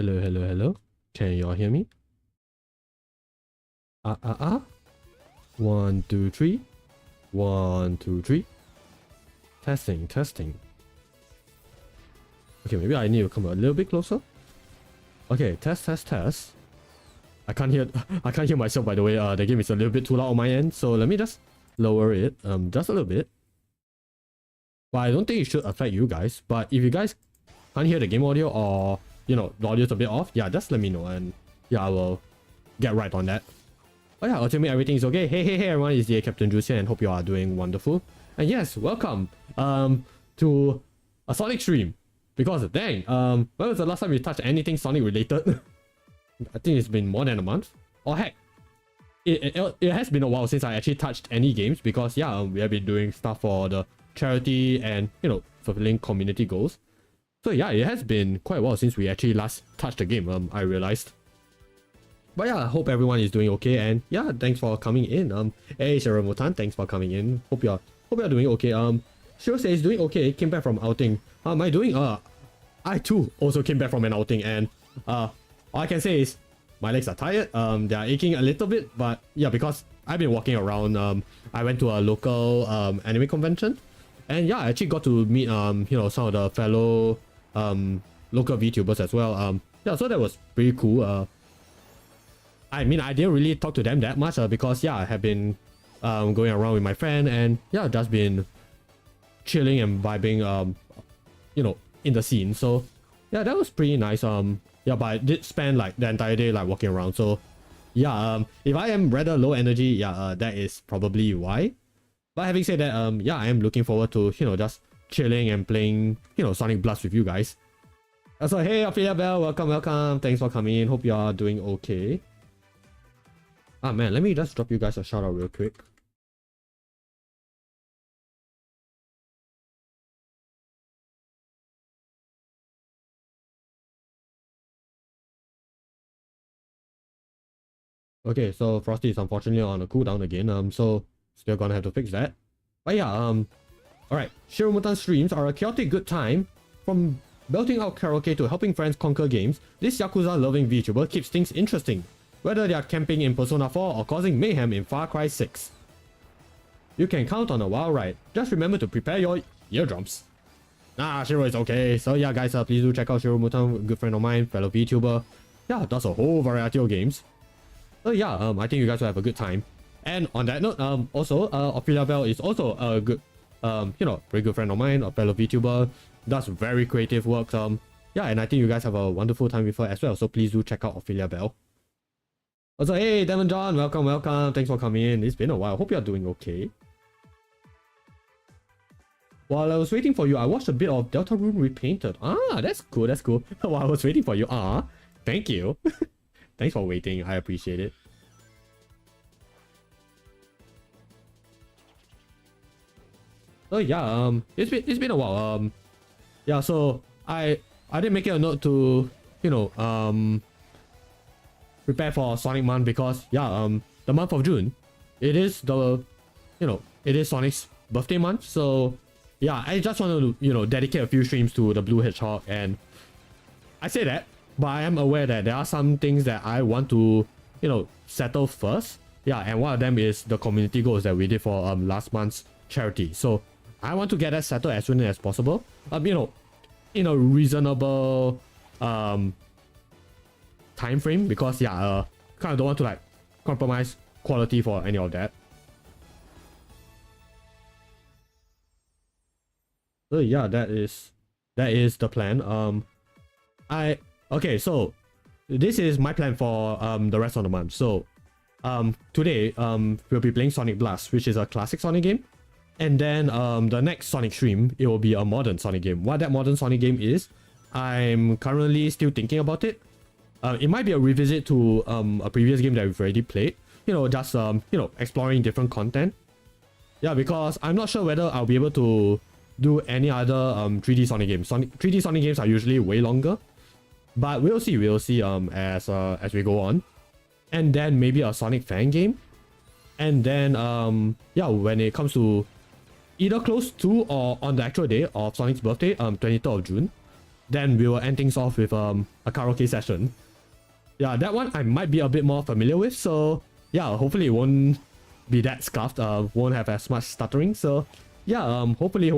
Hello, hello, hello. Can y'all hear me? 1, 2, 3. 1, 2, 3. Testing, testing. Okay, maybe I need to come a little bit closer. Okay, test, test, test. I can't hear myself, by the way. The game is a little bit too loud on my end, so let me just lower it just a little bit. But I don't think it should affect you guys. But if you guys can't hear the game audio, or you know, the audio's a bit off, yeah, just let me know, and yeah, I will get right on that. But yeah, ultimately everything is okay. Hey everyone, it's the Capt-Jules here, and hope you are doing wonderful. And yes, welcome to a Sonic stream. Because dang, when was the last time you touched anything Sonic related? I think it's been more than a month. Or heck, it has been a while since I actually touched any games, because yeah, we have been doing stuff for the charity and, you know, fulfilling community goals. So yeah, it has been quite a while since we actually last touched the game, I realized. But yeah, I hope everyone is doing okay, and yeah, thanks for coming in. Hey Shiramutan, thanks for coming in. Hope you're doing okay. Shiro says doing okay, came back from outing. How am I doing? I too also came back from an outing, and all I can say is my legs are tired. They are aching a little bit, but yeah, because I've been walking around. I went to a local anime convention, and yeah, I actually got to meet you know, some of the fellow local VTubers as well. Yeah, so that was pretty cool. I mean, I didn't really talk to them that much because yeah, I have been going around with my friend, and yeah, just been chilling and vibing you know, in the scene. So yeah, that was pretty nice. Yeah, but I did spend like the entire day like walking around. So yeah, if I am rather low energy, yeah, that is probably why. But having said that, yeah, I am looking forward to, you know, just chilling and playing, you know, Sonic Blast with you guys. So hey Ophelia Bell, welcome, thanks for coming in. Hope you are doing okay. Ah man, let me just drop you guys a shout out real quick. Okay, so Frosty is unfortunately on a cooldown again, so still gonna have to fix that. But yeah, alright, Shirumutan streams are a chaotic good time. From belting out karaoke to helping friends conquer games, this Yakuza-loving VTuber keeps things interesting, whether they are camping in Persona 4 or causing mayhem in Far Cry 6. You can count on a wild ride. Just remember to prepare your eardrums. Nah, Shiro is okay. So yeah guys, please do check out Shirumutan, good friend of mine, fellow VTuber. Yeah, does a whole variety of games. So yeah, I think you guys will have a good time. And on that note, also, Ophelia Bell is also a good, you know, very good friend of mine, a fellow VTuber, does very creative work. Yeah, and I think you guys have a wonderful time with her as well. So please do check out Ophelia Bell. Also, hey, Devon John, welcome. Thanks for coming in. It's been a while. Hope you're doing okay. While I was waiting for you, I watched a bit of Deltarune Repainted. Ah, that's cool, that's cool. While I was waiting for you, thank you. Thanks for waiting, I appreciate it. So yeah, it's been a while. Yeah, so I did make it a note to, you know, prepare for Sonic Month, because yeah, the month of June, it is the, you know, it is Sonic's birthday month. So yeah, I just want to, you know, dedicate a few streams to the Blue Hedgehog, and I say that, but I am aware that there are some things that I want to, you know, settle first. Yeah, and one of them is the community goals that we did for last month's charity. So I want to get that settled as soon as possible. You know, in a reasonable time frame, because yeah, kind of don't want to like compromise quality for any of that. So yeah, that is the plan. Okay, so this is my plan for the rest of the month. So today we'll be playing Sonic Blast, which is a classic Sonic game. And then the next Sonic stream, it will be a modern Sonic game. What that modern Sonic game is, I'm currently still thinking about it. It might be a revisit to a previous game that we've already played. You know, just you know, exploring different content. Yeah, because I'm not sure whether I'll be able to do any other 3D Sonic games. 3D Sonic games are usually way longer. But we'll see as we go on. And then maybe a Sonic fan game. And then yeah, when it comes to either close to or on the actual day of Sonic's birthday, 23rd of June, then we will end things off with a karaoke session. Yeah, that one I might be a bit more familiar with, so yeah, hopefully it won't be that scuffed, won't have as much stuttering. So yeah, hopefully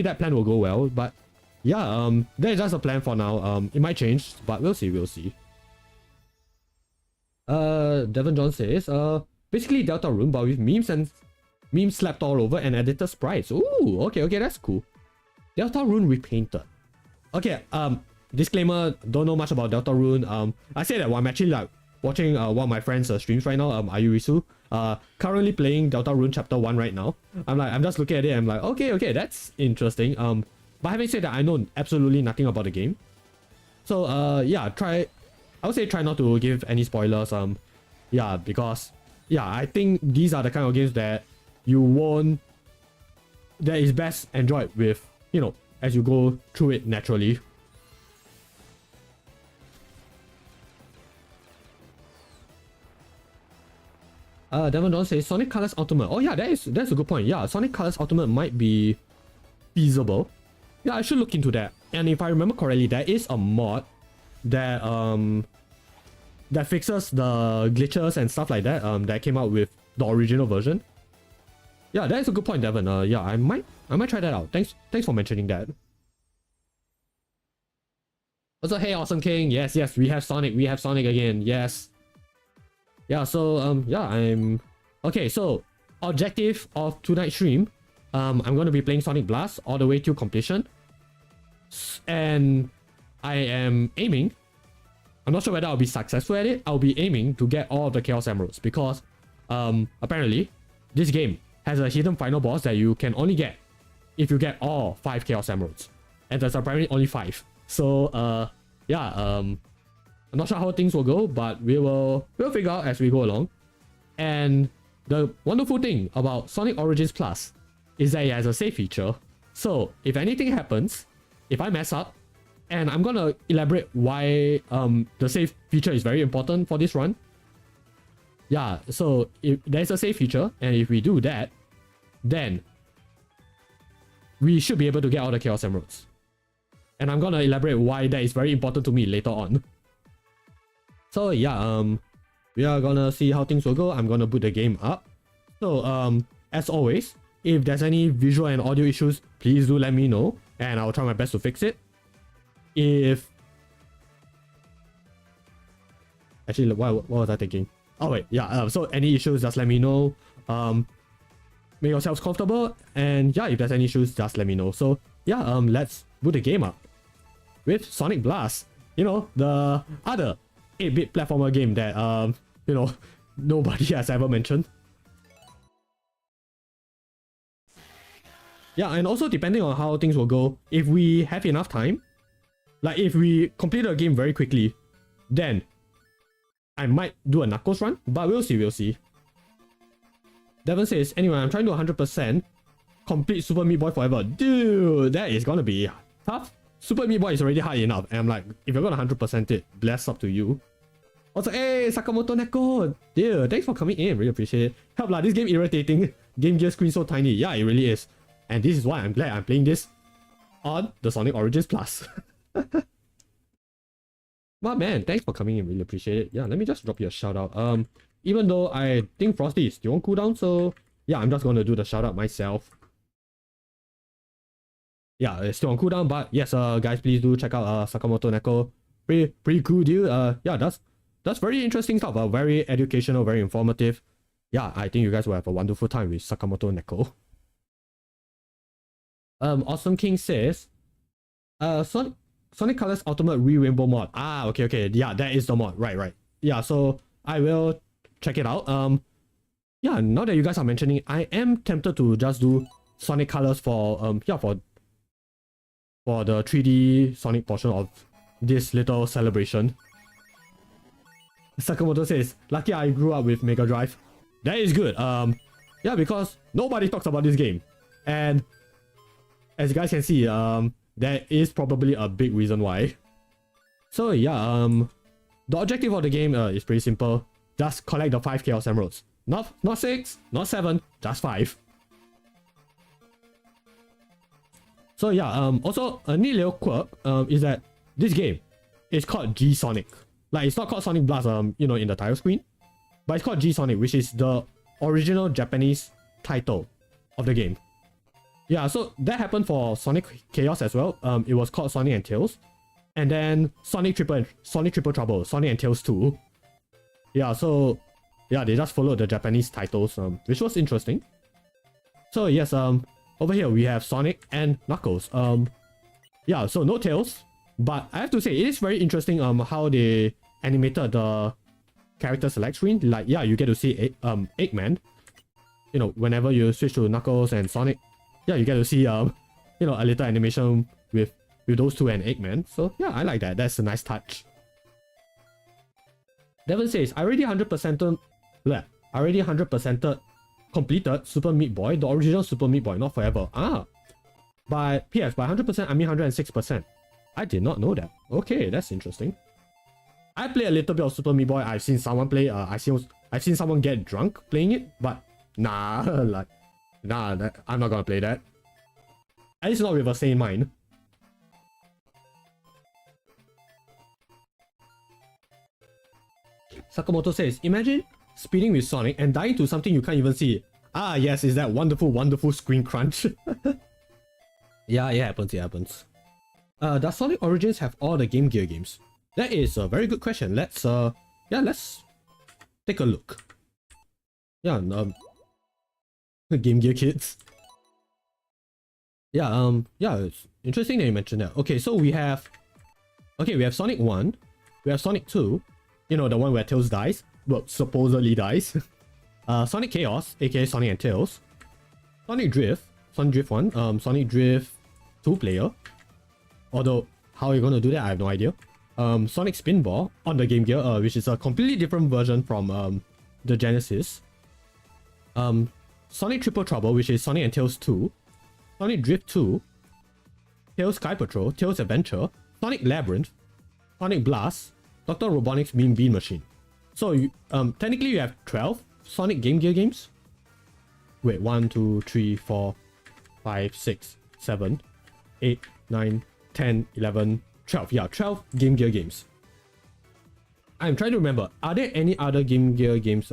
that plan will go well. But yeah, that is just a plan for now. It might change, but we'll see. Devon John says, basically Deltarune, but with memes slapped all over and edited sprites. Ooh, okay, that's cool. Deltarune repainted. Okay, disclaimer, don't know much about Deltarune. I say that while I'm actually like watching one of my friends' streams right now, Ayurisu, currently playing Deltarune Chapter 1 right now. I'm just looking at it, I'm like, okay, that's interesting. But having said that, I know absolutely nothing about the game. So, yeah, I would say try not to give any spoilers, yeah, because, yeah, I think these are the kind of games that that is best enjoyed with, you know, as you go through it naturally. Devon Don says Sonic Colors Ultimate. Oh yeah, that's a good point. Yeah, Sonic Colors Ultimate might be feasible. Yeah, I should look into that. And if I remember correctly, there is a mod that that fixes the glitches and stuff like that that came out with the original version. Yeah, that is a good point, Devon. Yeah, I might try that out. Thanks for mentioning that. Also, hey, Awesome King. Yes, we have Sonic again. Yes. Yeah, so yeah, okay, so objective of tonight's stream, I'm going to be playing Sonic Blast all the way to completion. And I am aiming, I'm not sure whether I'll be successful at it. I'll be aiming to get all of the Chaos Emeralds because apparently this game has a hidden final boss that you can only get if you get all 5 Chaos Emeralds. And there's apparently only 5. So yeah, I'm not sure how things will go, but we'll figure out as we go along. And the wonderful thing about Sonic Origins Plus is that it has a save feature. So if anything happens, if I mess up, and I'm gonna elaborate why the save feature is very important for this run. Yeah, so if there's a save feature, and if we do that, then we should be able to get all the Chaos Emeralds. And I'm gonna elaborate why that is very important to me later on. So yeah, we are gonna see how things will go. I'm gonna boot the game up. So as always, if there's any visual and audio issues, please do let me know, and I'll try my best to fix it. Actually, what was I thinking? Oh wait, yeah, so any issues, just let me know. Make yourselves comfortable, and yeah, if there's any issues, just let me know. So yeah, let's boot the game up with Sonic Blast. You know, the other 8-bit platformer game that you know, nobody has ever mentioned. Yeah, and also depending on how things will go, if we have enough time, like if we complete the game very quickly, then I might do a Knuckles run, but we'll see. Devon says, anyway, I'm trying to 100% complete Super Meat Boy Forever. Dude, that is gonna be tough. Super Meat Boy is already hard enough, and I'm like, if you're gonna 100% it, bless up to you. Also, hey, Sakamoto Neko! Dude, thanks for coming in, really appreciate it. Help lah, this game irritating. Game gear screen so tiny. Yeah, it really is. And this is why I'm glad I'm playing this on the Sonic Origins Plus. Well, man, thanks for coming in, really appreciate it. Yeah, let me just drop you a shout out. Even though I think Frosty is still on cooldown, so yeah, I'm just gonna do the shout out myself. Yeah, it's still on cooldown, but yes, guys, please do check out Sakamoto Neko. Pretty cool dude. Yeah, that's very interesting stuff. Very educational, very informative. Yeah, I think you guys will have a wonderful time with Sakamoto Neko. Awesome King says, Sonic Colors Ultimate Re-Rainbow mod. Ah, okay. Yeah, that is the mod. Right. Yeah, so I will check it out. Yeah, now that you guys are mentioning, I am tempted to just do Sonic Colors for yeah, for the 3D Sonic portion of this little celebration. Sakamoto says, lucky I grew up with Mega Drive. That is good. Yeah, because nobody talks about this game. And as you guys can see, there is probably a big reason why. So yeah, the objective of the game is pretty simple. Just collect the 5 Chaos Emeralds. Not 6, not 7, just 5. So yeah, also a neat little quirk is that this game is called G Sonic. Like, it's not called Sonic Blast, you know, in the title screen, but it's called G Sonic, which is the original Japanese title of the game. Yeah, so that happened for Sonic Chaos as well. It was called Sonic and Tails, and then Sonic Triple Trouble, Sonic and Tails 2. Yeah, so yeah, they just followed the Japanese titles, which was interesting. So yes, over here we have Sonic and Knuckles. Yeah, so no Tails, but I have to say it is very interesting how they animated the character select screen. Like, yeah, you get to see Eggman. You know, whenever you switch to Knuckles and Sonic, yeah, you get to see you know, a little animation with those two and Eggman. So yeah, I like that. That's a nice touch. Devon says, I already 100%ed completed Super Meat Boy, the original Super Meat Boy, not forever. By 100% I mean 106%. I did not know that. Okay, that's interesting. I played a little bit of Super Meat Boy. I've seen someone play. I've seen someone get drunk playing it, but nah, I'm not gonna play that. At least not with a sane mind. Sakamoto says, imagine speeding with Sonic and dying to something you can't even see. Ah, yes, is that wonderful screen crunch. Yeah, it happens. Does Sonic Origins have all the Game Gear games? That is a very good question. Let's take a look. Yeah, Game Gear kids. Yeah, it's interesting that you mentioned that. Okay, so we have Sonic 1, we have Sonic 2, you know, the one where Tails dies, well, supposedly dies. Sonic Chaos, aka Sonic and Tails, Sonic Drift 1, Sonic Drift 2-player, although how you're gonna do that I have no idea. Sonic Spinball on the Game Gear, which is a completely different version from the Genesis. Sonic Triple Trouble, which is Sonic and Tails 2, Sonic Drift 2, Tails Sky Patrol, Tails Adventure, Sonic Labyrinth, Sonic Blast, Dr. Robotnik's Mean Bean Machine. So technically you have 12 Sonic Game Gear games. Wait, 1, 2, 3, 4, 5, 6, 7, 8, 9, 10, 11, 12. Yeah, 12 Game Gear games. I'm trying to remember, are there any other Game Gear games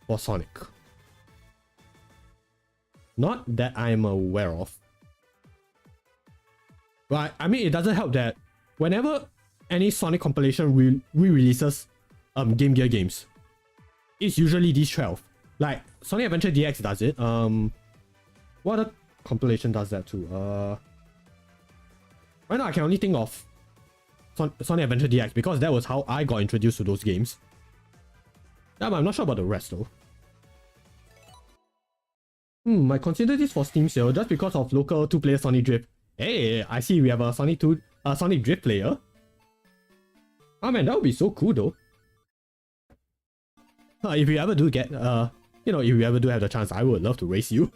for Sonic? Not that I'm aware of. But I mean, it doesn't help that whenever any Sonic compilation re-releases Game Gear games, it's usually these 12. Like Sonic Adventure DX does it. What other compilation does that too? Right now I can only think of Sonic Adventure DX because that was how I got introduced to those games. Yeah, but I'm not sure about the rest though. I consider this for Steam sale just because of local 2-player Sonic Drift. Hey, I see we have a Sonic Drift player. Oh man, that would be so cool though. If you ever do get, you know, if you ever do have the chance, I would love to race you.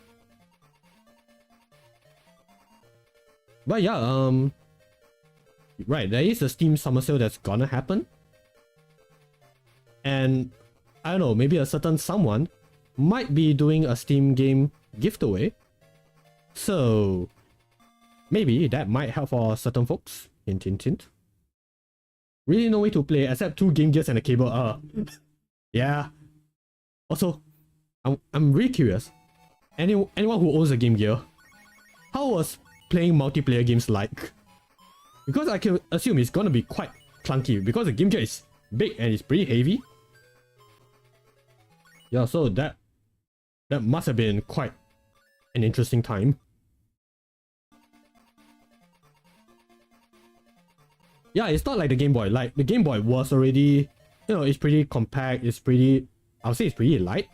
But yeah, right, there is a Steam summer sale that's gonna happen. And I don't know, maybe a certain someone might be doing a Steam game giveaway. So maybe that might help for certain folks. Hint, hint, hint. Really no way to play except 2 Game Gears and a cable. Yeah. Also, I'm really curious. Anyone who owns a Game Gear, how was playing multiplayer games like? Because I can assume it's gonna be quite clunky because the Game Gear is big and it's pretty heavy. Yeah, so that must have been quite an interesting time. Yeah, it's not like the Game Boy. Like the Game Boy was already, you know, it's pretty compact. It's pretty, I'll say it's pretty light.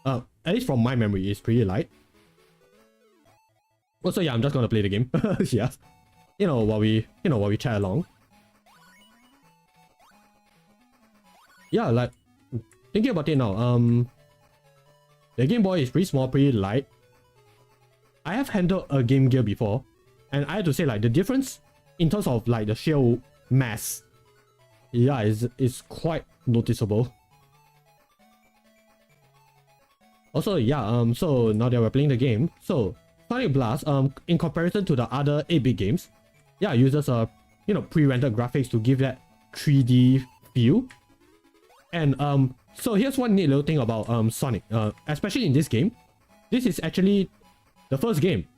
At least from my memory, it's pretty light. Also, yeah, I'm just gonna play the game. Yeah, you know, while we chat along. Yeah, like thinking about it now. The Game Boy is pretty small, pretty light. I have handled a Game Gear before, and I have to say, like, the difference in terms of like the sheer mass, yeah, is quite noticeable. Also, yeah, so now that we're playing the game, so Sonic Blast, in comparison to the other 8-bit games, yeah, uses pre-rendered graphics to give that 3D feel. And so here's one neat little thing about Sonic, especially in this game. This is actually the first game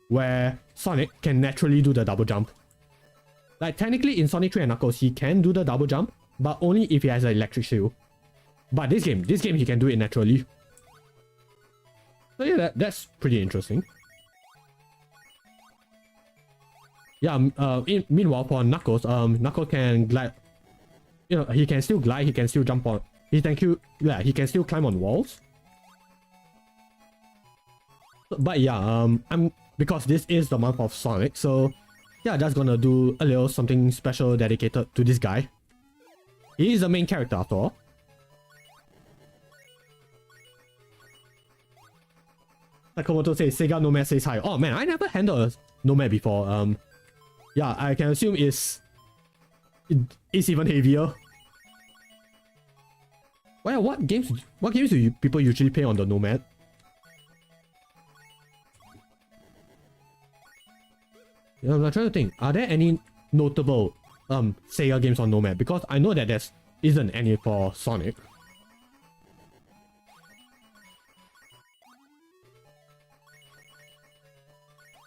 where Sonic can naturally do the double jump. Like technically in Sonic 3 and Knuckles, he can do the double jump, but only if he has an electric shield. But this game he can do it naturally. So yeah, that's pretty interesting. Yeah, meanwhile for Knuckles, Knuckles can glide. He can still glide, he can still jump on. He can still climb on walls. But yeah, because this is the month of Sonic, so yeah, just gonna do a little something special dedicated to this guy. He is the main character after all. Sakamoto says Sega Nomad says hi. Oh man, I never handled a Nomad before. Yeah, I can assume it's even heavier. Well, what games do people usually play on the Nomad? Yeah, I'm trying to think. Are there any notable Sega games on Nomad? Because I know that there isn't any for Sonic.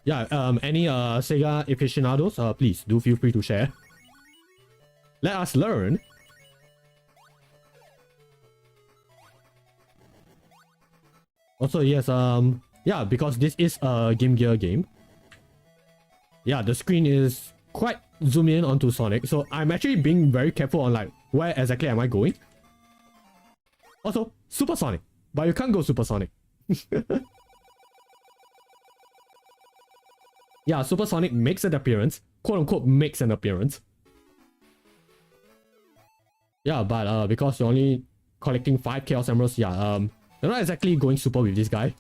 Yeah, any Sega aficionados, please do feel free to share. Let us learn. Also, yes, yeah, because this is a Game Gear game. Yeah, the screen is quite zoom in onto Sonic, so I'm actually being very careful on like where exactly am I going. Also, Supersonic, but you can't go Supersonic. Yeah, Supersonic makes an appearance, quote unquote makes an appearance. Yeah, but because you're only collecting 5 Chaos Emeralds, yeah, you're not exactly going super with this guy.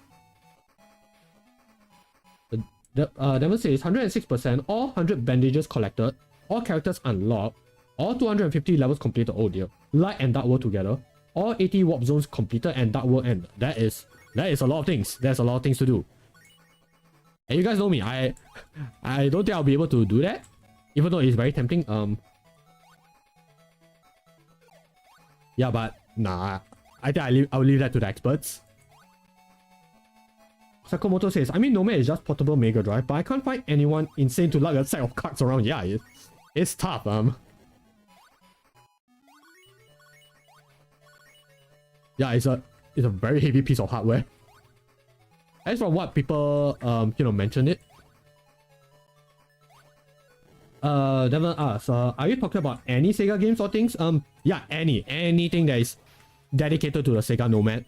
Devon says 106%, all 100 bandages collected, all characters unlocked, all 250 levels completed. Oh dear. Light and Dark World together, all 80 warp zones completed and Dark World end. That is a lot of things. There's a lot of things to do. And you guys know me, I don't think I'll be able to do that, even though it's very tempting. Yeah, but nah, I think I'll leave that to the experts. Sakamoto says, I mean, Nomad is just portable Mega Drive, but I can't find anyone insane to lug a set of cards around. Yeah, it's tough. Yeah, it's a very heavy piece of hardware. As for what people mentioned it. Devon asks, are you talking about any Sega games or things? Yeah, anything that is dedicated to the Sega Nomad.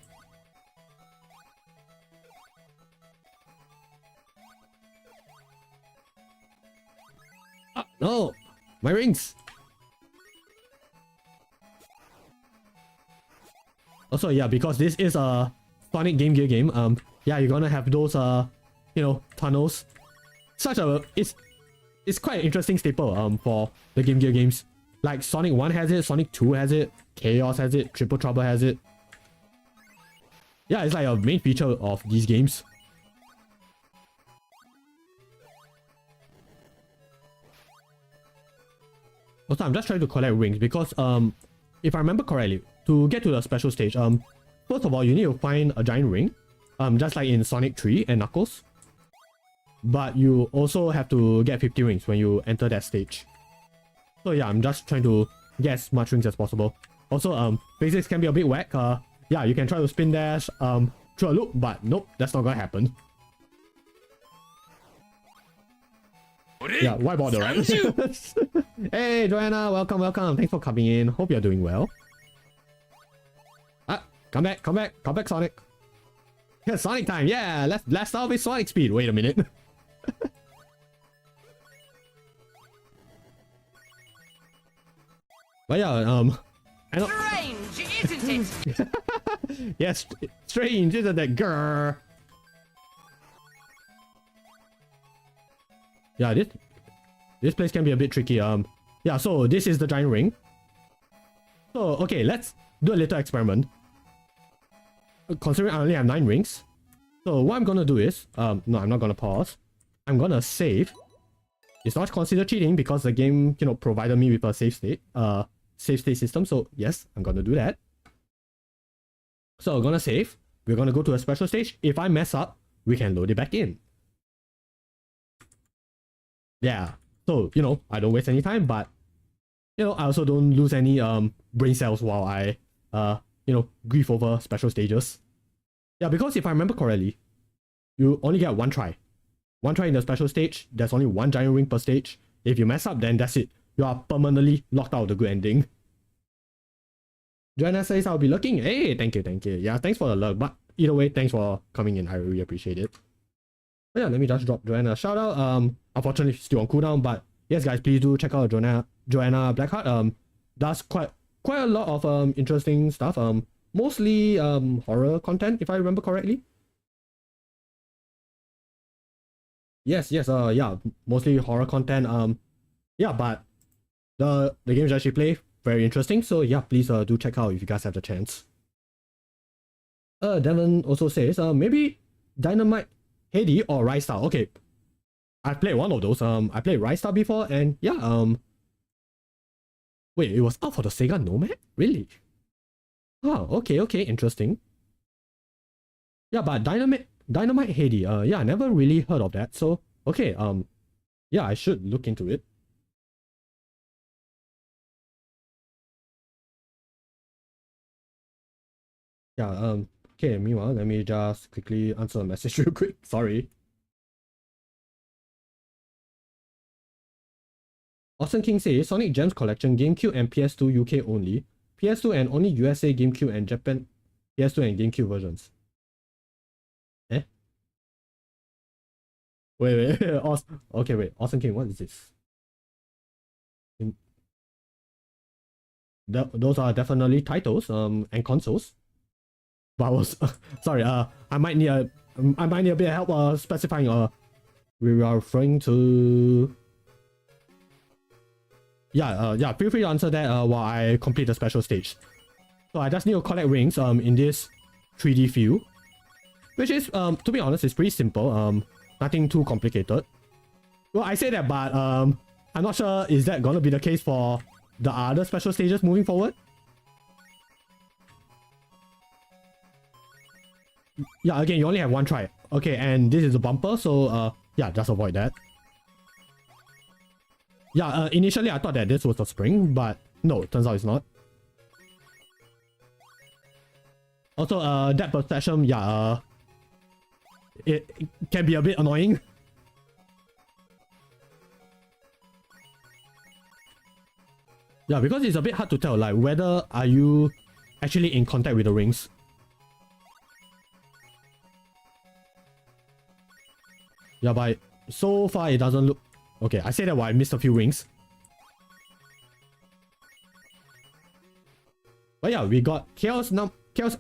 No, my rings. Also, yeah, because this is a Sonic Game Gear game, yeah, you're gonna have those tunnels. It's quite an interesting staple for the Game Gear games. Like Sonic 1 has it, Sonic 2 has it, Chaos has it, Triple Trouble has it. Yeah, it's like a main feature of these games. Also, I'm just trying to collect rings because if I remember correctly, to get to the special stage, first of all, you need to find a giant ring, just like in Sonic 3 and Knuckles. But you also have to get 50 rings when you enter that stage. So yeah, I'm just trying to get as much rings as possible. Also, physics can be a bit whack. Yeah, you can try to spin dash through a loop, but nope, that's not gonna happen. Yeah, why bother, right? Hey, Joanna, welcome. Thanks for coming in. Hope you're doing well. Come back, Sonic. Yeah, Sonic time. Yeah, let's start with Sonic speed. Wait a minute. But yeah, I don't... Strange, isn't it? Yes, strange, isn't it, girl? Yeah, this place can be a bit tricky. Yeah, so this is the giant ring. So okay, let's do a little experiment. Considering I only have 9 rings, So what I'm gonna do is, no, I'm not gonna pause. I'm gonna save. It's not considered cheating because the game, provided me with a save state system. So yes, I'm gonna do that. So I'm gonna save. We're gonna go to a special stage. If I mess up, we can load it back in. Yeah. So, I don't waste any time, but I also don't lose any brain cells while I grief over special stages. Yeah, because if I remember correctly, you only get one try. One try in the special stage, there's only one giant ring per stage. If you mess up, then that's it. You are permanently locked out of the good ending. Joanna says I'll be looking. Hey, thank you. Yeah, thanks for the lurk, but either way, thanks for coming in. I really appreciate it. But yeah, let me just drop Joanna a shout out. Unfortunately still on cooldown, but yes guys, please do check out Joanna Blackheart. Does quite a lot of interesting stuff. Mostly horror content, if I remember correctly. Yes, yeah, mostly horror content. Yeah, but the games that she play very interesting. So yeah, please do check out if you guys have the chance. Devon also says maybe Dynamite Heidi or Rise Star. Okay, I've played one of those. I played Rise Star before, and yeah, wait, it was out for the Sega Nomad? Really? Oh, okay, interesting. Yeah, but Dynamite Heidi, yeah, I never really heard of that. So okay, yeah, I should look into it. Yeah, okay, meanwhile, let me just quickly answer a message real quick. Sorry. Austin King says Sonic Gems Collection, GameCube and PS2 UK only. PS2 and only USA, GameCube and Japan PS2 and GameCube versions. Eh? Wait. Okay, wait. Austin King, what is this? Those are definitely titles and consoles. But I was sorry, I might need a bit of help specifying we are referring to. Yeah, feel free to answer that while I complete the special stage. So I just need to collect rings in this 3D view, which is to be honest, is pretty simple. Nothing too complicated. Well, I say that, but I'm not sure is that gonna be the case for the other special stages moving forward. Yeah, again, you only have one try. Okay, and this is a bumper, so yeah, just avoid that. Yeah, initially I thought that this was a spring, but no, turns out it's not. Also, depth perception, yeah, it can be a bit annoying. Yeah, because it's a bit hard to tell, like, whether are you actually in contact with the rings. Yeah, but so far it doesn't look... Okay, I say that while I missed a few rings. But yeah, we got Chaos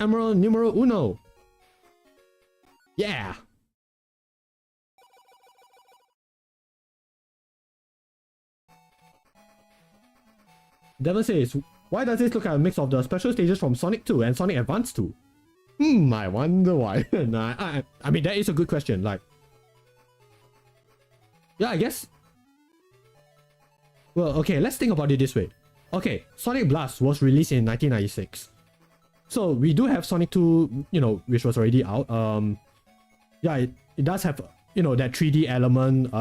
Emerald numero uno. Yeah! Devon says, why does this look like a mix of the special stages from Sonic 2 and Sonic Advance 2? I wonder why. Nah, I mean, that is a good question. Like, yeah, I guess. Well, okay, let's think about it this way. Okay, Sonic Blast was released in 1996. So we do have Sonic 2, which was already out. Yeah, it does have, that 3D element.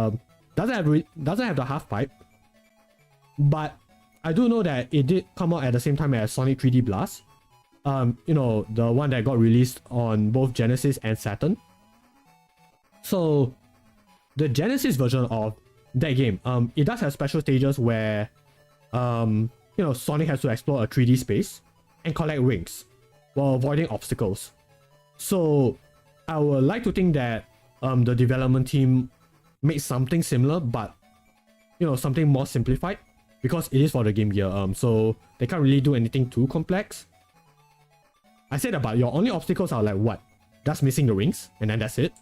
Doesn't have the half pipe. But I do know that it did come out at the same time as Sonic 3D Blast. The one that got released on both Genesis and Saturn. So the Genesis version of that game, it does have special stages where Sonic has to explore a 3D space and collect rings while avoiding obstacles. So I would like to think that the development team made something similar, but something more simplified, because it is for the Game Gear, so they can't really do anything too complex. I said that, but your only obstacles are like what? Just missing the rings, and then that's it.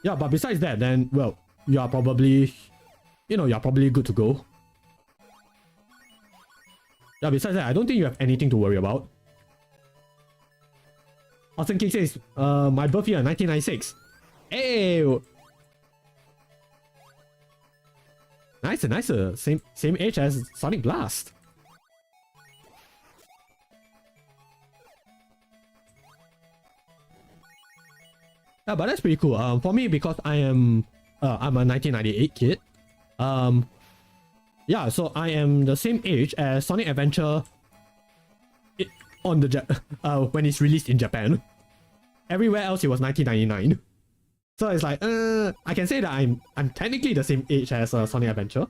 Yeah, but besides that, then, well, you are probably good to go. Yeah, besides that, I don't think you have anything to worry about. Austin King says, my birth year 1996. Hey, nice. Same age as Sonic Blast. Yeah, but that's pretty cool. For me, because I'm a 1998 kid. Yeah, so I am the same age as Sonic Adventure on the when it's released in Japan. Everywhere else it was 1999. So it's like I can say that I'm technically the same age as Sonic Adventure.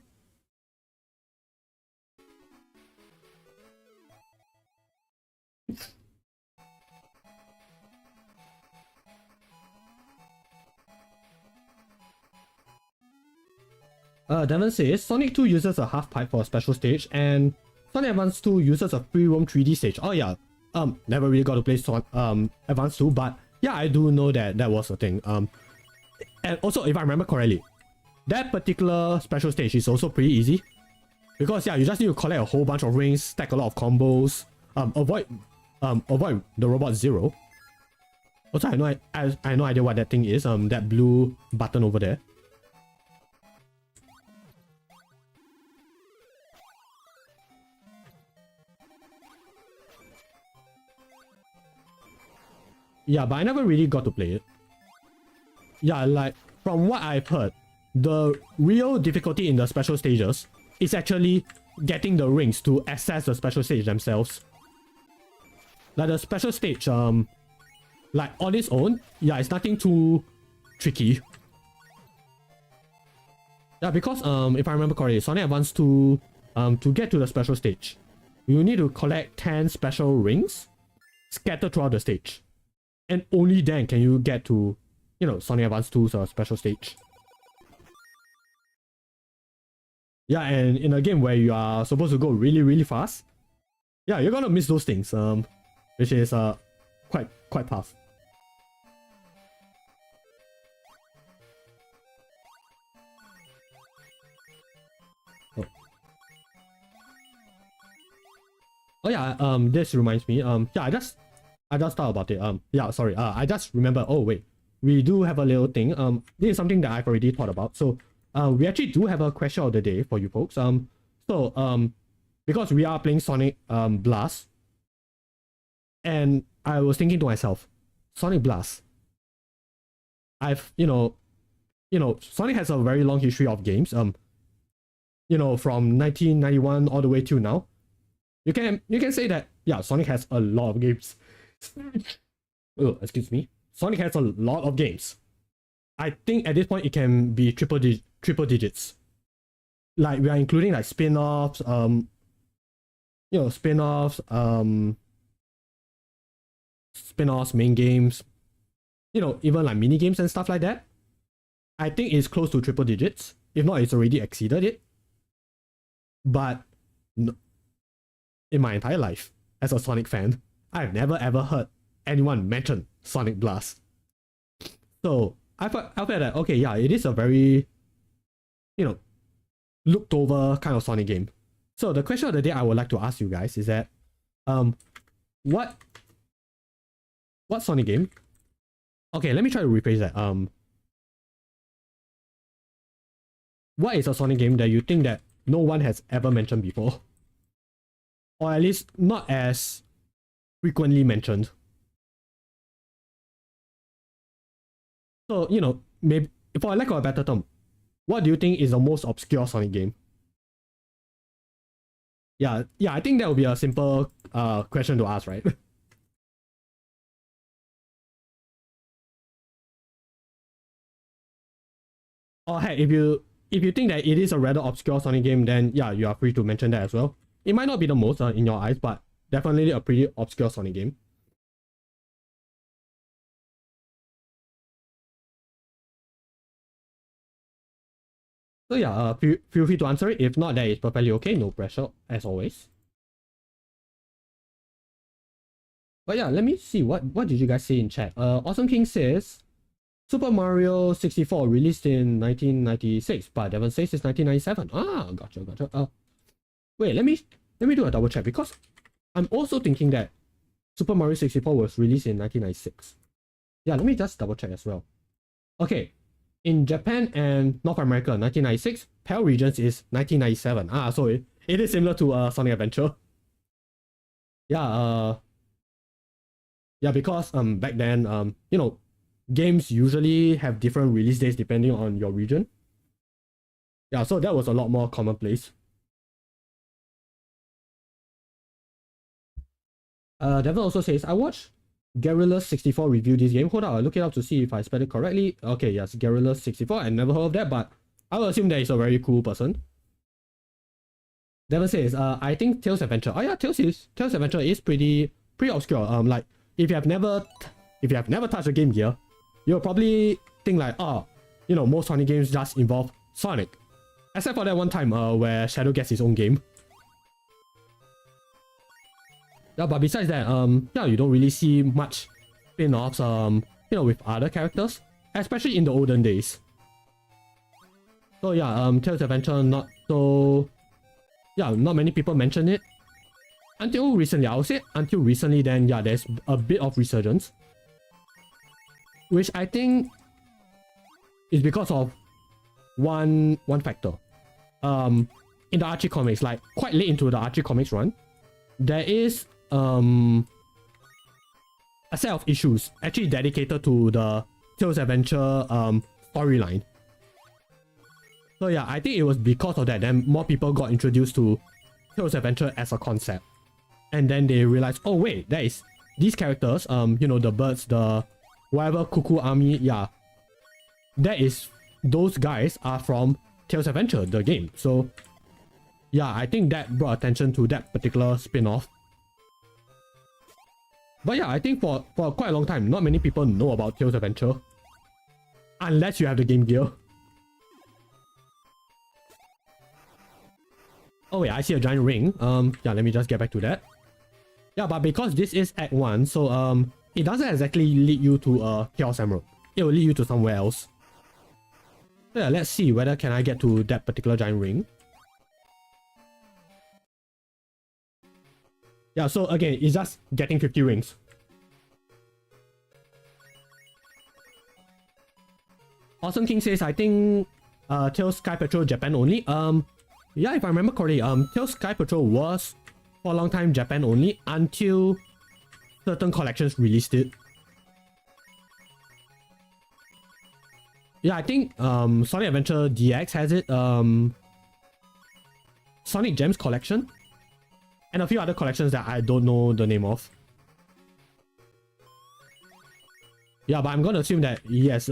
Devon says Sonic 2 uses a half pipe for a special stage, and Sonic Advance 2 uses a free roam 3D stage. Oh yeah, never really got to play Advance 2, but yeah, I do know that that was a thing. And also, if I remember correctly, that particular special stage is also pretty easy, because yeah, you just need to collect a whole bunch of rings, stack a lot of combos, avoid the robot Zero. Also, I have no idea what that thing is. That blue button over there. Yeah, but I never really got to play it. Yeah, like, from what I've heard, the real difficulty in the special stages is actually getting the rings to access the special stage themselves. Like, the special stage, like, on its own, yeah, it's nothing too tricky. Yeah, because, if I remember correctly, Sonic Advance 2, to get to the special stage, you need to collect 10 special rings scattered throughout the stage. And only then can you get to, you know, Sonic Advance 2's special stage. Yeah, and in a game where you are supposed to go really fast, yeah, you're gonna miss those things, which is quite tough. Oh yeah, this reminds me, yeah, I just thought about it. Yeah, sorry. I just remember. Oh wait, we do have a little thing. This is something that I've already thought about. So, we actually do have a question of the day for you folks. Because we are playing Sonic Blast, and I was thinking to myself, Sonic Blast. Sonic has a very long history of games. From 1991 all the way to now. You can say that, yeah, Sonic has a lot of games. Oh, excuse me. Sonic has a lot of games. I think at this point it can be triple digits. Like, we are including like spin-offs, spin-offs, main games, even like mini games and stuff like that. I think it's close to triple digits. If not, it's already exceeded it. But in my entire life as a Sonic fan, I've never ever heard anyone mention Sonic Blast. So I felt that, okay, yeah, it is a very, looked over kind of Sonic game. So the question of the day I would like to ask you guys is that, what Sonic game? Okay, let me try to rephrase that. What is a Sonic game that you think that no one has ever mentioned before? Or at least not as frequently mentioned. So, maybe, for lack of a better term, what do you think is the most obscure Sonic game? Yeah, I think that would be a simple question to ask, right? Or hey, if you think that it is a rather obscure Sonic game, then yeah, you are free to mention that as well. It might not be the most in your eyes, but definitely a pretty obscure Sonic game. So yeah, feel free to answer it. If not, that is perfectly okay. No pressure, as always. But yeah, let me see. What did you guys say in chat? Awesome King says, Super Mario 64 released in 1996, but Devon says it's 1997. Ah, gotcha. Wait, let me do a double check, because I'm also thinking that Super Mario 64 was released in 1996. Yeah, let me just double check as well. Okay, in Japan and North America, 1996. PAL regions is 1997. So it is similar to Sonic Adventure. Yeah, because back then, you know, games usually have different release dates depending on your region. Yeah, so that was a lot more commonplace. Devon also says, I watched Guerrilla64 review this game. Hold on, I'll look it up to see if I spelled it correctly. Okay, yes, Guerrilla64. I never heard of that, but I will assume that he's a very cool person. Devon says, I think Tails Adventure. Oh yeah, Tails Adventure is pretty obscure. Like if you have never touched a Game Gear, you'll probably think like, you know, most Sonic games just involve Sonic. Except for that one time where Shadow gets his own game. Yeah, but besides that, yeah, you don't really see much spin-offs, you know, with other characters, especially in the olden days. So yeah, Tails Adventure, not many people mention it. Until recently, I would say until recently, then yeah, there's a bit of resurgence. Which I think is because of one factor. In the Archie comics, like quite late into the Archie comics run, there is a set of issues actually dedicated to the Tails Adventure storyline. So yeah, I think it was because of that then more people got introduced to Tails Adventure as a concept. And then they realized, oh wait, that is these characters, you know, the birds, the whatever Cuckoo Army, yeah, that is, those guys are from Tails Adventure, the game. So yeah, I think that brought attention to that particular spin-off. But yeah, I think for quite a long time, not many people know about Tails Adventure. Unless you have the Game Gear. Oh wait, I see a giant ring. Yeah, let me just get back to that. Yeah, but because this is Act 1, so it doesn't exactly lead you to Chaos Emerald. It will lead you to somewhere else. So yeah, let's see whether can I get to that particular giant ring. Yeah, so again, it's just getting 50 rings. Awesome King says, I think Tails Sky Patrol Japan only. Yeah, if I remember correctly, Tails Sky Patrol was for a long time Japan only until certain collections released it. Yeah, I think Sonic Adventure DX has it. Sonic Gems collection. And a few other collections that I don't know the name of. Yeah, but I'm gonna assume that yes,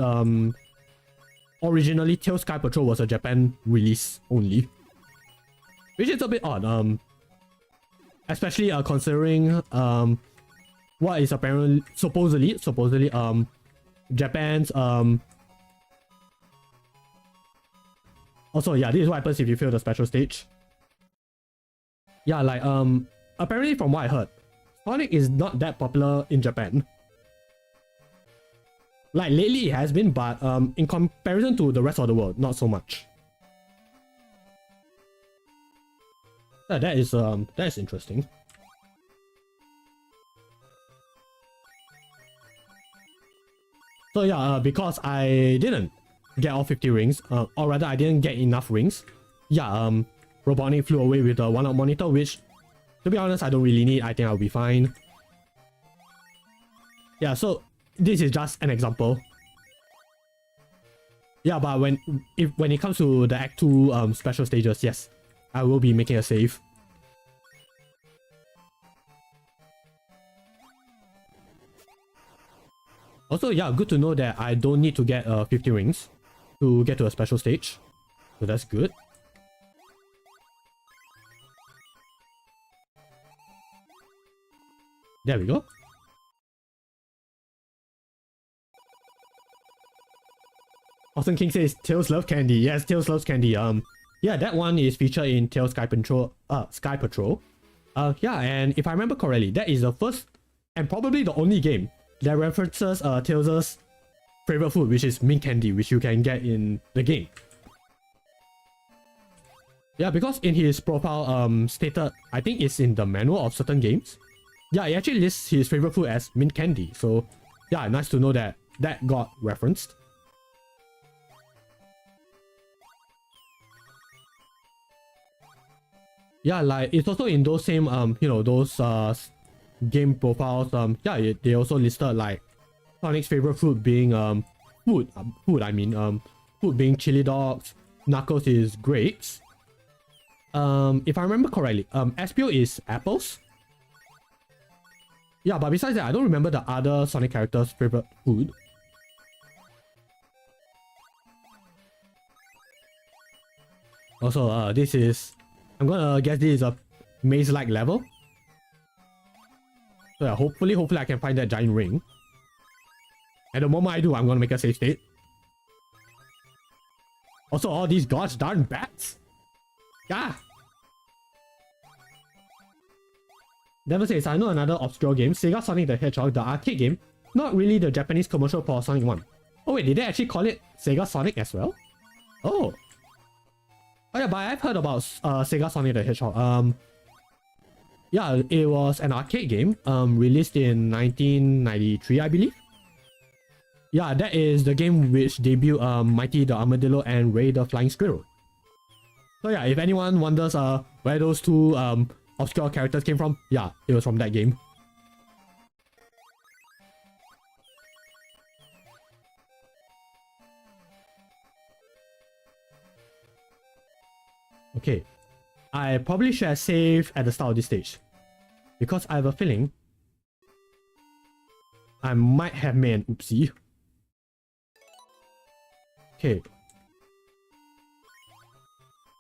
originally Tails Sky Patrol was a Japan release only. Which is a bit odd, especially considering what is apparently supposedly Japan's also yeah, this is what happens if you fail the special stage. Yeah, like apparently from what I heard, Sonic is not that popular in Japan. Like lately it has been, but in comparison to the rest of the world, not so much. Yeah, that is interesting. So yeah, because I didn't get all 50 rings, or rather I didn't get enough rings. Yeah, Robotnik flew away with the 1-up monitor, which, to be honest, I don't really need. I think I'll be fine. Yeah, so this is just an example. Yeah, but when it comes to the Act 2 special stages, yes, I will be making a save. Also, yeah, good to know that I don't need to get 50 rings to get to a special stage. So that's good. There we go. Austin King says Tails love candy. Yes, Tails loves candy. Yeah, that one is featured in Tails Sky Patrol. Yeah, and if I remember correctly, that is the first and probably the only game that references Tails' favorite food, which is mint candy, which you can get in the game. Yeah, because in his profile stated, I think it's in the manual of certain games, Yeah, he actually lists his favorite food as mint candy. So yeah, nice to know that that got referenced. Yeah, like it's also in those same those game profiles. Yeah, they also listed like Sonic's favorite food being food being chili dogs. Knuckles is grapes. If I remember correctly, Espio is apples. Yeah, but besides that, I don't remember the other Sonic character's favorite food. Also, this is... I'm gonna guess this is a maze-like level. So yeah, hopefully I can find that giant ring. At the moment I do, I'm gonna make a save state. Also, all these gosh darn bats. Yeah. Devil says, I know another obscure game, Sega Sonic the Hedgehog, the arcade game. Not really the Japanese commercial for Sonic 1. Oh wait, did they actually call it Sega Sonic as well? Oh. Oh yeah, but I've heard about Sega Sonic the Hedgehog. Yeah, it was an arcade game, released in 1993, I believe. Yeah, that is the game which debuted Mighty the Armadillo and Ray the Flying Squirrel. So yeah, if anyone wonders where those two obscure characters came from, yeah, it was from that game. Okay, I probably should have saved at the start of this stage, because I have a feeling I might have made an oopsie. Okay.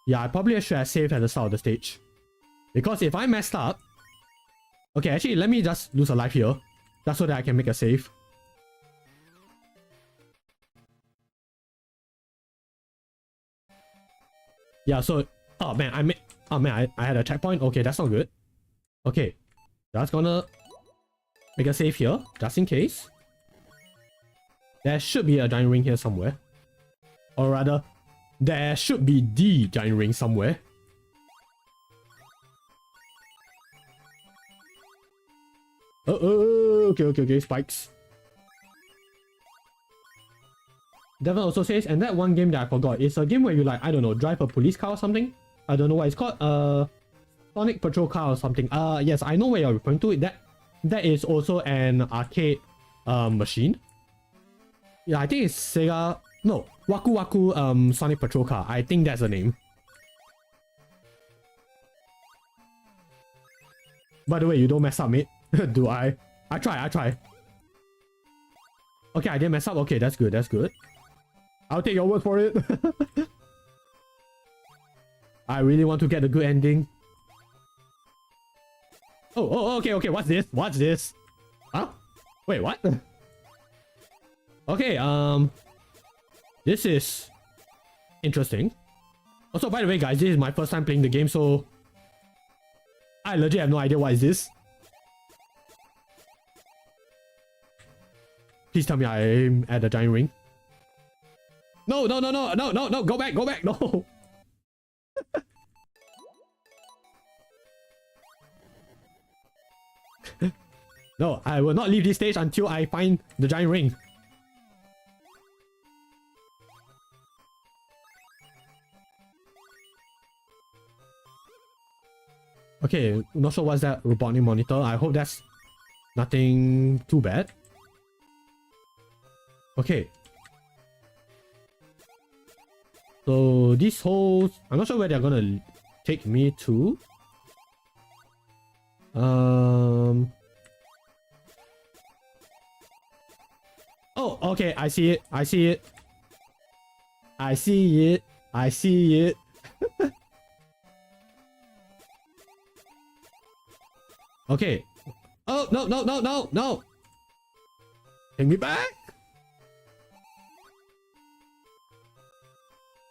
Yeah, I probably should have saved at the start of the stage. Because if I messed up... Okay, actually, let me just lose a life here. Just so that I can make a save. Yeah, so... Oh man, I had a checkpoint. Okay, that's not good. Okay. Just gonna... make a save here, just in case. There should be a giant ring here somewhere. Or rather, there should be the giant ring somewhere. Okay, spikes. Devon also says, and that one game that I forgot, it's a game where you like, I don't know, drive a police car or something? I don't know what it's called, Sonic Patrol Car or something. Yes, I know where you're referring to. That is also an arcade machine. Yeah, I think it's Sega... No, Waku Waku Sonic Patrol Car. I think that's the name. By the way, you don't mess up, mate. Do I? I try. Okay, I didn't mess up. Okay, that's good, I'll take your word for it. I really want to get a good ending. Okay, what's this? Huh? Wait, what? Okay, this is interesting. Also, by the way, guys, this is my first time playing the game, so I legit have no idea what is this. Please tell me I'm at the giant ring. No, go back, no. No, I will not leave this stage until I find the giant ring. Okay, not sure what's that robotic monitor. I hope that's nothing too bad. Okay. So these holes, I'm not sure where they're gonna take me to. Oh, okay, I see it. Okay. Oh, no. Take me back.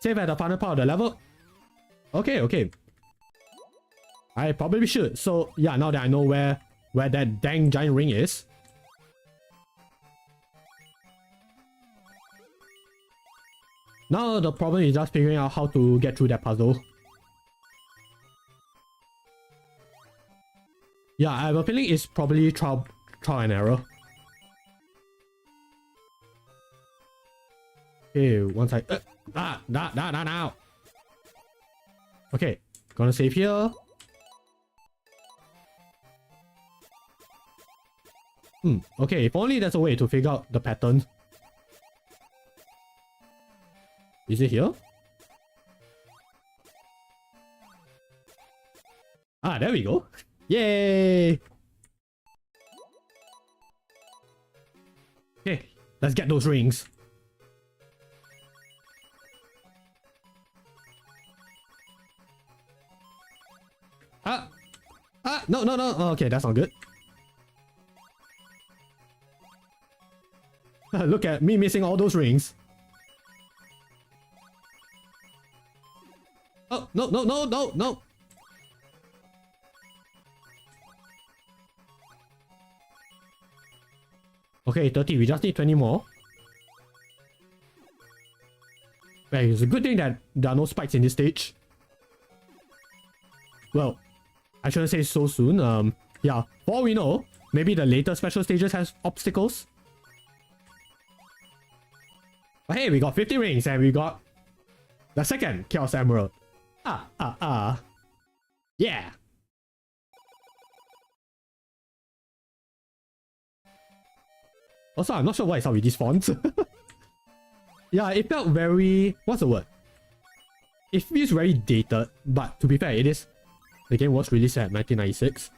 Save at the final part of the level. Okay. I probably should. So yeah, now that I know where that dang giant ring is. Now the problem is just figuring out how to get through that puzzle. Yeah, I have a feeling it's probably trial and error. Okay, once I now. Okay, gonna save here. Okay, if only there's a way to figure out the pattern. Is it here? Ah, there we go. Yay! Okay, let's get those rings. No. Oh, okay, that's not good. Look at me missing all those rings. Oh, no. Okay, 30. We just need 20 more. Hey, it's a good thing that there are no spikes in this stage. Well, I shouldn't say so soon. Yeah, for all we know, maybe the later special stages has obstacles. But hey, we got 50 rings and we got the second Chaos Emerald. Yeah. Also, I'm not sure what is up with these fonts. Yeah, it felt very... What's the word? It feels very dated, but to be fair, it is... The game was released at 1996.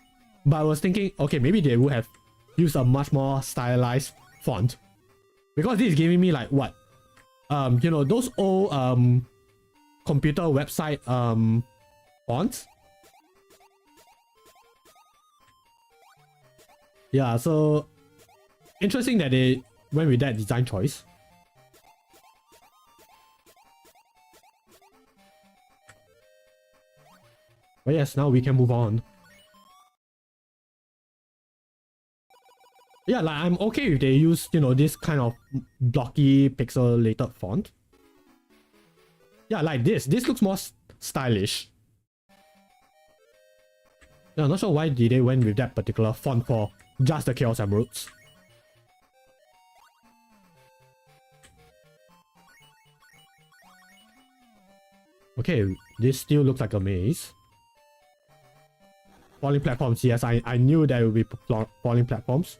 But I was thinking, okay, maybe they would have used a much more stylized font. Because this is giving me like, what? You know, those old computer website fonts. Yeah, so... Interesting that they went with that design choice. But yes, now we can move on. Yeah, like I'm okay if they use, you know, this kind of blocky pixelated font. Yeah, like this. This looks more stylish. Yeah, I'm not sure why they went with that particular font for just the Chaos Emeralds. Okay, this still looks like a maze. Falling platforms, yes, I knew there would be falling platforms.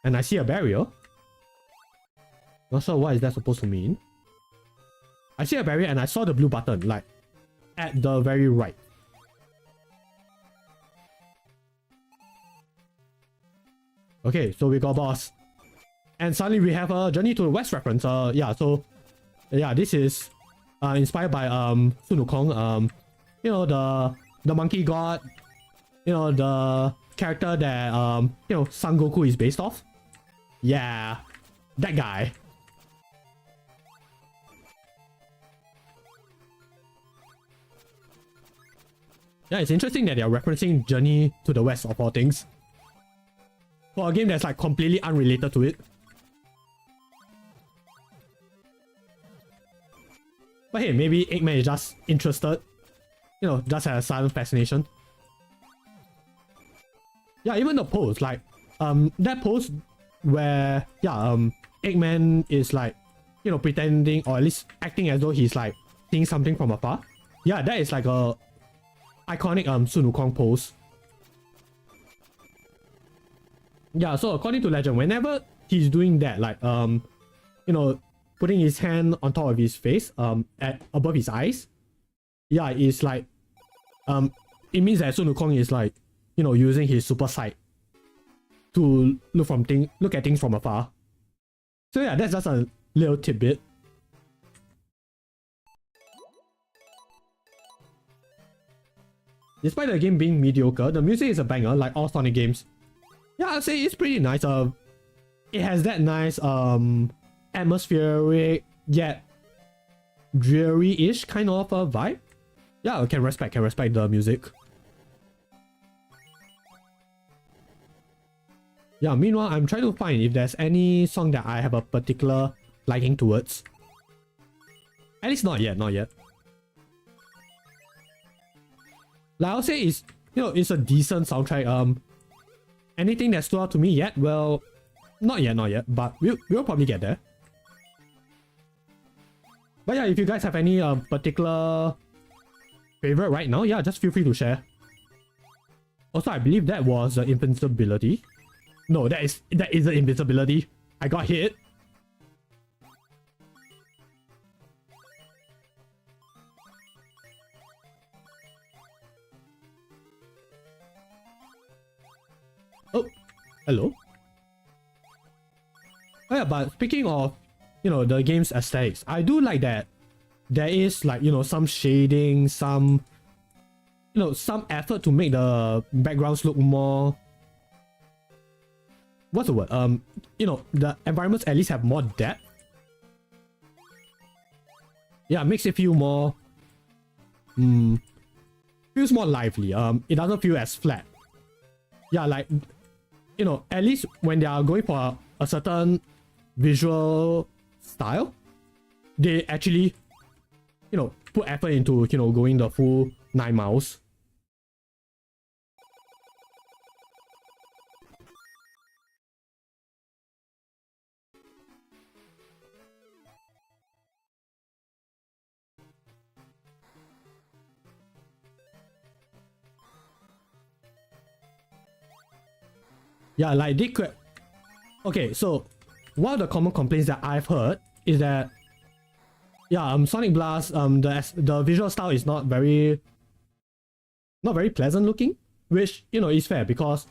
And I see a barrier. Not sure what is that supposed to mean. I see a barrier and I saw the blue button, like, at the very right. Okay, so we got boss. And suddenly we have a Journey to the West reference. Yeah, so... Yeah, this is... inspired by Sun Wukong, you know, the monkey god, you know, the character that you know, Son Goku is based off. Yeah, that guy. Yeah, it's interesting that they are referencing Journey to the West of all things for a game that's like completely unrelated to it. But hey, maybe Eggman is just interested. You know, just has a silent fascination. Yeah, even the pose, like, that pose where, yeah, Eggman is like, you know, pretending or at least acting as though he's like seeing something from afar. Yeah, that is like a iconic Sun Wukong pose. Yeah, so according to legend, whenever he's doing that, like, you know, putting his hand on top of his face, at above his eyes. Yeah, it's like, it means that Sun Wukong is like, you know, using his super sight to look at things from afar. So yeah, that's just a little tidbit. Despite the game being mediocre, the music is a banger, like all Sonic games. Yeah, I'd say it's pretty nice. It has that nice, atmospheric yet dreary-ish kind of a vibe. Yeah, I can respect the music. Yeah, meanwhile, I'm trying to find if there's any song that I have a particular liking towards. At least not yet. Like I'll say it's you know, it's a decent soundtrack. Anything that stood out to me yet? Well, not yet, but we'll probably get there. But yeah, if you guys have any particular favorite right now, yeah, just feel free to share. Also, I believe that was invincibility. No, that is the invincibility. I got hit. Oh, hello. Oh yeah, but speaking of, you know, the game's aesthetics, I do like that there is like, you know, some shading, some, you know, some effort to make the backgrounds look more, what's the word? You know, the environments at least have more depth. Yeah, it makes it feel more, feels more lively. It doesn't feel as flat. Yeah, like, you know, at least when they are going for a certain visual style, they actually, you know, put effort into, you know, going the full 9 miles. Yeah, like they could. Okay, so one of the common complaints that I've heard is that, yeah, Sonic Blast, the visual style is not very pleasant looking, which, you know, is fair because,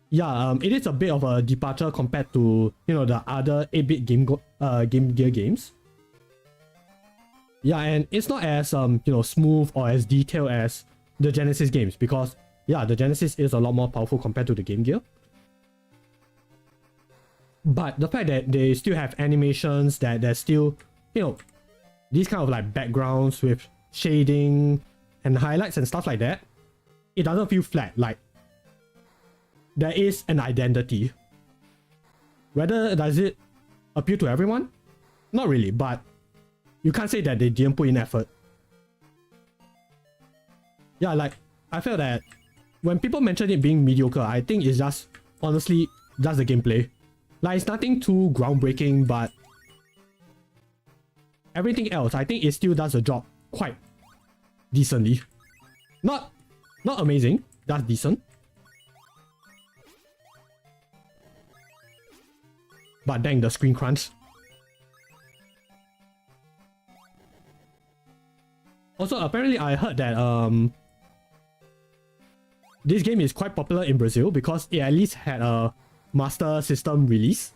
yeah, it is a bit of a departure compared to, you know, the other 8-bit Game Gear games. Yeah, and it's not as you know, smooth or as detailed as the Genesis games because, yeah, the Genesis is a lot more powerful compared to the Game Gear. But the fact that they still have animations, that there's still, you know, these kind of like backgrounds with shading and highlights and stuff like that, it doesn't feel flat. Like, there is an identity. Whether does it appeal to everyone? Not really, but you can't say that they didn't put in effort. Yeah, like, I felt that when people mention it being mediocre, I think it's just, honestly, just the gameplay. Like, it's nothing too groundbreaking, but everything else, I think it still does the job quite decently. Not amazing, that's decent. But dang, the screen crunch. Also, apparently I heard that this game is quite popular in Brazil because it at least had a Master System release.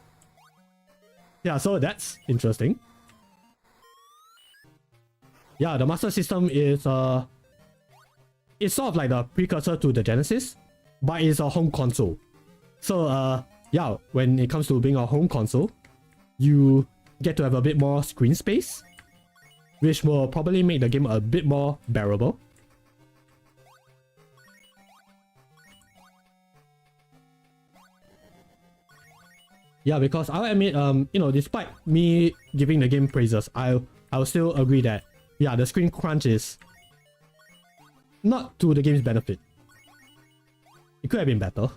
Yeah, so that's interesting. Yeah, the Master System is it's sort of like the precursor to the Genesis, but it's a home console. So yeah, when it comes to being a home console, you get to have a bit more screen space, which will probably make the game a bit more bearable. Yeah, because I'll admit, you know, despite me giving the game praises, I'll still agree that, yeah, the screen crunch is not to the game's benefit. It could have been better.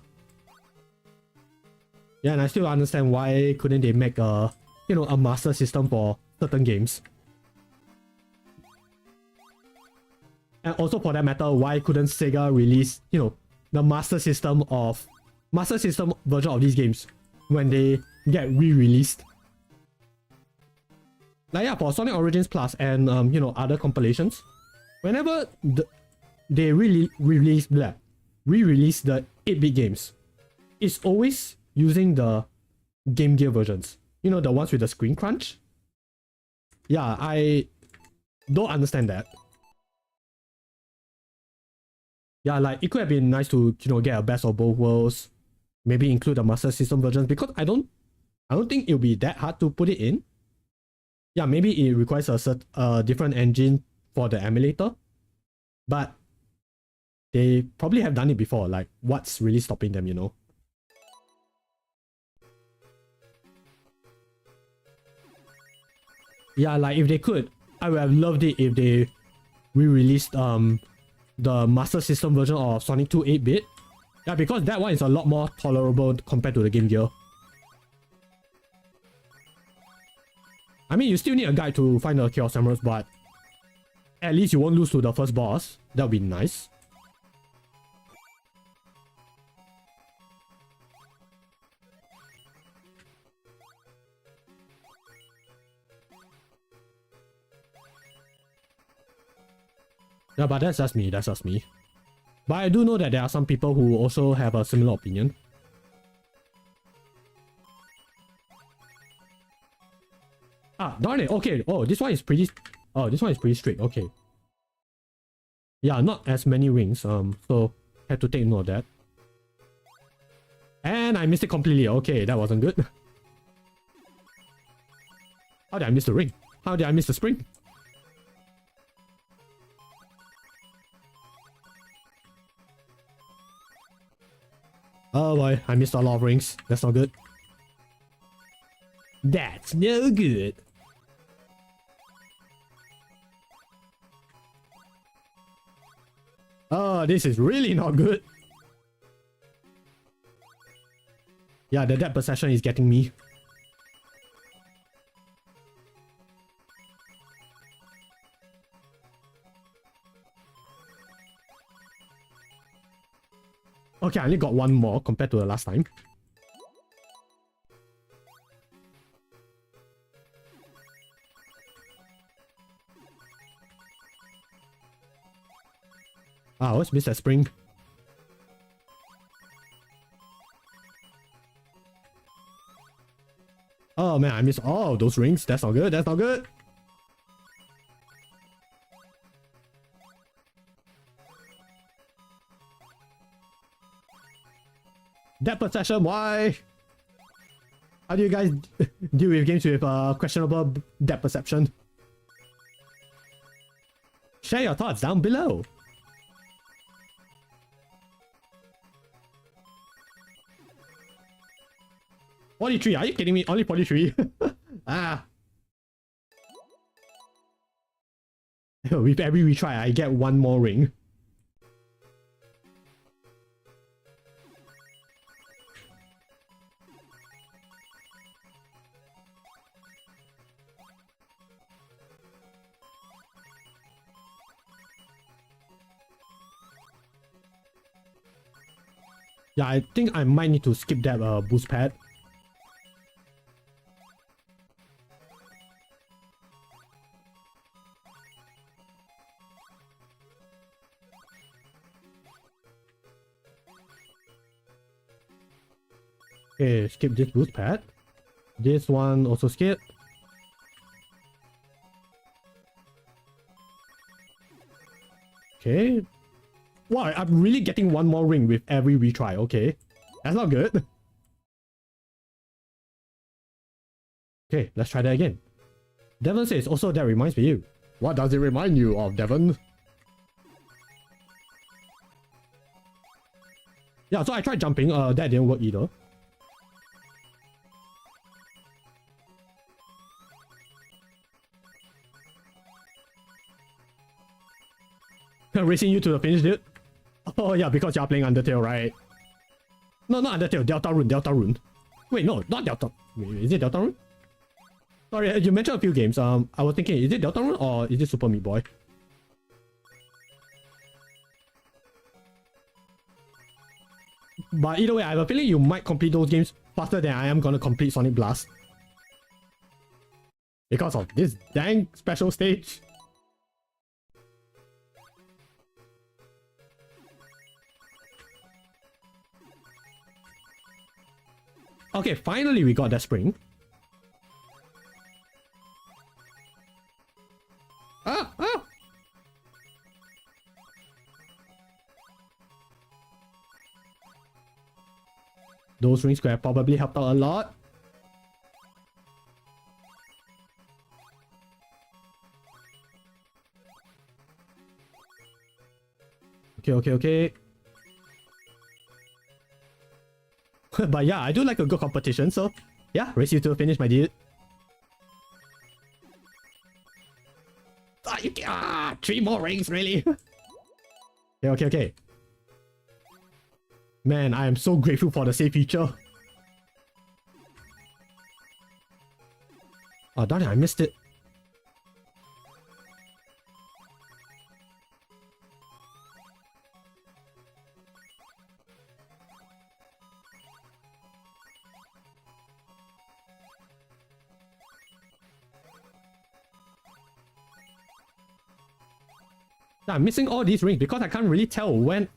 Yeah, and I still understand why couldn't they make a, you know, a master system for certain games. And also for that matter, why couldn't Sega release, you know, the master system version of these games when they get re-released? Like, yeah, for Sonic Origins Plus and you know, other compilations, whenever they re-release the 8-bit games, it's always using the Game Gear versions. You know, the ones with the screen crunch? Yeah, I don't understand that. Yeah, like, it could have been nice to, you know, get a best of both worlds. Maybe include the Master System versions, because I don't think it'll be that hard to put it in. Yeah, maybe it requires a different engine for the emulator, but they probably have done it before. Like, what's really stopping them, you know? Yeah, like, if they could, I would have loved it if they re-released the the Master System version of Sonic 2 8-bit. Yeah, because that one is a lot more tolerable compared to the Game Gear. I mean, you still need a guide to find the Chaos Emeralds, but at least you won't lose to the first boss. That would be nice. Yeah, but that's just me, that's just me. But I do know that there are some people who also have a similar opinion. Ah, darn it, okay. Oh, this one is pretty... Oh, this one is pretty strict, okay. Yeah, not as many rings, so had to take note of that. And I missed it completely, okay, that wasn't good. How did I miss the ring? How did I miss the spring? Oh boy, I missed a lot of rings. That's not good. That's no good. Oh, this is really not good. Yeah, the depth perception is getting me. Okay, I only got one more compared to the last time. Ah, I always miss that spring. Oh man, I missed all of those rings. That's not good, that's not good. Depth perception, why? How do you guys deal with games with questionable depth perception? Share your thoughts down below. $43, are you kidding me? Only 43? Ah. With every retry, I get one more ring. Yeah, I think I might need to skip that boost pad. Okay, skip this boost pad. This one also skip. Okay. Wow, I'm really getting one more ring with every retry. Okay. That's not good. Okay, let's try that again. Devon says, also that reminds me of you. What does it remind you of, Devon? Yeah, so I tried jumping. That didn't work either. Racing you to the finish, dude. Oh yeah, because you're playing Undertale, right? No, not Undertale. Deltarune. Deltarune. Wait, no, not Delta. Wait, is it Deltarune? Sorry, you mentioned a few games. I was thinking, is it Deltarune or is it Super Meat Boy? But either way, I have a feeling you might complete those games faster than I am gonna complete Sonic Blast. Because of this dang special stage. Okay, finally we got that spring. Ah! Ah! Those rings could have probably helped out a lot. Okay. But yeah, I do like a good competition, so yeah, race you to finish, my dude. Ah, 3 more rings, really? Okay. Man, I am so grateful for the save feature. Oh, darn it, I missed it. I'm missing all these rings because I can't really tell when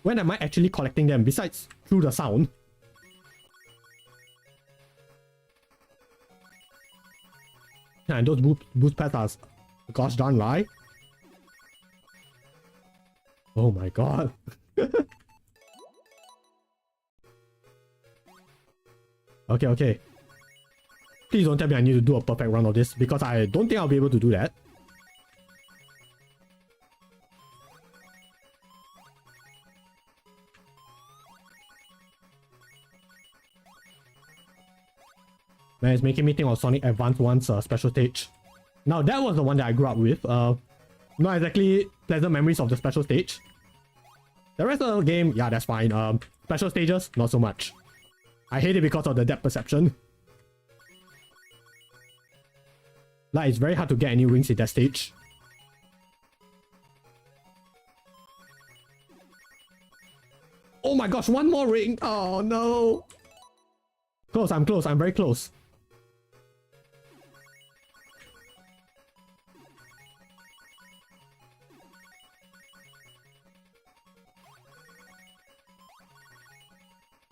am I actually collecting them besides through the sound. And those boost pads are a gosh darn lie. Oh my god. Okay. Please don't tell me I need to do a perfect run of this because I don't think I'll be able to do that. Man, it's making me think of Sonic Advance 1's special stage. Now, that was the one that I grew up with. Not exactly pleasant memories of the special stage. The rest of the game, yeah, that's fine. Special stages, not so much. I hate it because of the depth perception. Like, it's very hard to get any rings in that stage. Oh my gosh, one more ring! Oh no! Close, I'm very close.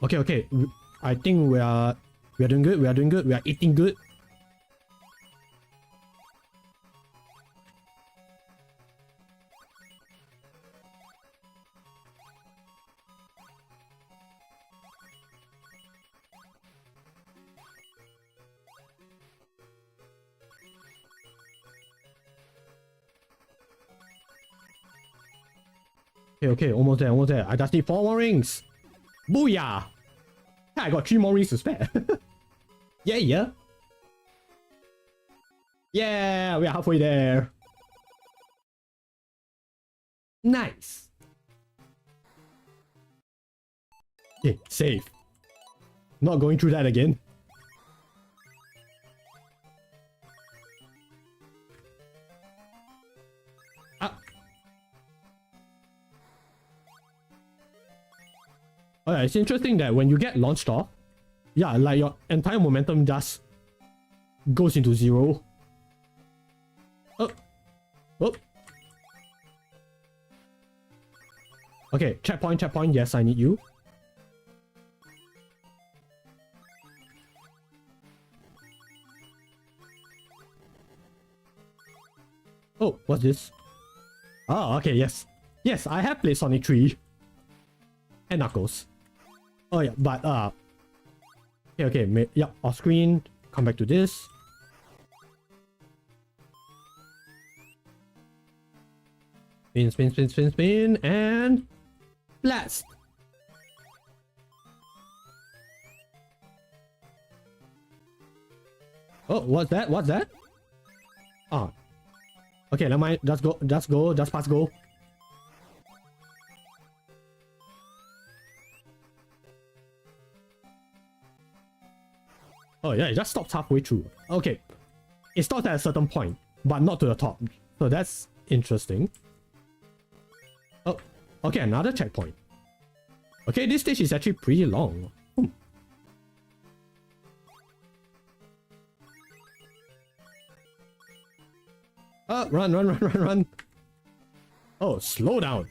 Okay. I think we are doing good. We are eating good. Okay, almost there. I just need 4 more rings. Booyah! I got 3 more rings to spare. Yeah, we are halfway there. Nice. Okay, save. Not going through that again. Oh yeah, it's interesting that when you get launched off, yeah, like your entire momentum just goes into 0. Oh. Okay, checkpoint. Yes, I need you. Oh, what's this? Oh, okay, yes. Yes, I have played Sonic 3. And Knuckles. Oh yeah, but okay, yeah, off screen, come back to this. Spin, and blast. Oh, what's that? Oh. Okay, never mind, just pass go. Oh yeah, it just stops halfway through. Okay. It stops at a certain point, but not to the top. So that's interesting. Oh, okay, another checkpoint. Okay, this stage is actually pretty long. Run. Oh, slow down.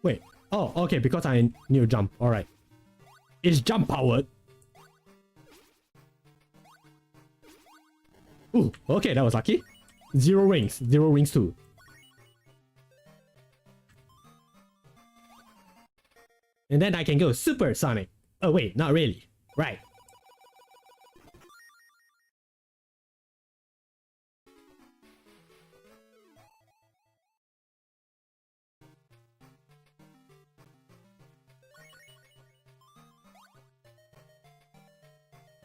Wait. Oh, okay, because I need to jump. Alright. It's jump powered. Ooh, okay, that was lucky. 0 rings too. And then I can go Super Sonic. Oh wait, not really. Right.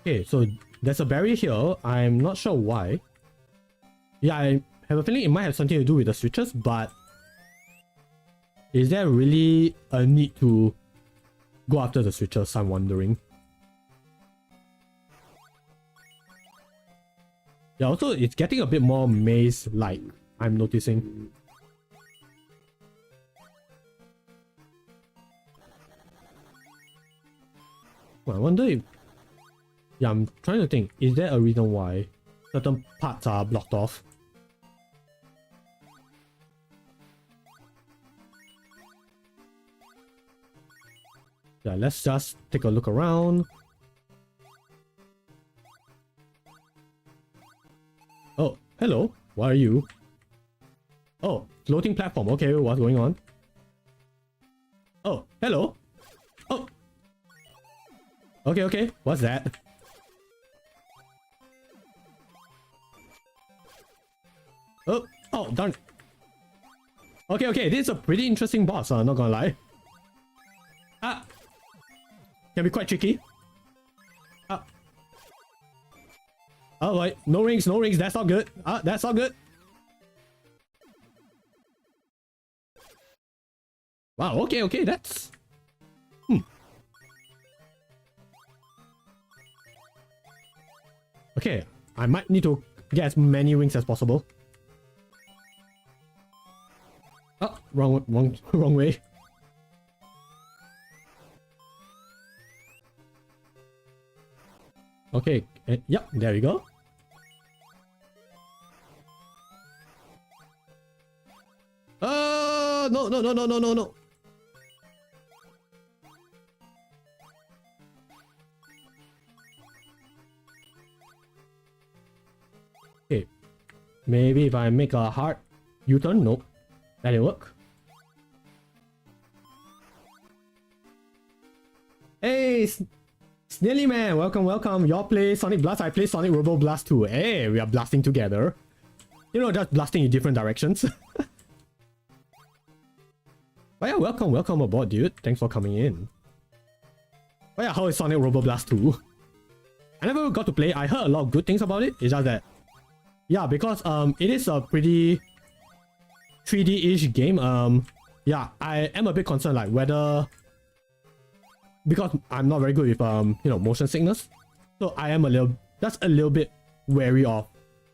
Okay, so there's a barrier here. I'm not sure why. Yeah, I have a feeling it might have something to do with the switches, but Is there really a need to go after the switches? I'm wondering. Yeah, also it's getting a bit more maze-like, I'm noticing. Well, I wonder if... Yeah, I'm trying to think, is there a reason why certain parts are blocked off? Yeah, let's just take a look around. Oh, hello. What are you? Oh, floating platform. Okay, what's going on? Oh, hello. Oh. Okay, okay. What's that? Oh, oh, darn. Okay, okay. This is a pretty interesting boss, not gonna lie. Ah. Can be quite tricky. Ah. Oh, wait. No rings, no rings. That's not good. Ah, that's not good. Wow, okay, okay. That's... Okay, I might need to get as many rings as possible. Oh, wrong way. Okay, yep, there we go. No, no, no, no, no, no, no. Okay, maybe if I make a hard U-turn, nope, that didn't work. Hey, Snilly man, welcome, welcome. Y'all play Sonic Blast, I play Sonic Robo Blast 2. Hey, we are blasting together. You know, just blasting in different directions. But yeah, welcome, welcome aboard, dude. Thanks for coming in. But yeah, how is Sonic Robo Blast 2? I never got to play. I heard a lot of good things about it. It's just that, yeah, because it is a pretty 3D-ish game. Yeah, I am a bit concerned, like whether, because I'm not very good with you know, motion sickness, so I am just a little bit wary of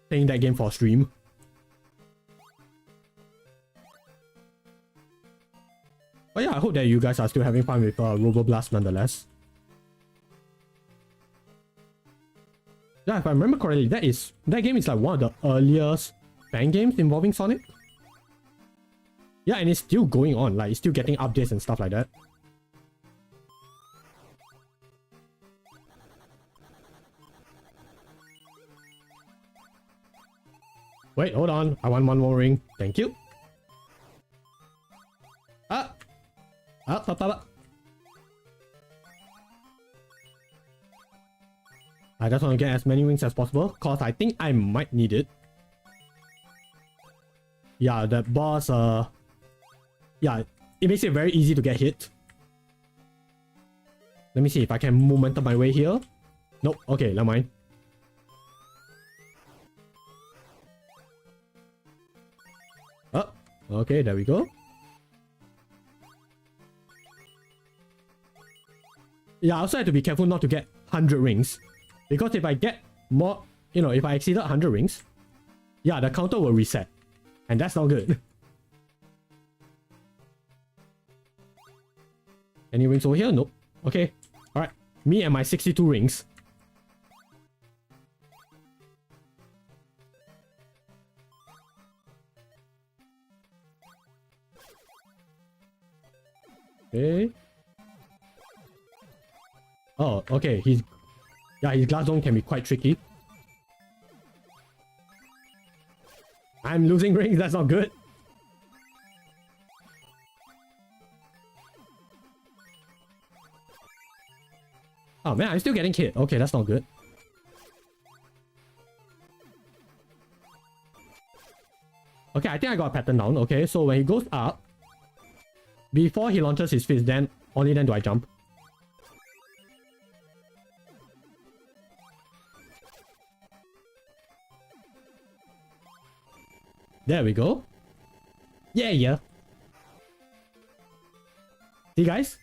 playing that game for stream. But yeah, I hope that you guys are still having fun with Robo Blast nonetheless. Yeah, if I remember correctly, that game is like one of the earliest fan games involving Sonic. Yeah, and it's still going on, like it's still getting updates and stuff like that. Wait, hold on. I want one more ring. Thank you. Ah! Up, up, up, up. I just want to get as many rings as possible, cause I think I might need it. Yeah, that boss, yeah, it makes it very easy to get hit. Let me see if I can momentum my way here. Nope, okay, never mind. Oh, okay, there we go. Yeah, I also have to be careful not to get 100 rings. Because if I get more, you know, if I exceeded 100 rings, yeah, the counter will reset. And that's not good. Any rings over here? Nope. Okay. Alright. Me and my 62 rings. Okay. Oh, okay. His glass zone can be quite tricky. I'm losing rings. That's not good. Oh man, I'm still getting hit. Okay, that's not good. Okay, I think I got a pattern down. Okay, so when he goes up, before he launches his fist, then only then do I jump. There we go. Yeah, yeah. See guys?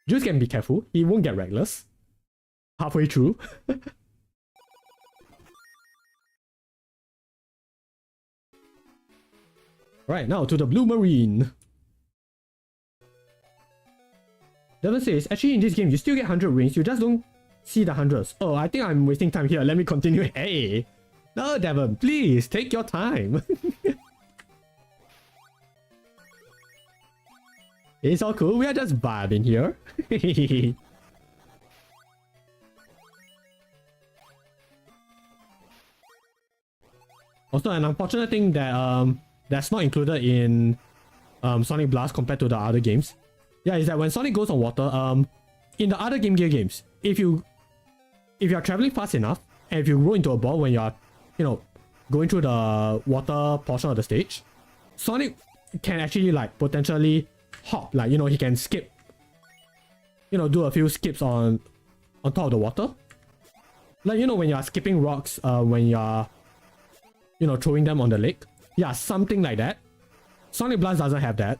Jules can be careful. He won't get reckless. Halfway through. Right, now to the Blue Marine. Devon says, actually in this game, you still get 100 rings, you just don't see the hundreds. Oh, I think I'm wasting time here. Let me continue. Hey! No, Devon, please, take your time. It's all cool, we are just vibing here. Also, an unfortunate thing that that's not included in Sonic Blast compared to the other games. Yeah, is that when Sonic goes on water, in the other Game Gear games, if you're traveling fast enough, and if you roll into a ball when you're, going through the water portion of the stage, Sonic can actually like potentially hop, like he can skip, do a few skips on top of the water. Like when you're skipping rocks, when you're throwing them on the lake. Yeah, something like that. Sonic Blast doesn't have that.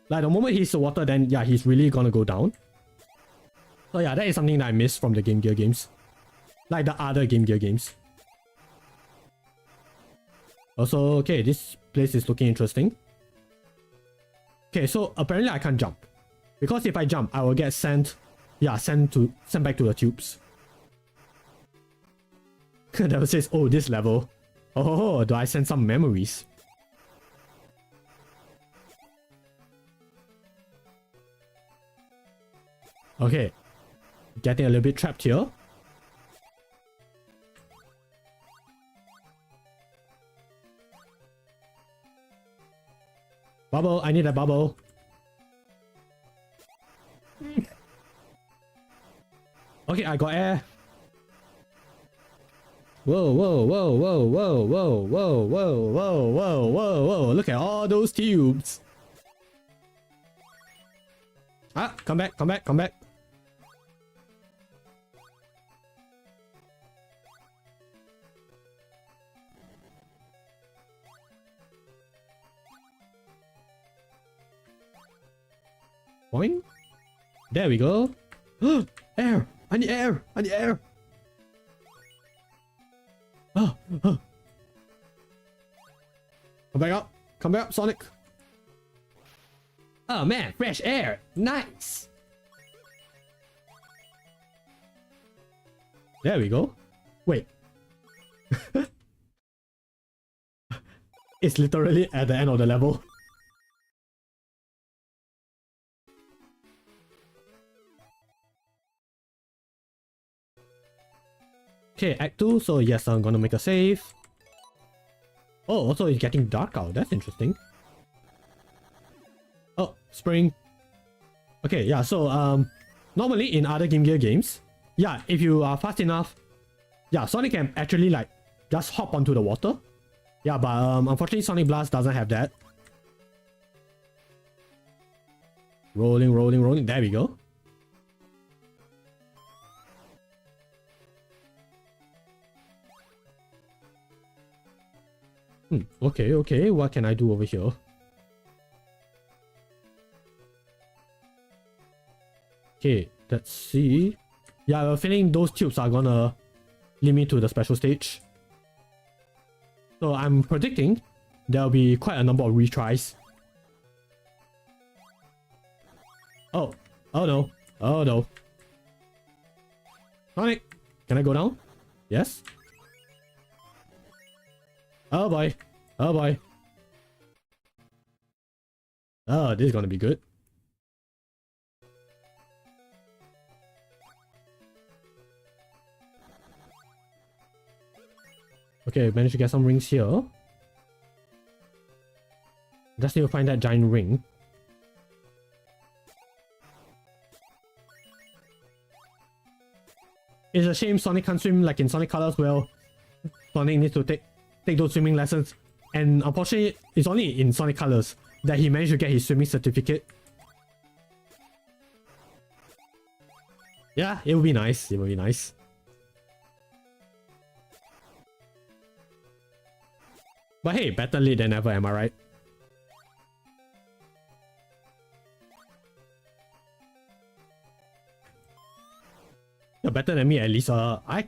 Like the moment he hits the water, then yeah, he's really gonna go down. So yeah, that is something that I missed from the Game Gear games. Like the other Game Gear games. Also, okay, this place is looking interesting. Okay, so apparently I can't jump. Because if I jump, I will get sent back to the tubes. Devil says, oh, this level. Oh, do I send some memories? Okay. Getting a little bit trapped here. Bubble, I need a bubble. Okay, I got air. Whoa, whoa, whoa, whoa, whoa, whoa, whoa, whoa, whoa, whoa, whoa, whoa. Look at all those tubes. Ah, come back, come back, come back. Boing. There we go. Air! I need air! I need air! Oh, oh. Come back up! Come back up, Sonic! Oh man, fresh air! Nice! There we go. Wait. It's literally at the end of the level. Okay, Act 2, so yes, I'm gonna make a save. Oh, also it's getting dark out, that's interesting. Oh, spring. Okay, yeah, so normally in other Game Gear games, yeah, if you are fast enough, yeah, Sonic can actually like just hop onto the water. Yeah, but unfortunately Sonic Blast doesn't have that. Rolling, rolling, rolling, there we go. Okay, okay, what can I do over here? Okay, let's see. Yeah, I have a feeling those tubes are gonna lead me to the special stage. So I'm predicting there'll be quite a number of retries. Oh, oh no, oh no. Sonic, can I go down? Yes? Oh boy. Oh boy. Oh, this is gonna be good. Okay, managed to get some rings here. Just need to find that giant ring. It's a shame Sonic can't swim like in Sonic Colors. Well, Sonic needs to take those swimming lessons, and unfortunately it's only in Sonic Colors that he managed to get his swimming certificate. Yeah, it would be nice, it would be nice. But hey, better late than never, am I right? You're better than me at least. I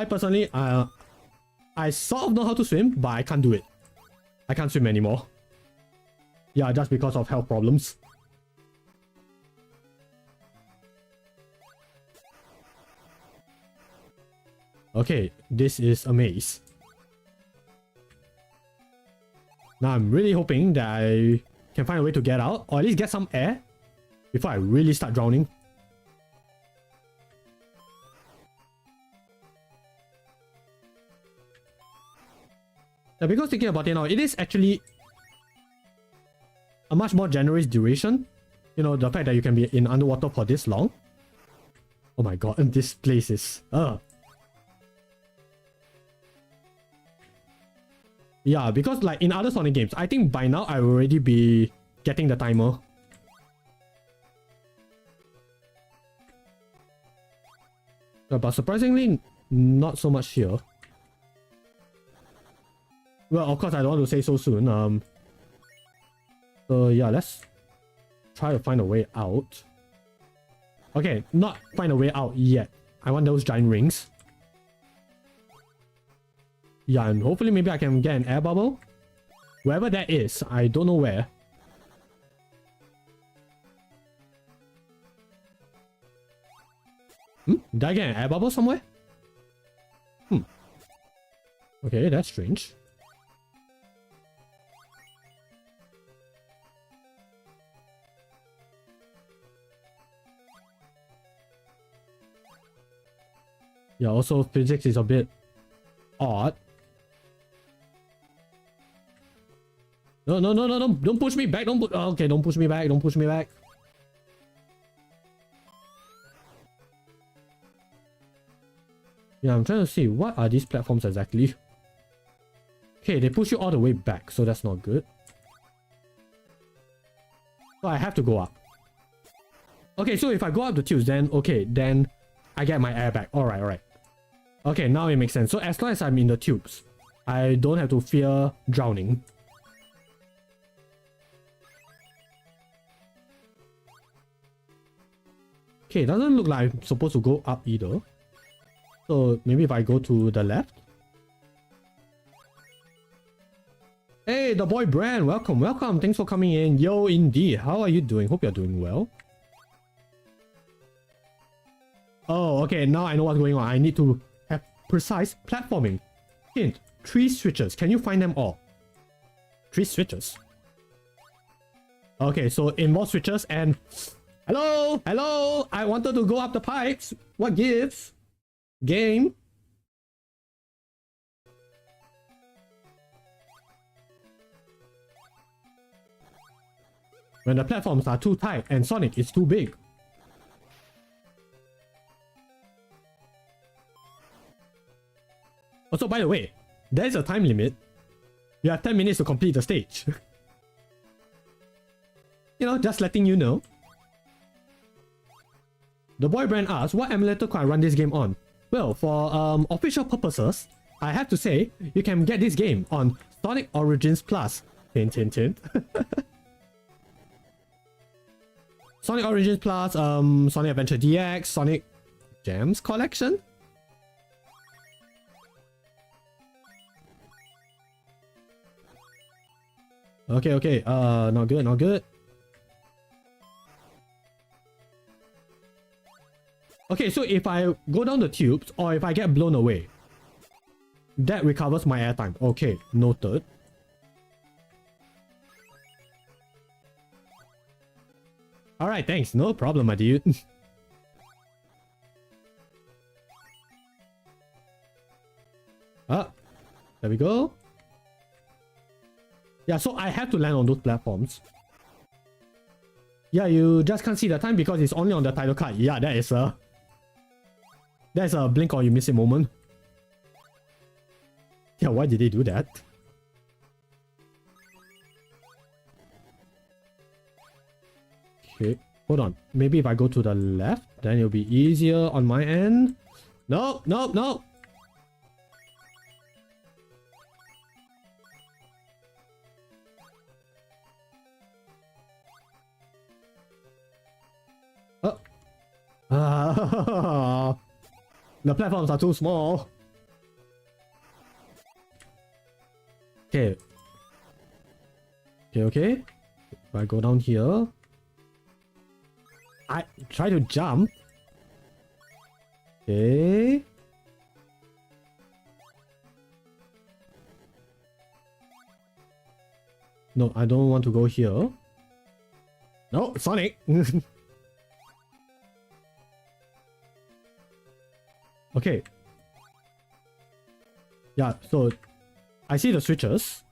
personally, I sort of know how to swim, but I can't do it. I can't swim anymore. Yeah, just because of health problems. Okay, this is a maze. Now I'm really hoping that I can find a way to get out, or at least get some air before I really start drowning. Yeah, because thinking about it now, it is actually a much more generous duration. You know, the fact that you can be in underwater for this long. Oh my god, and this place is... Yeah, because like in other Sonic games, I think by now I will already be getting the timer. But surprisingly, not so much here. Well, of course, I don't want to say so soon. So yeah, let's try to find a way out. Okay, not find a way out yet. I want those giant rings. Yeah, and hopefully maybe I can get an air bubble. Wherever that is, I don't know where. Did I get an air bubble somewhere? Okay, that's strange. Yeah, also physics is a bit odd. No, don't push me back, okay, don't push me back, don't push me back. Yeah, I'm trying to see, what are these platforms exactly? Okay, they push you all the way back, so that's not good. So I have to go up. Okay, so if I go up the tubes, then, okay, then I get my air back. Alright. Okay, now it makes sense. So as long as I'm in the tubes, I don't have to fear drowning. Okay, doesn't look like I'm supposed to go up either. So maybe if I go to the left. Hey, the boy Brand, welcome. Thanks for coming in. Yo, indeed. How are you doing? Hope you're doing well. Oh, okay. Now I know what's going on. I need to have precise platforming. Hint, 3 switches. Can you find them all? 3 switches. Okay, so involve switches and... Hello! I wanted to go up the pipes. What gives? Game. When the platforms are too tight and Sonic is too big. Also, by the way, there is a time limit. You have 10 minutes to complete the stage. You know, just letting you know. The boy Brand asks, what emulator can I run this game on? Well, for official purposes, I have to say, you can get this game on Sonic Origins Plus. Hint. Sonic Origins Plus, Sonic Adventure DX, Sonic Gems Collection? Okay, not good. Okay, so if I go down the tubes, or if I get blown away, that recovers my airtime. Okay, noted. Alright, thanks. No problem, my dude. There we go. Yeah, so I have to land on those platforms. Yeah, you just can't see the time because it's only on the title card. Yeah, that's a blink or you miss it moment. Yeah, why did they do that? Okay, hold on. Maybe if I go to the left, then it'll be easier on my end. No. The platforms are too small. Okay. Okay. If I go down here, I try to jump. Okay. No, I don't want to go here. No, Sonic. Okay. Yeah, so I see the switches.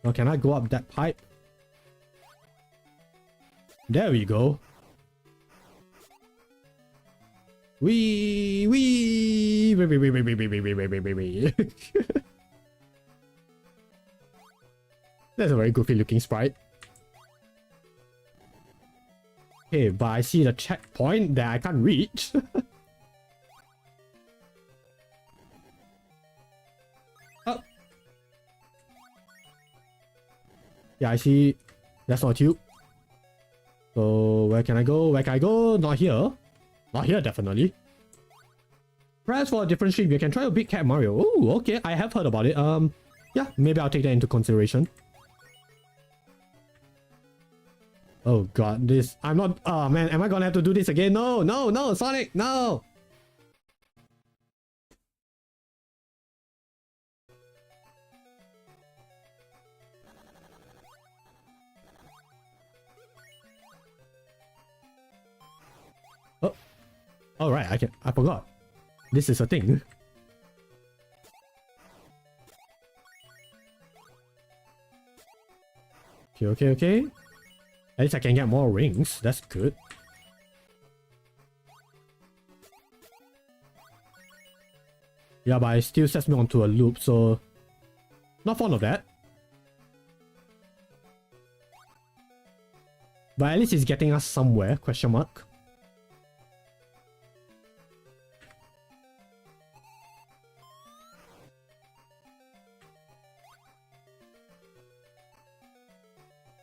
Now can I go up that pipe? There we go. Wee. That's a very goofy looking sprite. Okay, but I see the checkpoint that I can't reach. Oh. Yeah, I see. That's not a tube. So where can I go? Where can I go? Not here. Not here, definitely. Perhaps for a different stream, you can try to beat Cat Mario. Oh, okay. I have heard about it. Yeah, maybe I'll take that into consideration. Oh god, this... I'm not... Oh man, am I gonna have to do this again? No, no, no, Sonic, no! Oh. Alright, I forgot. This is a thing. Okay. At least I can get more rings. That's good. Yeah, but it still sets me onto a loop, so... Not fond of that. But at least it's getting us somewhere, question mark.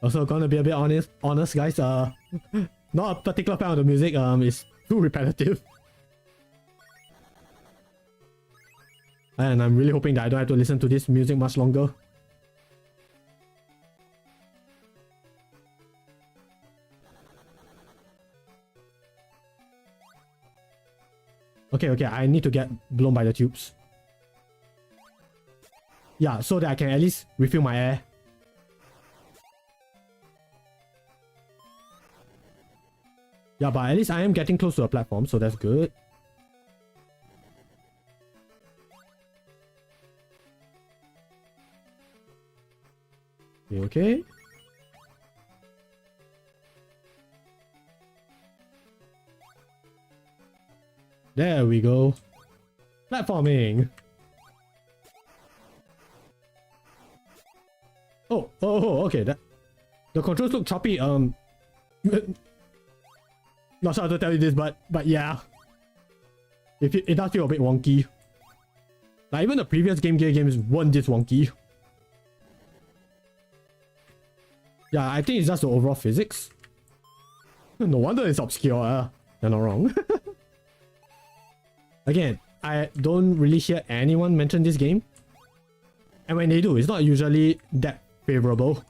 Also, gonna be a bit honest guys, not a particular fan of the music, it's too repetitive. And I'm really hoping that I don't have to listen to this music much longer. Okay, I need to get blown by the tubes. Yeah, so that I can at least refill my air. Yeah, but at least I am getting close to the platform, so that's good. Okay. There we go. Platforming. Oh, okay. That the controls look choppy. Not sure how to tell you this, but yeah, it does feel a bit wonky. Like even the previous Game Gear games weren't this wonky. Yeah, I think it's just the overall physics. No wonder it's obscure. They're not wrong. Again, I don't really hear anyone mention this game, and when they do, it's not usually that favorable.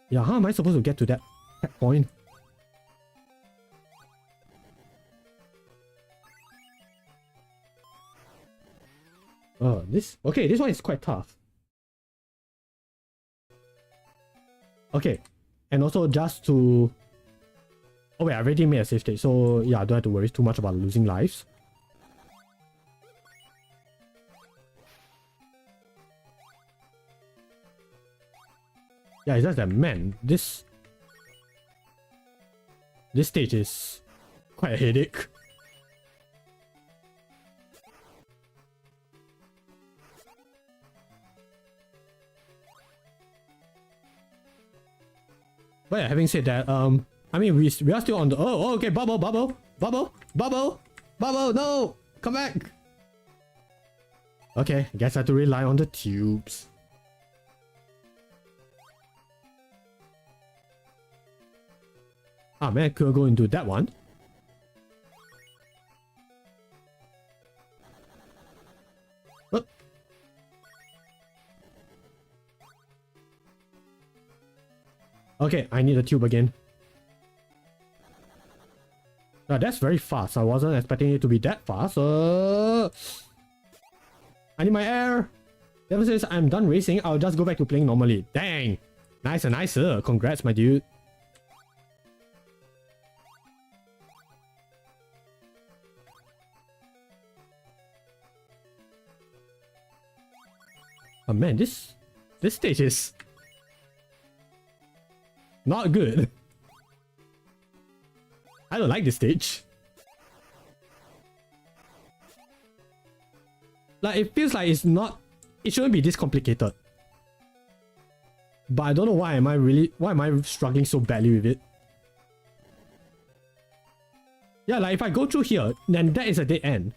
Yeah, how am I supposed to get to that point? Oh, this one is quite tough. Okay, and also just to... Oh wait, I already made a save state, so yeah, I don't have to worry too much about losing lives. Yeah, it's just that, man, this stage is quite a headache. But yeah, having said that, I mean, we are still on the... Oh, okay, bubble, no! Come back! Okay, I guess I have to rely on the tubes. Ah man, could go into that one. Oh. Okay, I need a tube again. That's very fast. I wasn't expecting it to be that fast. I need my air. Ever since I'm done racing, I'll just go back to playing normally. Dang. Nicer, nicer. Congrats, my dude. Oh man, this stage is not good. I don't like this stage. Like, it feels like it shouldn't be this complicated. But I don't know why am I struggling so badly with it. Yeah, like if I go through here, then that is a dead end.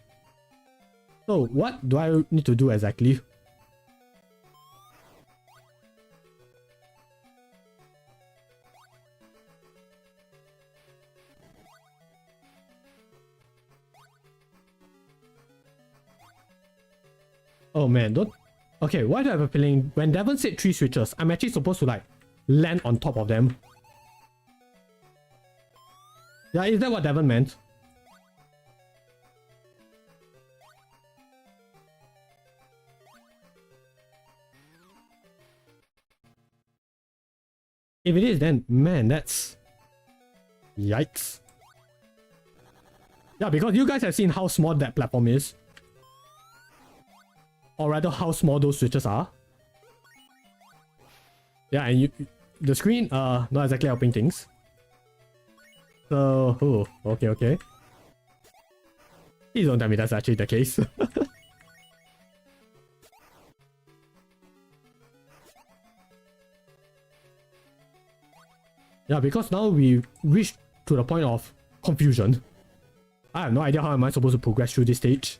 So what do I need to do exactly? Oh man, don't... Okay, why do I have a feeling when Devon said 3 switches, I'm actually supposed to like land on top of them? Yeah, is that what Devon meant? If it is, then man, that's... Yikes. Yeah, because you guys have seen how small that platform is. Or rather, how small those switches are. Yeah, and the screen, not exactly helping things. So, oh, okay. Please don't tell me that's actually the case. Yeah, because now we reached to the point of confusion. I have no idea how am I supposed to progress through this stage.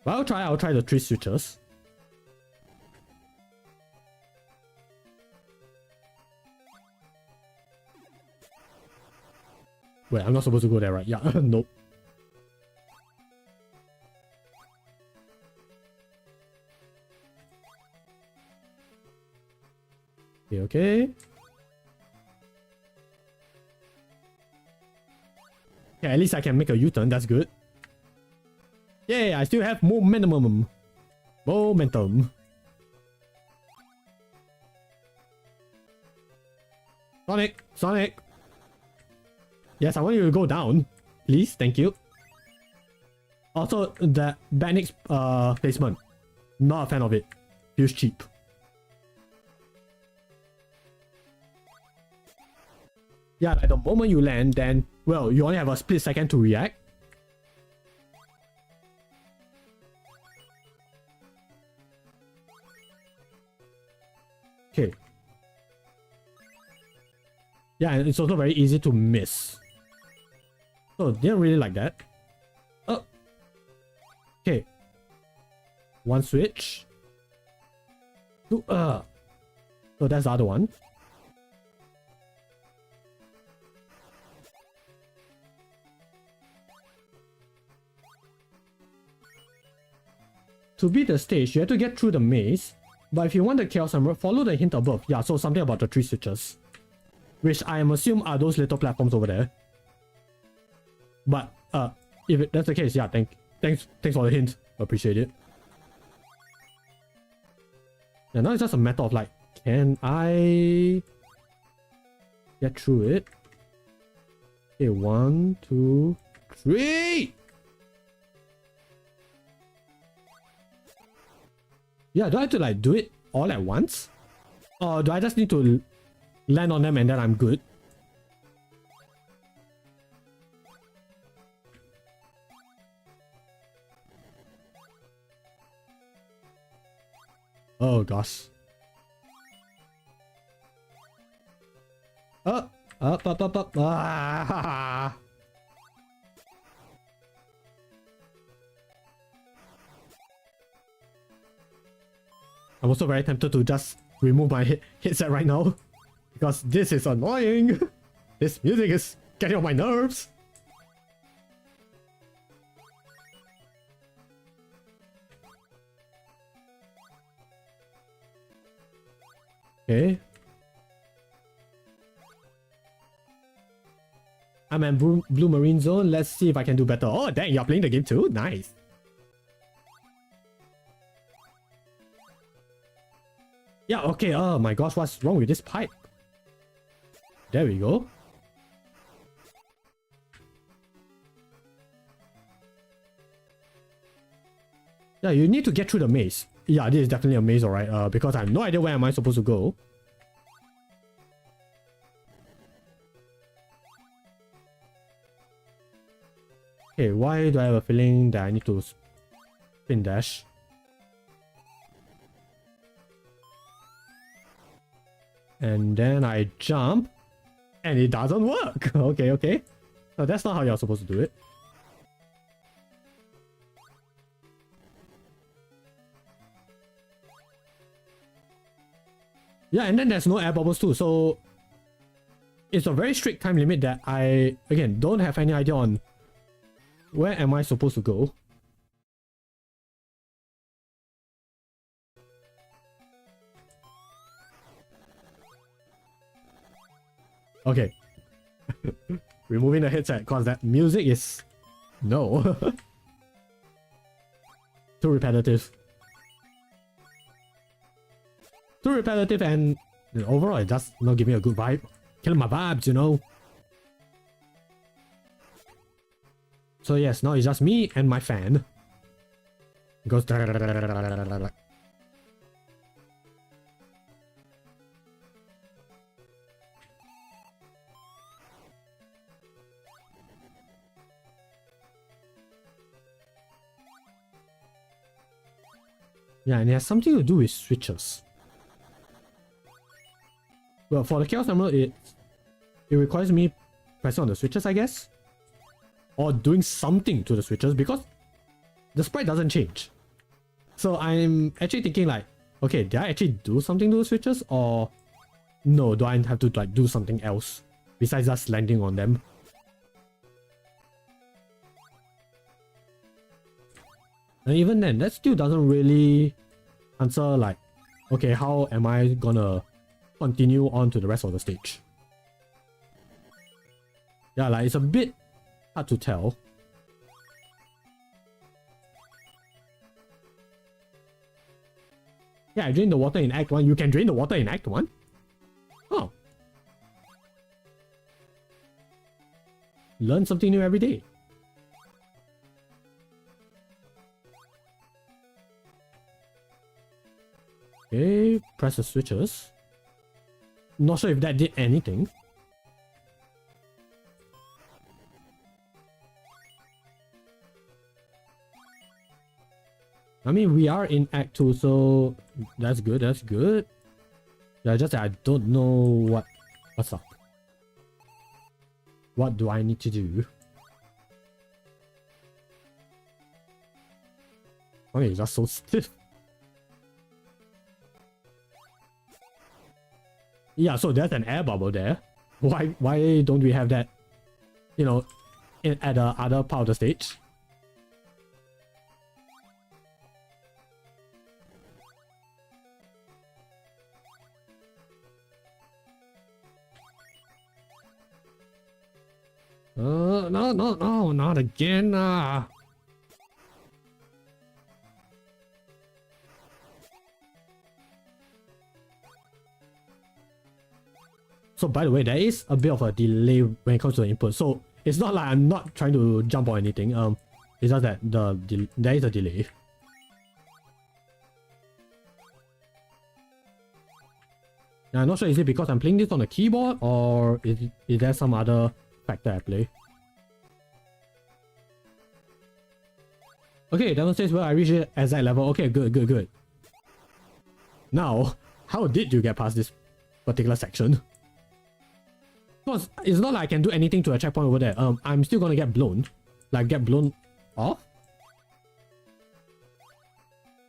But I'll try the 3 switches. Wait, I'm not supposed to go there, right? Yeah, nope. Okay. Yeah, at least I can make a U-turn, that's good. Yeah, I still have momentum. Sonic. Yes, I want you to go down. Please, thank you. Also, the Banix placement. Not a fan of it. Feels cheap. Yeah, like the moment you land, then, well, you only have a split second to react. Okay. Yeah, and it's also very easy to miss. So, didn't really like that. Oh. Okay. 1 switch. 2, so that's the other one. To beat the stage, you have to get through the maze. But if you want the Chaos Emerald, follow the hint above. Yeah, so something about the 3 switches. Which I am assume are those little platforms over there. But, if that's the case, yeah, thanks for the hint. Appreciate it. Yeah, now it's just a matter of like, can I get through it? Okay, 1, 2, 3! Yeah, do I have to like do it all at once? Or do I just need to land on them and then I'm good? Oh gosh. Up. Ah. I'm also very tempted to just remove my headset right now. because this is annoying. This music is getting on my nerves. Okay. I'm in Blue Marine Zone. Let's see if I can do better. Oh, dang, you're playing the game too? Nice. Yeah, okay. Oh my gosh, what's wrong with this pipe? There we go. Yeah, you need to get through the maze. Yeah, this is definitely a maze, alright. Because I have no idea where am I supposed to go. Okay, why do I have a feeling that I need to spin dash? And then I jump, and it doesn't work. Okay, okay. So that's not how you're supposed to do it. Yeah, and then there's no air bubbles too, so it's a very strict time limit that I, again, don't have any idea on where am I supposed to go. Okay. Removing the headset, cause that music is... No. Too repetitive. Too repetitive, and overall it does not give me a good vibe. Killing my vibes, you know. So yes, now it's just me and my fan. It goes... Yeah, and it has something to do with switches. Well, for the Chaos Emerald, it requires me pressing on the switches, I guess? Or doing something to the switches, because the sprite doesn't change. So I'm actually thinking like, okay, did I actually do something to the switches? Or no, do I have to like do something else besides just landing on them? And even then, that still doesn't really answer like, okay, how am I gonna continue on to the rest of the stage? Yeah, like it's a bit hard to tell. Yeah, I drained the water in Act 1. You can drain the water in Act 1? Oh. Learn something new every day. Okay, press the switches. Not sure if that did anything. I mean, we are in Act 2, so that's good, that's good. Yeah, just that I don't know what's up. What do I need to do? Okay, it's just so stiff. Yeah, so there's an air bubble there. Why don't we have that, you know, at the other part of the stage? No, not again. So by the way, there is a bit of a delay when it comes to the input. So it's not like I'm not trying to jump or anything. It's just that there is a delay. Now, I'm not sure, is it because I'm playing this on a keyboard, or is there some other factor at play? Okay, demonstrates where I reached it at that level. Okay, good. Now, how did you get past this particular section? Because it's not like I can do anything to a checkpoint over there. I'm still gonna get blown. Like, get blown off?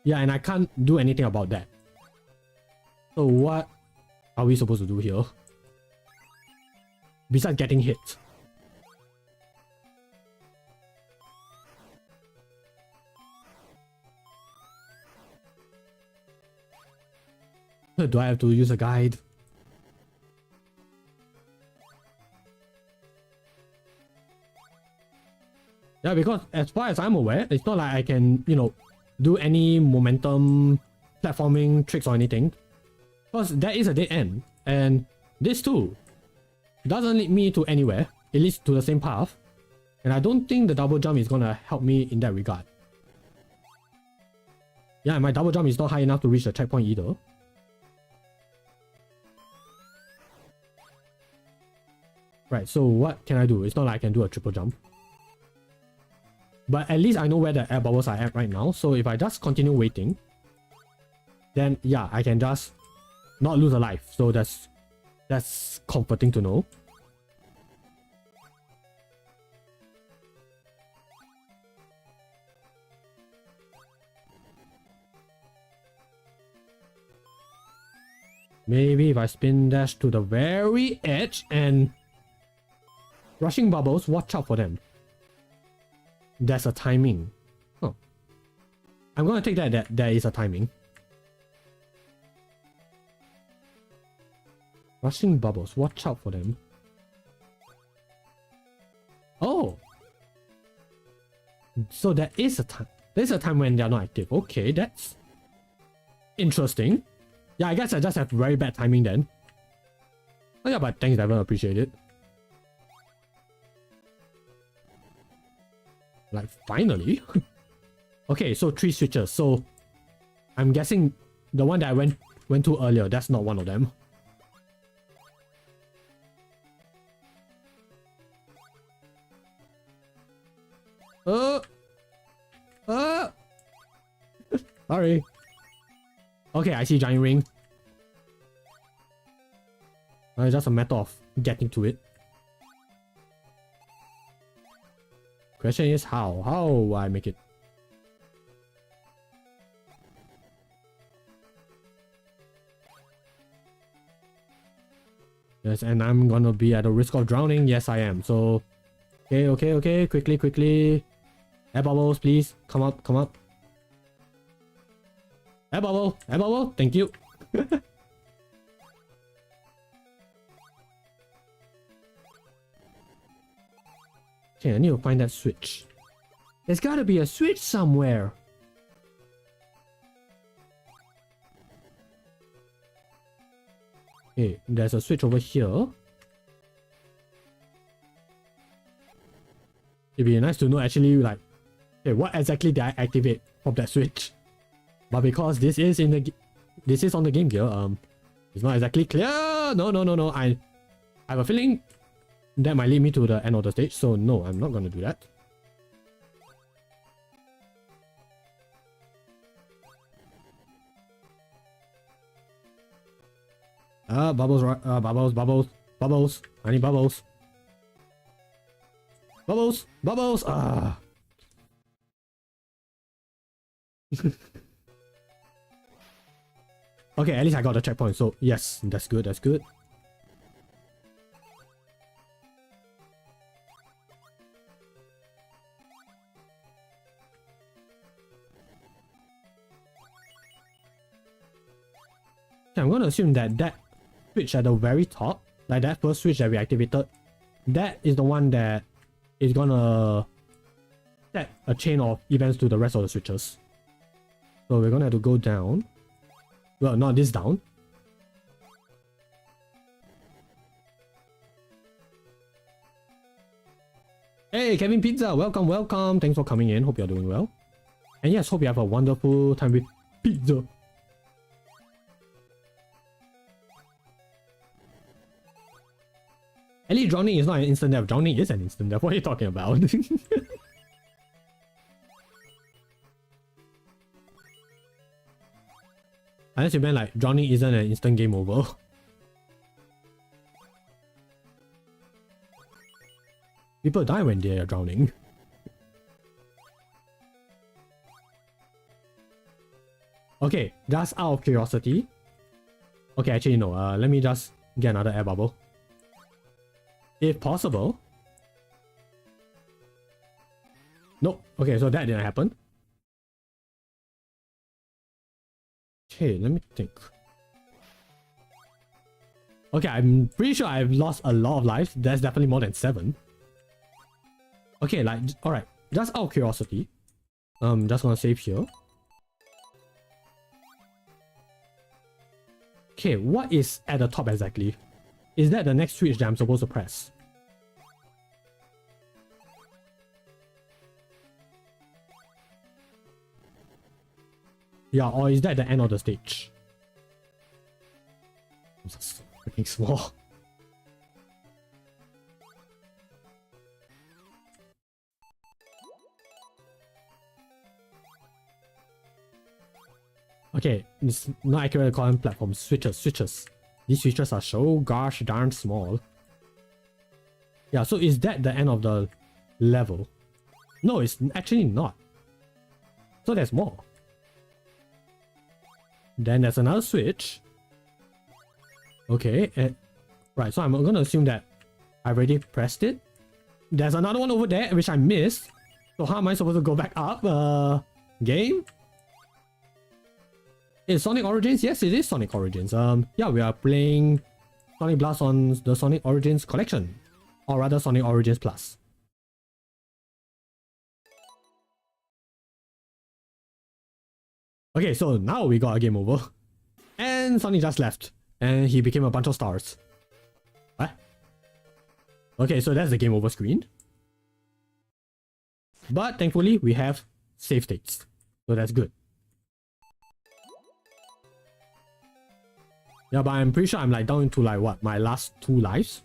Yeah, and I can't do anything about that. So what are we supposed to do here? besides getting hit. Do I have to use a guide? Yeah, because as far as I'm aware, it's not like I can, you know, do any momentum platforming tricks or anything. Because there is a dead end. And this too doesn't lead me to anywhere. It leads to the same path. And I don't think the double jump is gonna help me in that regard. Yeah, my double jump is not high enough to reach the checkpoint either. Right, so what can I do? It's not like I can do a triple jump. But at least I know where the air bubbles are at right now. So if I just continue waiting, then yeah, I can just not lose a life. So that's comforting to know. Maybe if I spin dash to the very edge and rushing bubbles, watch out for them. There's a timing. Oh. I'm gonna take that there is a timing. Rushing bubbles, watch out for them. Oh! So there is a time. There's a time when they are not active. Okay, that's interesting. Yeah, I guess I just have very bad timing then. Oh yeah, but thanks, Devon, appreciate it. Like, finally? Okay, so 3 switches. So, I'm guessing the one that I went to earlier, that's not one of them. Sorry. Okay, I see giant ring. It's just a matter of getting to it. Question is how? How will I make it? Yes, and I'm gonna be at the risk of drowning. Yes, I am. So, okay. Quickly. Air bubbles, please. Come up. Air bubble. Thank you. Okay, I need to find that switch. There's gotta be a switch somewhere. Okay, there's a switch over here. It'd be nice to know actually, like, okay, what exactly did I activate from that switch? But because this is on the Game Gear, it's not exactly clear. No. I have a feeling that might lead me to the end of the stage, so no, I'm not gonna do that. Bubbles. I need bubbles. Bubbles. Okay, at least I got the checkpoint, so yes, that's good. I'm gonna assume that switch at the very top, like that first switch that we activated, that is the one that is gonna set a chain of events to the rest of the switches. So we're gonna have to go down. Well, not this down. Hey, Kevin Pizza, welcome. Thanks for coming in. Hope you're doing well. And yes, hope you have a wonderful time with pizza. At least drowning is not an instant death. Drowning is an instant death. What are you talking about? Unless you meant like drowning isn't an instant game over. People die when they are drowning. Okay, just out of curiosity. Okay, actually no. Let me just get another air bubble. If possible. Nope. Okay, so that didn't happen. Okay, let me think. Okay, I'm pretty sure I've lost a lot of lives. That's definitely more than 7. Okay, like, alright. Just out of curiosity. Just gonna save here. Okay, what is at the top exactly? Is that the next switch that I'm supposed to press? Yeah, or is that the end of the stage? I'm so freaking small. Okay, it's not accurate calling platforms. Switches. These switches are so gosh darn small. Yeah, so is that the end of the level? No, it's actually not. So there's more. Then there's another switch. Okay, right, so I'm gonna assume that I've already pressed it. There's another one over there, which I missed. So how am I supposed to go back up? Game? Is Sonic Origins? Yes, it is Sonic Origins. Yeah, we are playing Sonic Blast on the Sonic Origins collection. Or rather, Sonic Origins Plus. Okay, so now we got a game over. And Sonic just left. And he became a bunch of stars. What? Okay, so that's the game over screen. But thankfully, we have save states. So that's good. Yeah, but I'm pretty sure I'm like down to like what? My last 2 lives?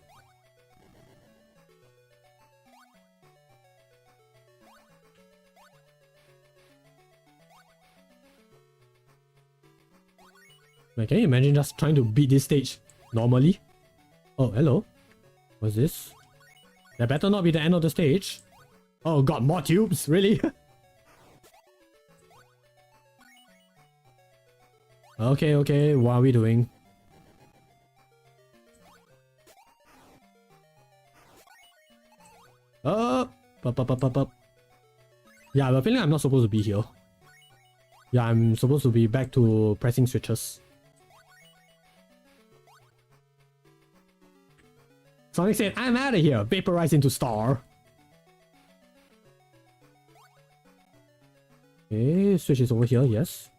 Like, can you imagine just trying to beat this stage normally? Oh, hello. What's this? That better not be the end of the stage. Oh god, more tubes? Really? Okay, what are we doing? Up. Yeah, I have a feeling I'm not supposed to be here. Yeah, I'm supposed to be back to pressing switches. Sonic said, I'm out of here. Vaporize into star. Okay, switch is over here, yes.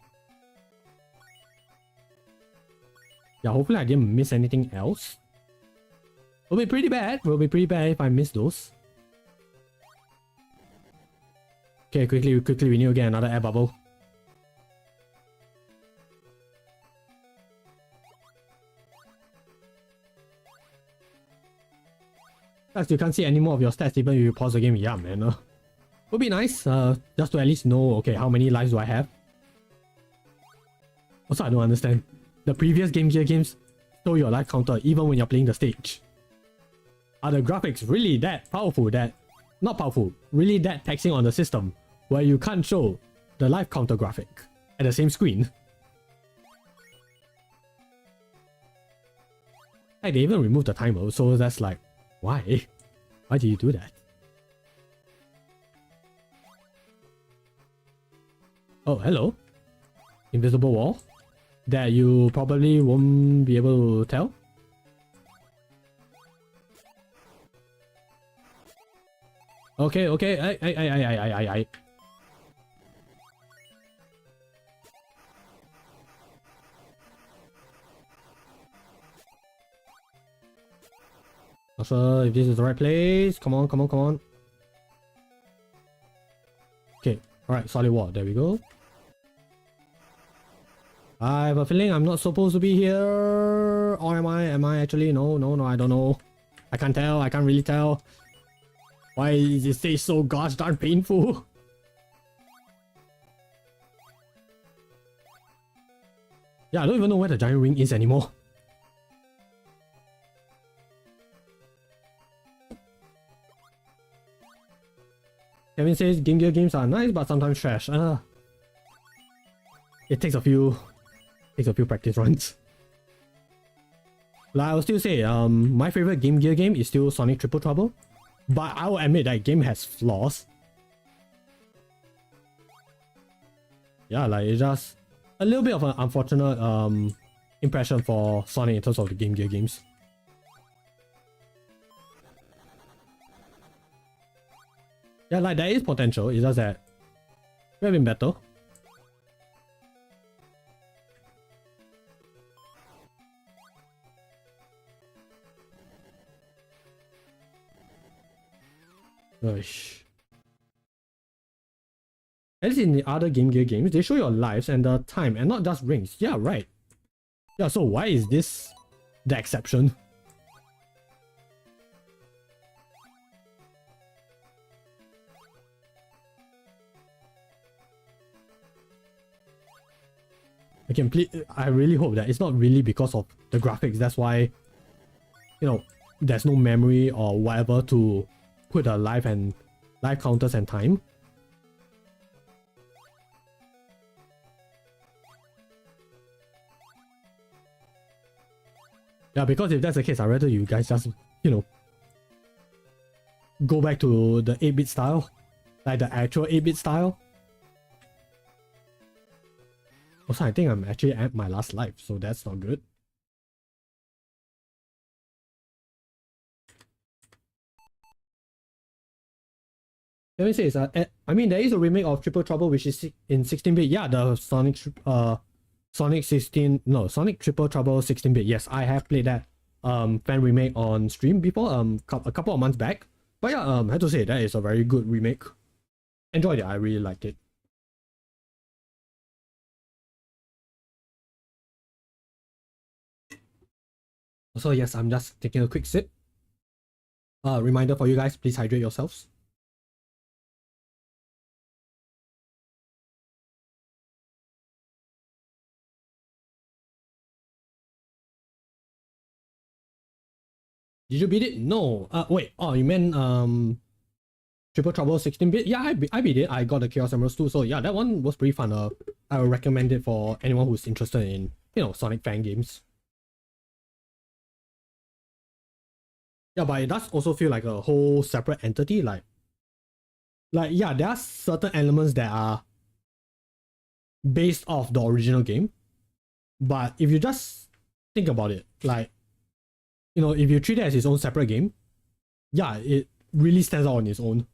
Yeah, hopefully I didn't miss anything else. Will be pretty bad. Will be pretty bad if I miss those. Okay, quickly, we need to get another air bubble. As you can't see any more of your stats even if you pause the game. Yeah, man. Would be nice, just to at least know, okay, how many lives do I have? Also, I don't understand. The previous Game Gear games show your life counter even when you're playing the stage. Are the graphics really that powerful that... Not powerful, really that taxing on the system where you can't show the life counter graphic at the same screen? Like, they even removed the timer, so that's like, why? Why do you do that? Oh, hello. Invisible wall. That you probably won't be able to tell. Okay. I. Not sure if this is the right place. Come on. Okay, alright, solid wall. There we go. I have a feeling I'm not supposed to be here. Or am I? Am I actually? No, I don't know. I can't tell. I can't really tell. Why is this stage so gosh darn painful? Yeah, I don't even know where the giant ring is anymore. Kevin says Game Gear games are nice but sometimes trash. It takes a few practice runs. Like I will still say, my favorite Game Gear game is still Sonic Triple Trouble, but I will admit that game has flaws. Yeah, like it's just a little bit of an unfortunate impression for Sonic in terms of the Game Gear games. Yeah, like there is potential, it's just that we have been better. Gosh. At least in the other Game Gear games, they show your lives and the time and not just rings. Yeah, right. Yeah, so why is this the exception? I really hope that it's not really because of the graphics. That's why, you know, there's no memory or whatever to put a live counters and time. Yeah, because if that's the case, I'd rather you guys just, you know, go back to the 8-bit style, like the actual 8-bit style. Also, I think I'm actually at my last life, so that's not good. Let me say, I mean, there is a remake of Triple Trouble, which is in 16-bit. Yeah, the Sonic Triple Trouble 16-bit. Yes, I have played that fan remake on stream before, a couple of months back. But yeah, I have to say that is a very good remake. Enjoyed it. I really liked it. So yes, I'm just taking a quick sip. Reminder for you guys, please hydrate yourselves. Did you beat it? No. Wait. Oh, you meant Triple Trouble 16-bit? Yeah, I beat it. I got the Chaos Emeralds too. So yeah, that one was pretty fun. I would recommend it for anyone who's interested in, you know, Sonic fan games. Yeah, but it does also feel like a whole separate entity. Like yeah, there are certain elements that are based off the original game. But if you just think about it, like, you know, if you treat it as its own separate game, yeah, it really stands out on its own.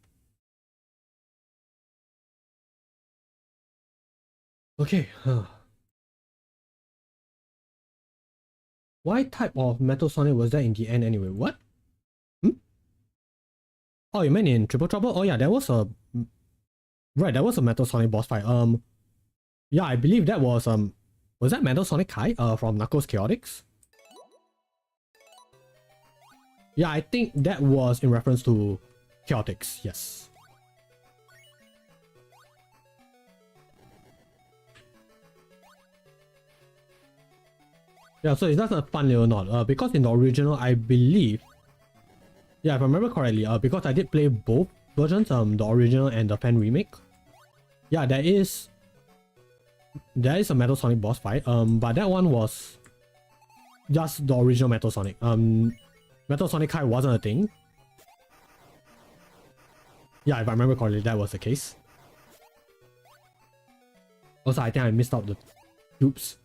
Okay. What type of Metal Sonic was that in the end anyway? What? Oh, you meant in Triple Trouble? Oh yeah, there was a... Right, that was a Metal Sonic boss fight. Yeah, I believe that was that Metal Sonic Kai from Knuckles Chaotix? Yeah, I think that was in reference to Chaotix, yes. Yeah, so it's just a fun little nod. Because in the original, I believe... Yeah, if I remember correctly, because I did play both versions, the original and the fan remake. Yeah, there is a Metal Sonic boss fight, but that one was just the original Metal Sonic. Metal Sonic Kai wasn't a thing. Yeah, if I remember correctly, that was the case. Also, I think I missed out the oops.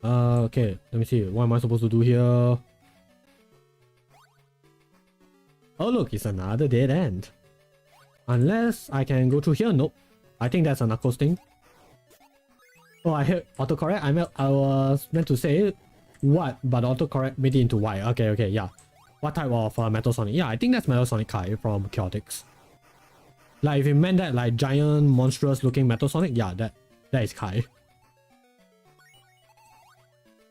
Okay, let me see. What am I supposed to do here? Oh look, it's another dead end. Unless I can go through here. Nope. I think that's a Knuckles thing. Oh, I heard autocorrect. I was meant to say what, but autocorrect made it into Y. Okay, yeah. What type of Metal Sonic? Yeah, I think that's Metal Sonic Kai from Chaotix. Like, if it meant that, like, giant, monstrous looking Metal Sonic, yeah, that is Kai.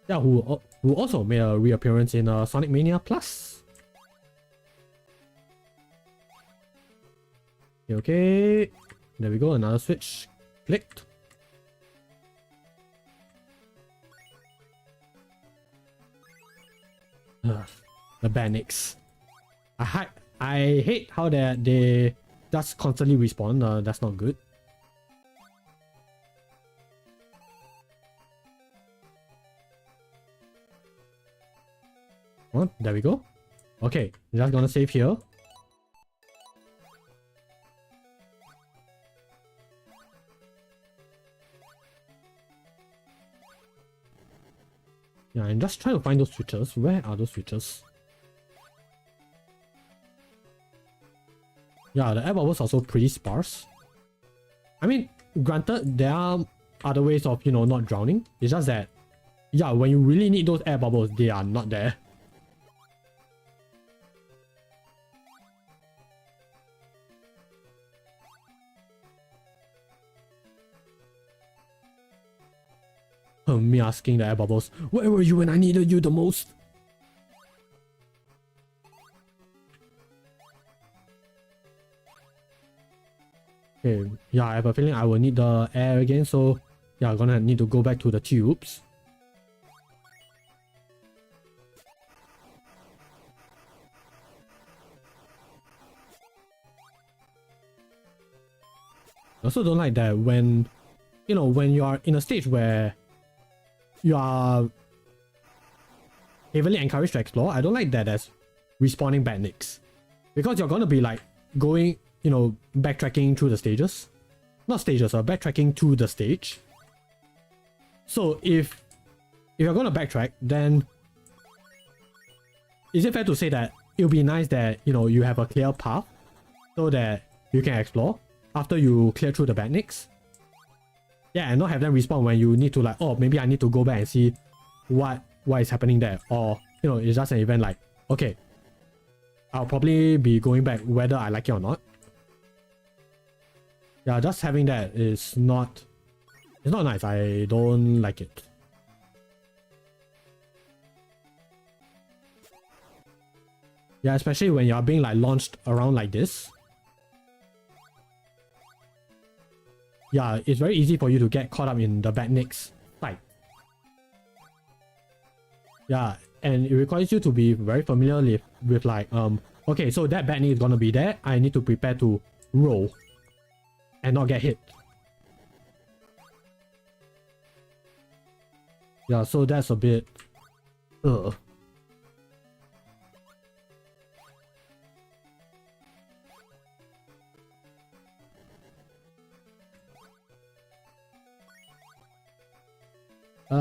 Yeah, who also made a reappearance in Sonic Mania Plus. Okay, there we go, another switch clicked. The Banix. I hate how they just constantly respawn. That's not good. Oh, there we go. Okay, just gonna save here. Yeah, I'm just trying to find those switches. Where are those switches? Yeah, the air bubbles are also pretty sparse. I mean, granted, there are other ways of, you know, not drowning. It's just that, yeah, when you really need those air bubbles, they are not there. Me asking the air bubbles, where were you when I needed you the most? Okay, yeah, I have a feeling I will need the air again, so yeah, I'm gonna need to go back to the tubes. I also don't like that when, you know, when you are in a stage where you are heavily encouraged to explore, I don't like that as respawning bad nicks. Because you're gonna be like going, you know, backtracking through the stages. Not stages, backtracking to the stage. So if you're gonna backtrack, then is it fair to say that it'll be nice that, you know, you have a clear path so that you can explore after you clear through the bad nicks? Yeah, and not have them respawn when you need to like, oh, maybe I need to go back and see what is happening there. Or, you know, it's just an event like, okay, I'll probably be going back whether I like it or not. Yeah, just having that is not... It's not nice. I don't like it. Yeah, especially when you're being like launched around like this. Yeah, it's very easy for you to get caught up in the bad nicks fight. Yeah, and it requires you to be very familiar with like, okay, so that bad nick is gonna be there. I need to prepare to roll and not get hit. Yeah, so that's a bit...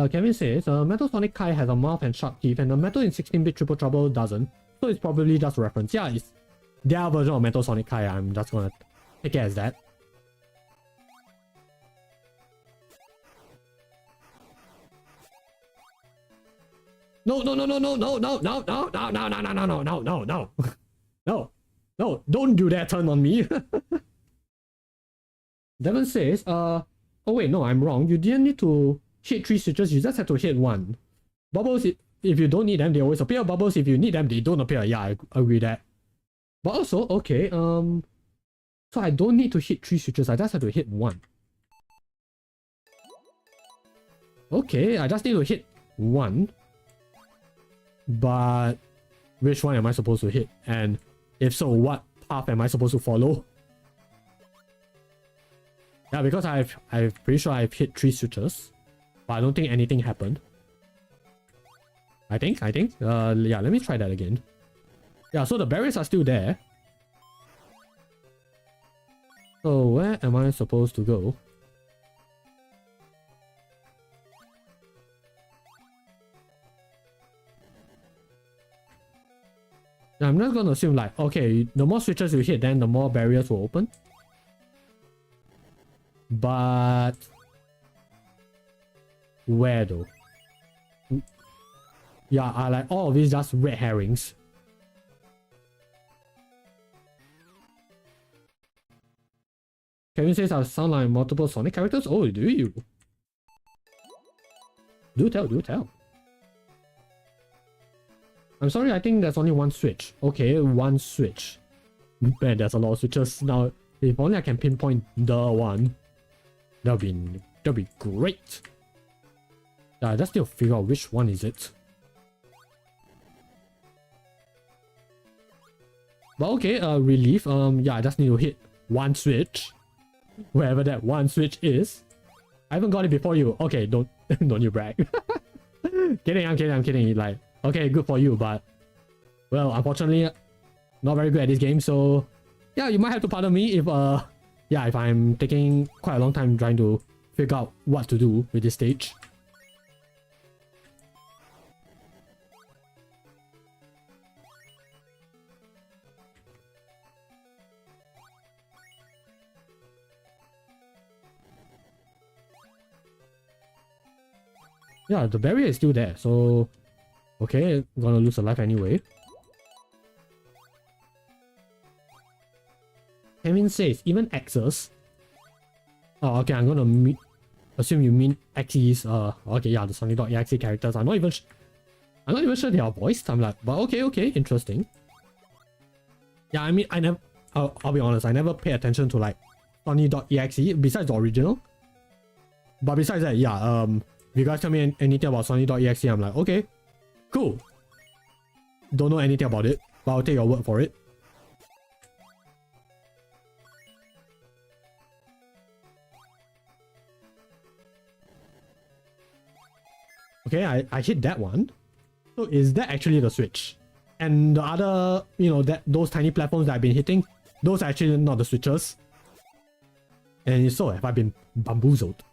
Kevin says, Metal Sonic Kai has a mouth and sharp teeth, and the Metal in 16-bit Triple Trouble doesn't, so it's probably just a reference. Yeah, it's their version of Metal Sonic Kai. I'm just gonna take it as that. No, no, no, no, no, no, no, no, no, no, no, no, no, no, no, no, no, no. No, no, don't do that turn on me. Devon says, oh wait, no, I'm wrong. You didn't need to hit 3 switches, you just have to hit 1. Bubbles, if you don't need them, they always appear. Bubbles, if you need them, they don't appear. Yeah, I agree with that. But also, okay, so I don't need to hit 3 switches, I just have to hit 1. Okay, I just need to hit 1. But which one am I supposed to hit? And if so, what path am I supposed to follow? Yeah, because I'm pretty sure I've hit 3 switches, but I don't think anything happened. I think. Yeah, let me try that again. Yeah, so the barriers are still there. So where am I supposed to go? I'm just gonna assume like, okay, the more switches you hit, then the more barriers will open. But where though? Yeah, I like all of these just red herrings. Kevin says I sound like multiple Sonic characters. Oh, do you? Do tell, do tell. I'm sorry, I think there's only 1 switch. Okay, 1 switch. Man, there's a lot of switches. Now, if only I can pinpoint the one, that'll be great. I just need to figure out which one is it. But okay, relief. Yeah, I just need to hit 1 switch, wherever that 1 switch is. I haven't got it before you. Okay, don't you brag. Kidding, I'm kidding. Like, okay, good for you, but well, unfortunately, not very good at this game. So yeah, you might have to pardon me if yeah, if I'm taking quite a long time trying to figure out what to do with this stage. Yeah, the barrier is still there, so okay, I'm gonna lose a life anyway. Kevin says even X's. Oh, okay, I'm gonna assume you mean X's. Okay, yeah, the Sonic.exe characters. I'm not even sure they are voiced. I'm like, but okay, interesting. Yeah, I mean, I'll be honest, I never pay attention to like Sonic.exe besides the original. But besides that, yeah, if you guys tell me anything about Sonic.exe, I'm like, okay, cool. Don't know anything about it, but I'll take your word for it. Okay, I hit that one. So is that actually the switch? And the other, you know, those tiny platforms that I've been hitting, those are actually not the switches. And so have I been bamboozled?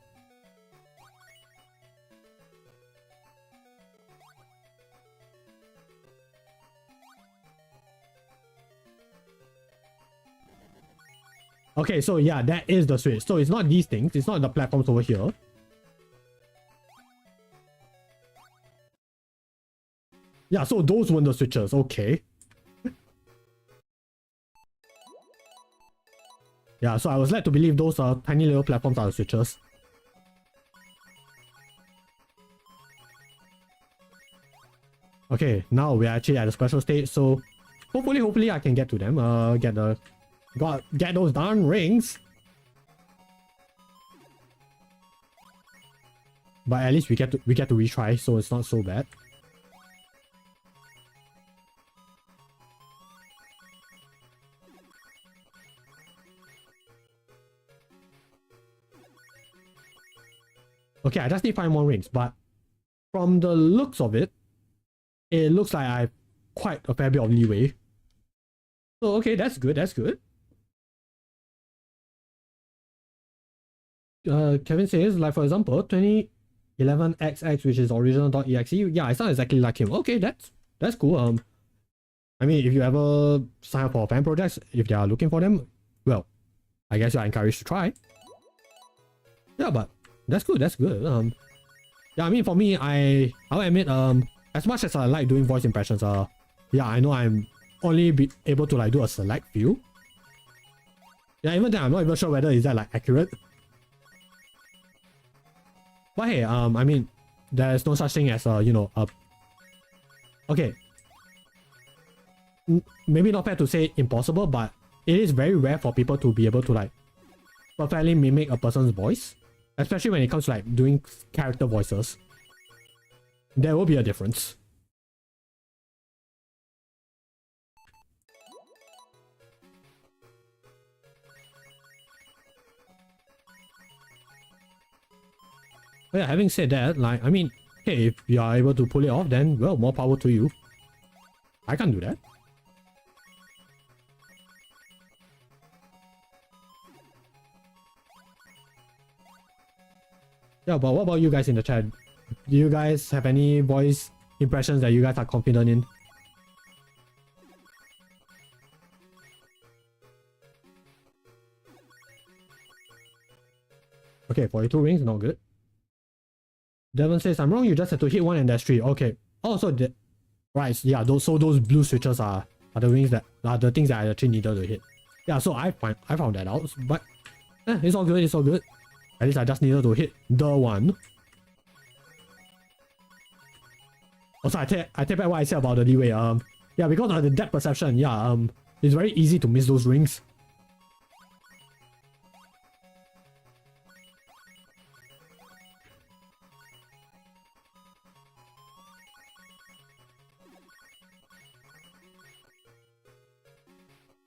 Okay, so yeah, that is the switch. So it's not these things. It's not the platforms over here. Yeah, so those weren't the switches. Okay. Yeah, so I was led to believe those tiny little platforms are the switches. Okay, now we're actually at a special stage, so hopefully I can get to them. Get those darn rings. But at least we get to retry, so it's not so bad. Okay, I just need 5 more rings, but from the looks of it, it looks like I have quite a fair bit of leeway. So okay, that's good, Kevin says, like for example, 2011XX, which is original.exe. Yeah, it's not exactly like him. Okay, that's cool. I mean, if you ever sign up for fan projects, if they are looking for them, well, I guess you are encouraged to try. Yeah, but that's good, yeah, I mean, for me, I'll admit, as much as I like doing voice impressions, yeah, I know I'm only able to like do a select few. Yeah, even then, I'm not even sure whether is that like accurate. But hey, I mean, there's no such thing as you know, okay, maybe not fair to say impossible, but it is very rare for people to be able to like perfectly mimic a person's voice, especially when it comes to like doing character voices. There will be a difference. But yeah, having said that, like, I mean, hey, if you are able to pull it off, then, well, more power to you. I can't do that. Yeah, but what about you guys in the chat? Do you guys have any voice impressions that you guys are confident in? Okay, 42 rings, not good. Devon says, I'm wrong, you just have to hit one and that's 3. Okay. Oh, so right, yeah, those blue switches are the rings that are the things that I actually needed to hit. Yeah, so I found that out, but it's all good, At least I just needed to hit the one. Also, I take back what I said about the leeway. Yeah, because of the depth perception, yeah, it's very easy to miss those rings.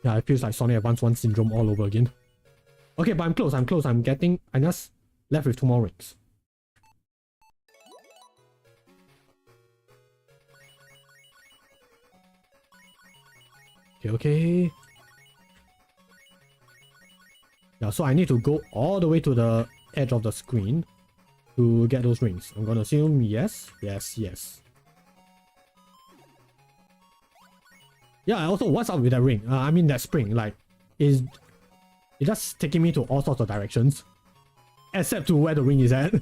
Yeah, it feels like Sonic Advance 1 syndrome all over again. Okay, but I'm close. I'm just left with 2 more rings. Okay. Yeah, so I need to go all the way to the edge of the screen to get those rings. I'm gonna assume yes, yes, yes. Yeah, also, what's up with that ring? I mean, that spring, like, is it just taking me to all sorts of directions, except to where the ring is at.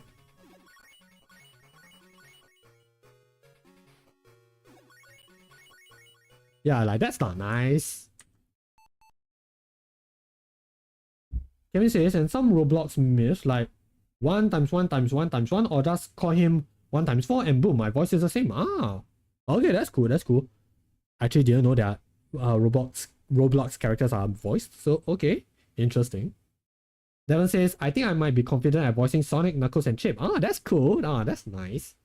Yeah, like, that's not nice. Kevin says, and some Roblox myths, like 1 times 1 times 1 times 1, or just call him 1 times 4, and boom, my voice is the same. Ah, okay, that's cool, that's cool. I actually didn't know that Roblox characters are voiced, so okay, interesting. Devon says, I think I might be confident at voicing Sonic, Knuckles, and Chip. Ah, that's cool. Ah, that's nice.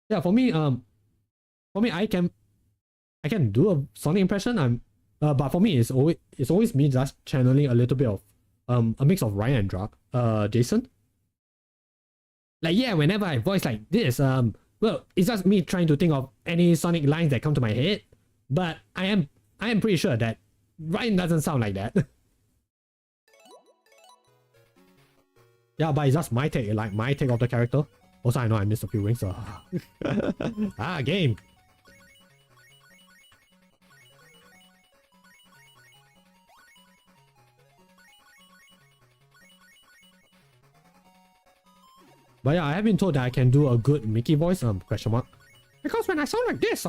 Yeah, for me, I can do a Sonic impression. But for me, it's always me just channeling a little bit of a mix of Ryan and Jason. Like, yeah, whenever I voice like this, well, it's just me trying to think of any Sonic lines that come to my head. But I am pretty sure that Ryan doesn't sound like that. Yeah, but it's just my take, like my take of the character. Also, I know I missed a few rings, so... game! But yeah, I have been told that I can do a good Mickey voice, question mark. Because when I sound like this,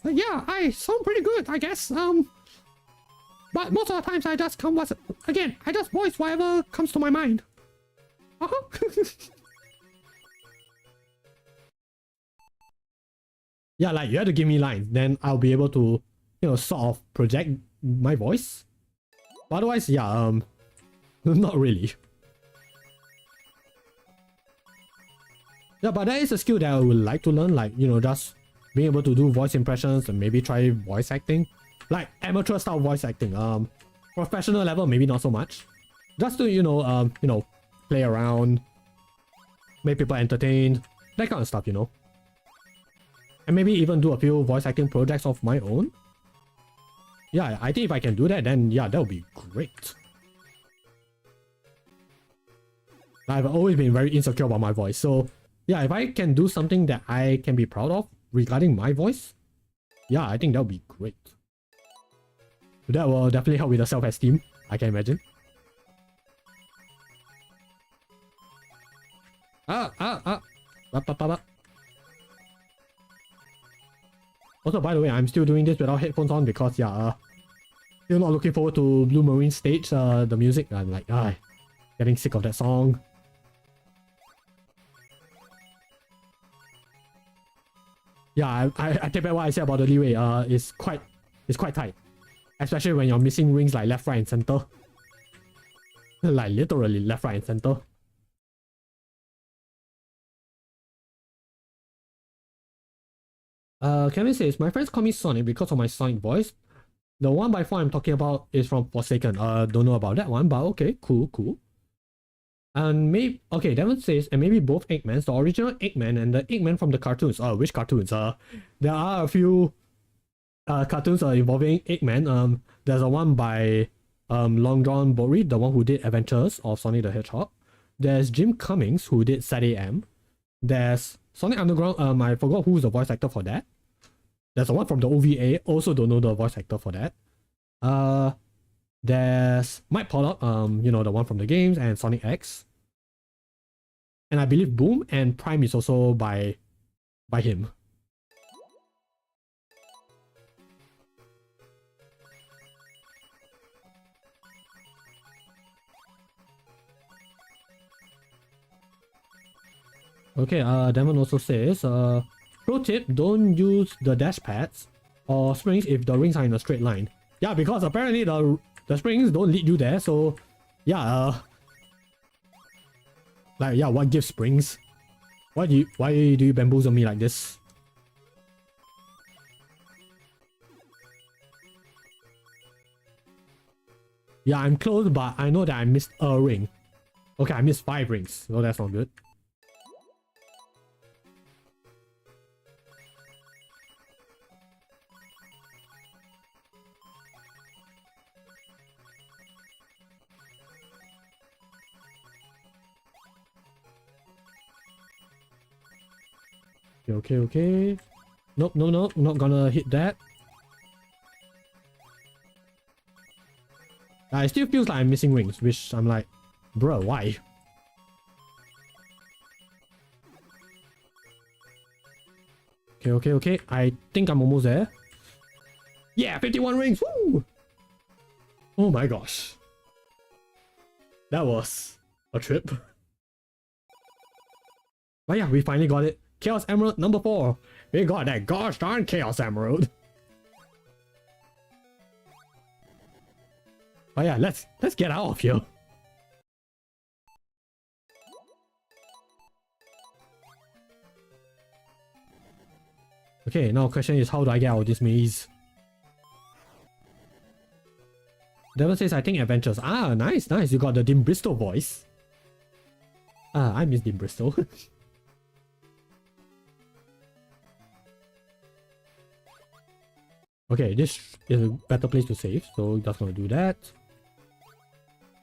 yeah, I sound pretty good, I guess, but most of the times I just I just voice whatever comes to my mind. Yeah, like you have to give me lines, then I'll be able to, sort of project my voice. But otherwise, yeah, not really. Yeah, but that is a skill that I would like to learn, like, just being able to do voice impressions and maybe try voice acting. Like amateur style voice acting. Professional level, maybe not so much. Just to, play around, make people entertained, that kind of stuff, And maybe even do a few voice acting projects of my own. Yeah, I think if I can do that, then yeah, that would be great. I've always been very insecure about my voice, so yeah, if I can do something that I can be proud of regarding my voice, yeah, I think that would be great. That will definitely help with the self-esteem, I can imagine. Also, by the way, I'm still doing this without headphones on because, yeah, still not looking forward to Blue Marine stage, the music. I'm like, getting sick of that song. Yeah, I take back what I said about the leeway. It's quite tight. Especially when you're missing rings like left, right, and center. Like literally left, right, and center. Kevin says, my friends call me Sonic because of my Sonic voice. The 1x4 I'm talking about is from Forsaken. Don't know about that one, but okay, cool. And maybe, okay, Devon says, and maybe both Eggmans, the original Eggman and the Eggman from the cartoons. Which cartoons? There are a few cartoons involving Eggman. There's a one by Long John Bori, the one who did Adventures of Sonic the Hedgehog. There's Jim Cummings, who did Sad AM. There's Sonic Underground, I forgot who's the voice actor for that. There's a one from the OVA, also don't know the voice actor for that. There's Mike Pollock, the one from the games, and Sonic X. And I believe Boom and Prime is also by him. Okay, Damon also says, pro tip, don't use the dash pads or springs if the rings are in a straight line. Yeah, because apparently the springs don't lead you there, so yeah, like, yeah, what gives springs? Why do you bamboozle me like this? Yeah, I'm close, but I know that I missed a ring. Okay, I missed 5 rings, so that's not good. Okay. Nope, not gonna hit that. It still feels like I'm missing rings, which I'm like, bro, why? Okay. I think I'm almost there. Yeah, 51 rings. Woo! Oh my gosh. That was a trip. But yeah, we finally got it. Chaos Emerald number 4. We got that gosh darn Chaos Emerald. But yeah, let's get out of here. Okay, now question is, how do I get out of this maze? Devil says, I think adventures. Ah, nice. You got the Dim Bristol voice. I miss Dim Bristol. Okay, this is a better place to save, so just gonna do that.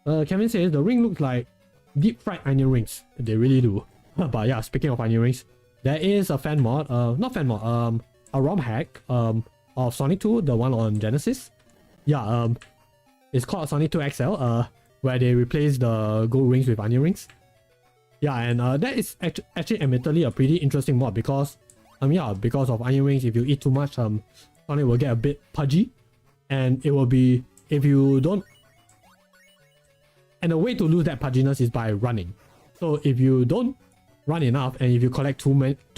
Kevin says the ring looks like deep fried onion rings. They really do. But yeah, speaking of onion rings, there is a fan mod, not fan mod, a ROM hack of Sonic 2, the one on Genesis. Yeah, it's called Sonic 2 XL, where they replace the gold rings with onion rings. Yeah, and that is actually admittedly a pretty interesting mod because, because of onion rings, if you eat too much, Sonic will get a bit pudgy, and it will be, if you don't, and the way to lose that pudginess is by running. So if you don't run enough, and if you collect too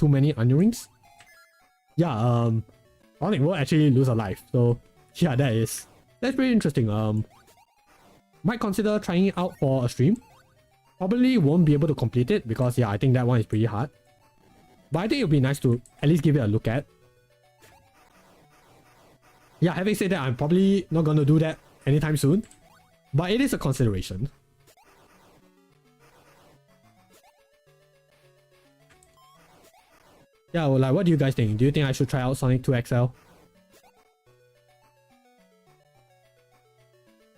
many onion rings, yeah, Sonic will actually lose a life. So yeah, that's pretty interesting. Might consider trying it out for a stream. Probably won't be able to complete it because yeah, I think that one is pretty hard. But I think it would be nice to at least give it a look at. Yeah, having said that, I'm probably not gonna do that anytime soon, but it is a consideration. Yeah, well, like, what do you guys think? Do you think I should try out Sonic 2 XL?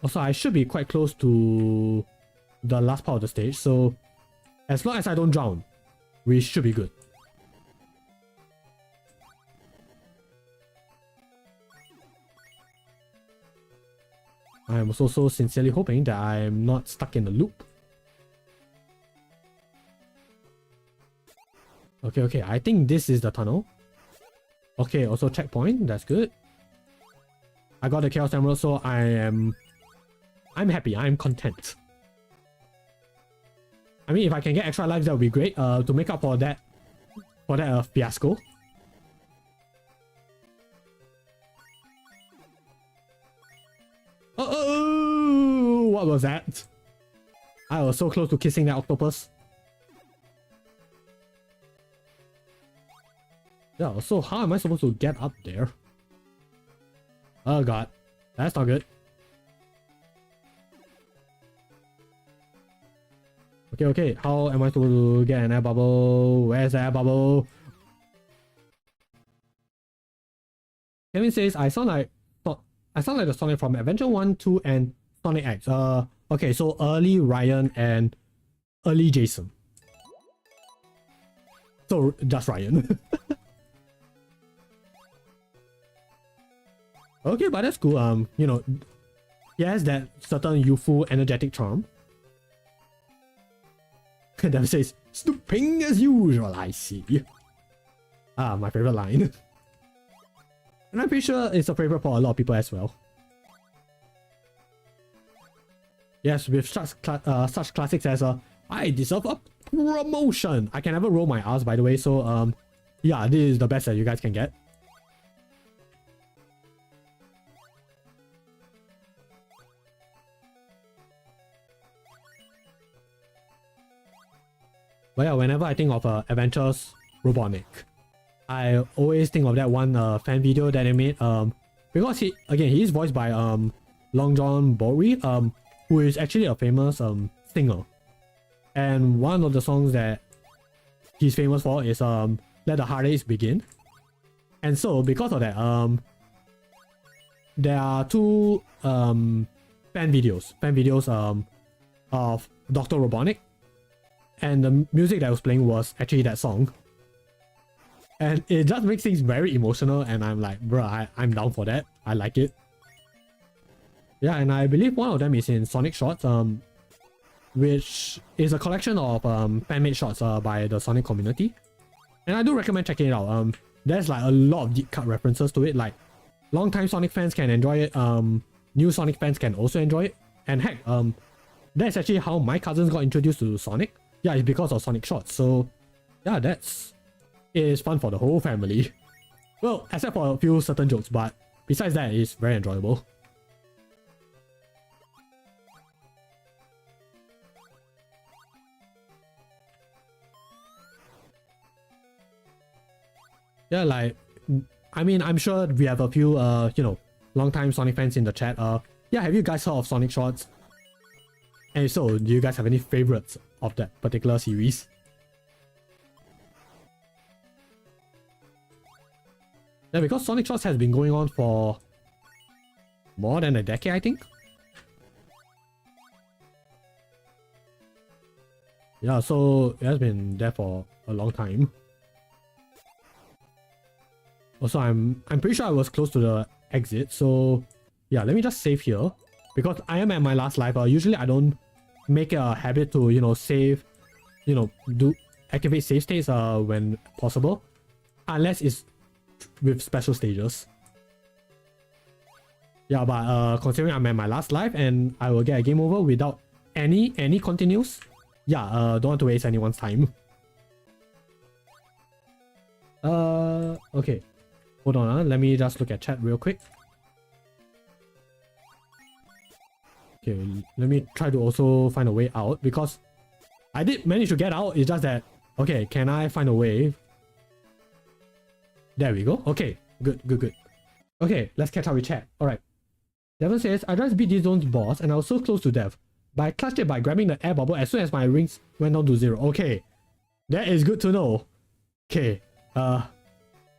Also, I should be quite close to the last part of the stage, so as long as I don't drown, we should be good. I'm also sincerely hoping that I'm not stuck in a loop. Okay, I think this is the tunnel. Okay, also checkpoint, that's good. I got the Chaos Emerald, so I'm happy, I'm content. I mean, if I can get extra lives, that would be great, to make up for that fiasco. Oh, what was that? I was so close to kissing that octopus. Yeah, so how am I supposed to get up there? Oh god, that's not good. Okay, how am I supposed to get an air bubble? Where's the air bubble? Kevin says, I sound like the Sonic from Adventure 1, 2, and Sonic X. Okay, so early Ryan and early Jason. So just Ryan. Okay, but that's cool. You know, he has that certain youthful, energetic charm. That says, "Stooping as usual, I see." Ah, my favorite line. And I'm pretty sure it's a favorite for a lot of people as well. Yes, with such classics as I deserve a promotion. I can never roll my R's, by the way, so yeah, this is the best that you guys can get. But yeah, whenever I think of Adventures Robotnik, I always think of that one fan video that they made. Because he is voiced by Long John Bory, who is actually a famous singer. And one of the songs that he's famous for is Let the Heartaches Begin. And so because of that, there are two fan videos of Dr. Robotnik. And the music that was playing was actually that song. And it just makes things very emotional, and I'm like, bruh, I'm down for that. I like it. Yeah, and I believe one of them is in Sonic Shots, which is a collection of fan-made shots by the Sonic community. And I do recommend checking it out. There's like a lot of deep cut references to it, like long-time Sonic fans can enjoy it, new Sonic fans can also enjoy it. And heck, that's actually how my cousins got introduced to Sonic. Yeah, it's because of Sonic Shots. So yeah, it's fun for the whole family. Well, except for a few certain jokes, but besides that, it's very enjoyable. Yeah, like, I mean, I'm sure we have a few, long-time Sonic fans in the chat. Yeah, have you guys heard of Sonic Shots? And so, do you guys have any favorites of that particular series? Yeah, because Sonic Shots has been going on for more than a decade, I think. Yeah, so it has been there for a long time. Also, I'm pretty sure I was close to the exit, so yeah, let me just save here because I am at my last life. Usually I don't make it a habit to save, activate save states when possible, unless it's with special stages. Yeah, but considering I'm at my last life and I will get a game over without any continues, yeah, don't want to waste anyone's time. Okay. Hold on, let me just look at chat real quick. Okay, let me try to also find a way out because I did manage to get out. It's just that, okay, can I find a way? There we go. Okay, good. Okay, let's catch up with chat. Alright. Devon says, I just beat this zone's boss and I was so close to death, but I clutched it by grabbing the air bubble as soon as my rings went down to 0. Okay, that is good to know. Okay,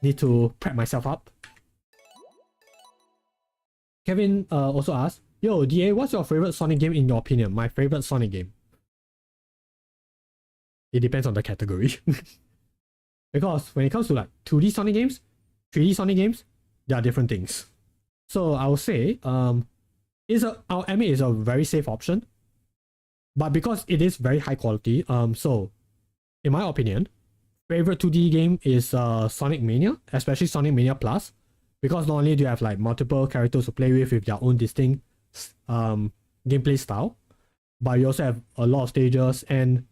need to prep myself up. Kevin also asked, yo, DA, what's your favorite Sonic game in your opinion? My favorite Sonic game. It depends on the category. Because when it comes to like 2D Sonic games, 3D Sonic games, they are different things. So I would say, our MA is a very safe option. But because it is very high quality, so in my opinion, favorite 2D game is Sonic Mania, especially Sonic Mania Plus, because not only do you have like multiple characters to play with their own distinct gameplay style, but you also have a lot of stages, and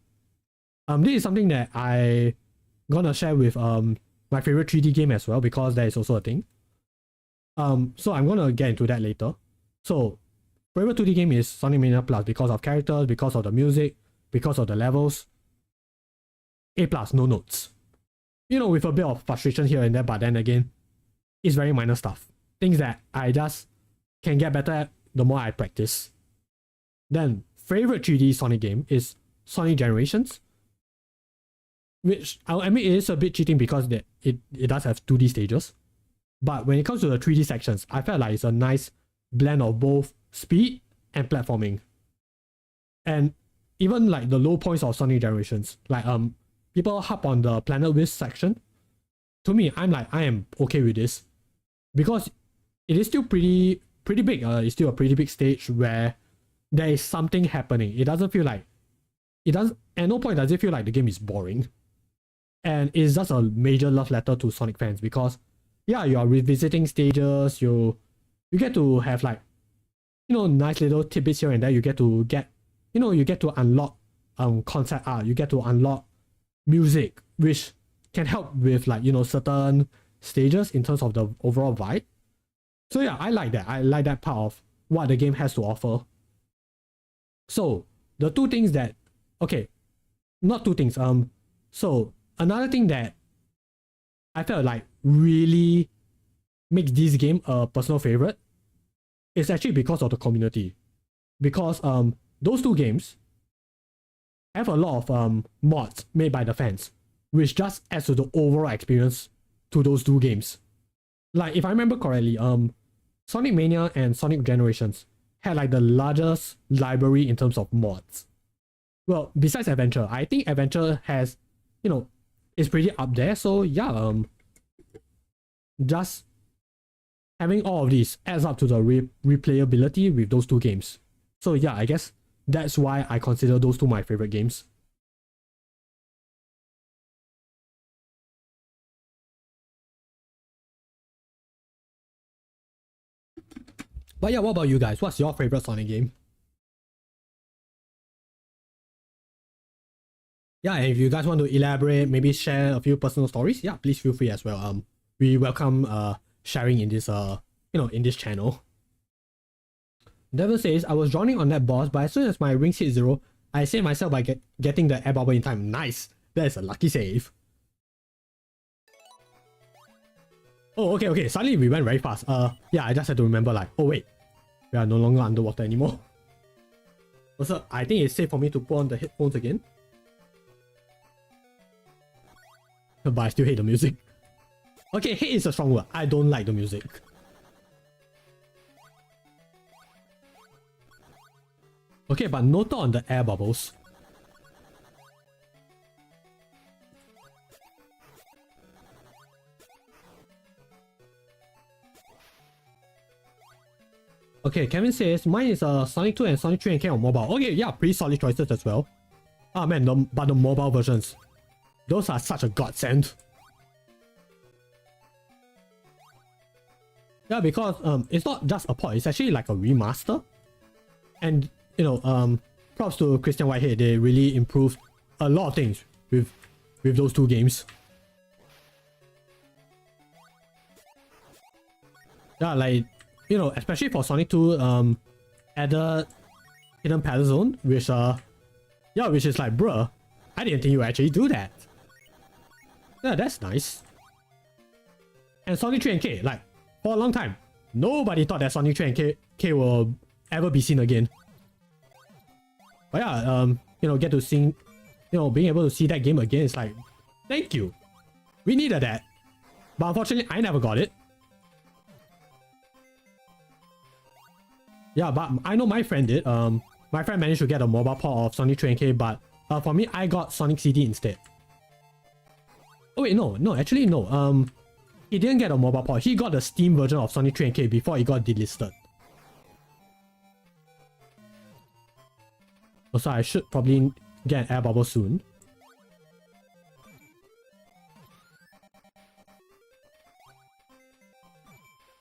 this is something that I gonna share with my favorite 3D game as well, because that is also a thing. So I'm gonna get into that later. So favorite 2D game is Sonic Mania Plus because of characters, because of the music, because of the levels. A+, no notes. With a bit of frustration here and there, but then again, it's very minor stuff. Things that I just can get better at the more I practice. Then, favorite 3D Sonic game is Sonic Generations, which I'll admit is a bit cheating because it does have 2D stages. But when it comes to the 3D sections, I felt like it's a nice blend of both speed and platforming. And even like the low points of Sonic Generations, like people hop on the Planet Wisp section. To me, I am okay with this because it is still pretty big. It's still a pretty big stage where there is something happening. It doesn't feel like at no point does it feel like the game is boring. And it's just a major love letter to Sonic fans because yeah, you are revisiting stages. You get to have like nice little tidbits here and there. You get to unlock concept art. You get to unlock music, which can help with like certain stages in terms of the overall vibe. So yeah, I like that. I like that part of what the game has to offer. So the two things that not two things. So another thing that I felt like really makes this game a personal favorite is actually because of the community. Because those two games have a lot of mods made by the fans, which just adds to the overall experience to those two games. Like if I remember correctly, Sonic Mania and Sonic Generations had like the largest library in terms of mods. Well, besides Adventure, I think Adventure has, is pretty up there. So yeah, just having all of these adds up to the replayability with those two games. So yeah, I guess that's why I consider those two my favorite games. But yeah, what about you guys? What's your favorite Sonic game? Yeah, and if you guys want to elaborate, maybe share a few personal stories, yeah, please feel free as well. We welcome sharing in this in this channel. Devil says, I was drowning on that boss, but as soon as my rings hit 0, I saved myself by getting the air bubble in time. Nice! That is a lucky save. Oh, okay. Suddenly we went very fast. Yeah, I just had to remember like, oh wait, we are no longer underwater anymore. Also, I think it's safe for me to put on the headphones again. But I still hate the music. Okay, hate is a strong word. I don't like the music. Okay, but noted on the air bubbles. Okay, Kevin says, mine is Sonic 2 and Sonic 3 and K on mobile. Okay, yeah, pretty solid choices as well. Ah man, but the mobile versions, those are such a godsend. Yeah, because it's not just a port, it's actually like a remaster. And props to Christian Whitehead, they really improved a lot of things with those two games. Yeah, like, especially for Sonic 2, added Hidden Paddle Zone, which is like, bruh, I didn't think you would actually do that. Yeah, that's nice. And Sonic 3 and K, like, for a long time, nobody thought that Sonic 3 and K will ever be seen again. But yeah, get to sing, being able to see that game again is like, thank you. We needed that. But unfortunately, I never got it. Yeah, but I know my friend did. My friend managed to get a mobile port of Sonic 3 and K, but for me, I got Sonic CD instead. Oh wait, no, actually no. He didn't get a mobile port. He got the Steam version of Sonic 3 and K before it got delisted. Also, I should probably get an air bubble soon.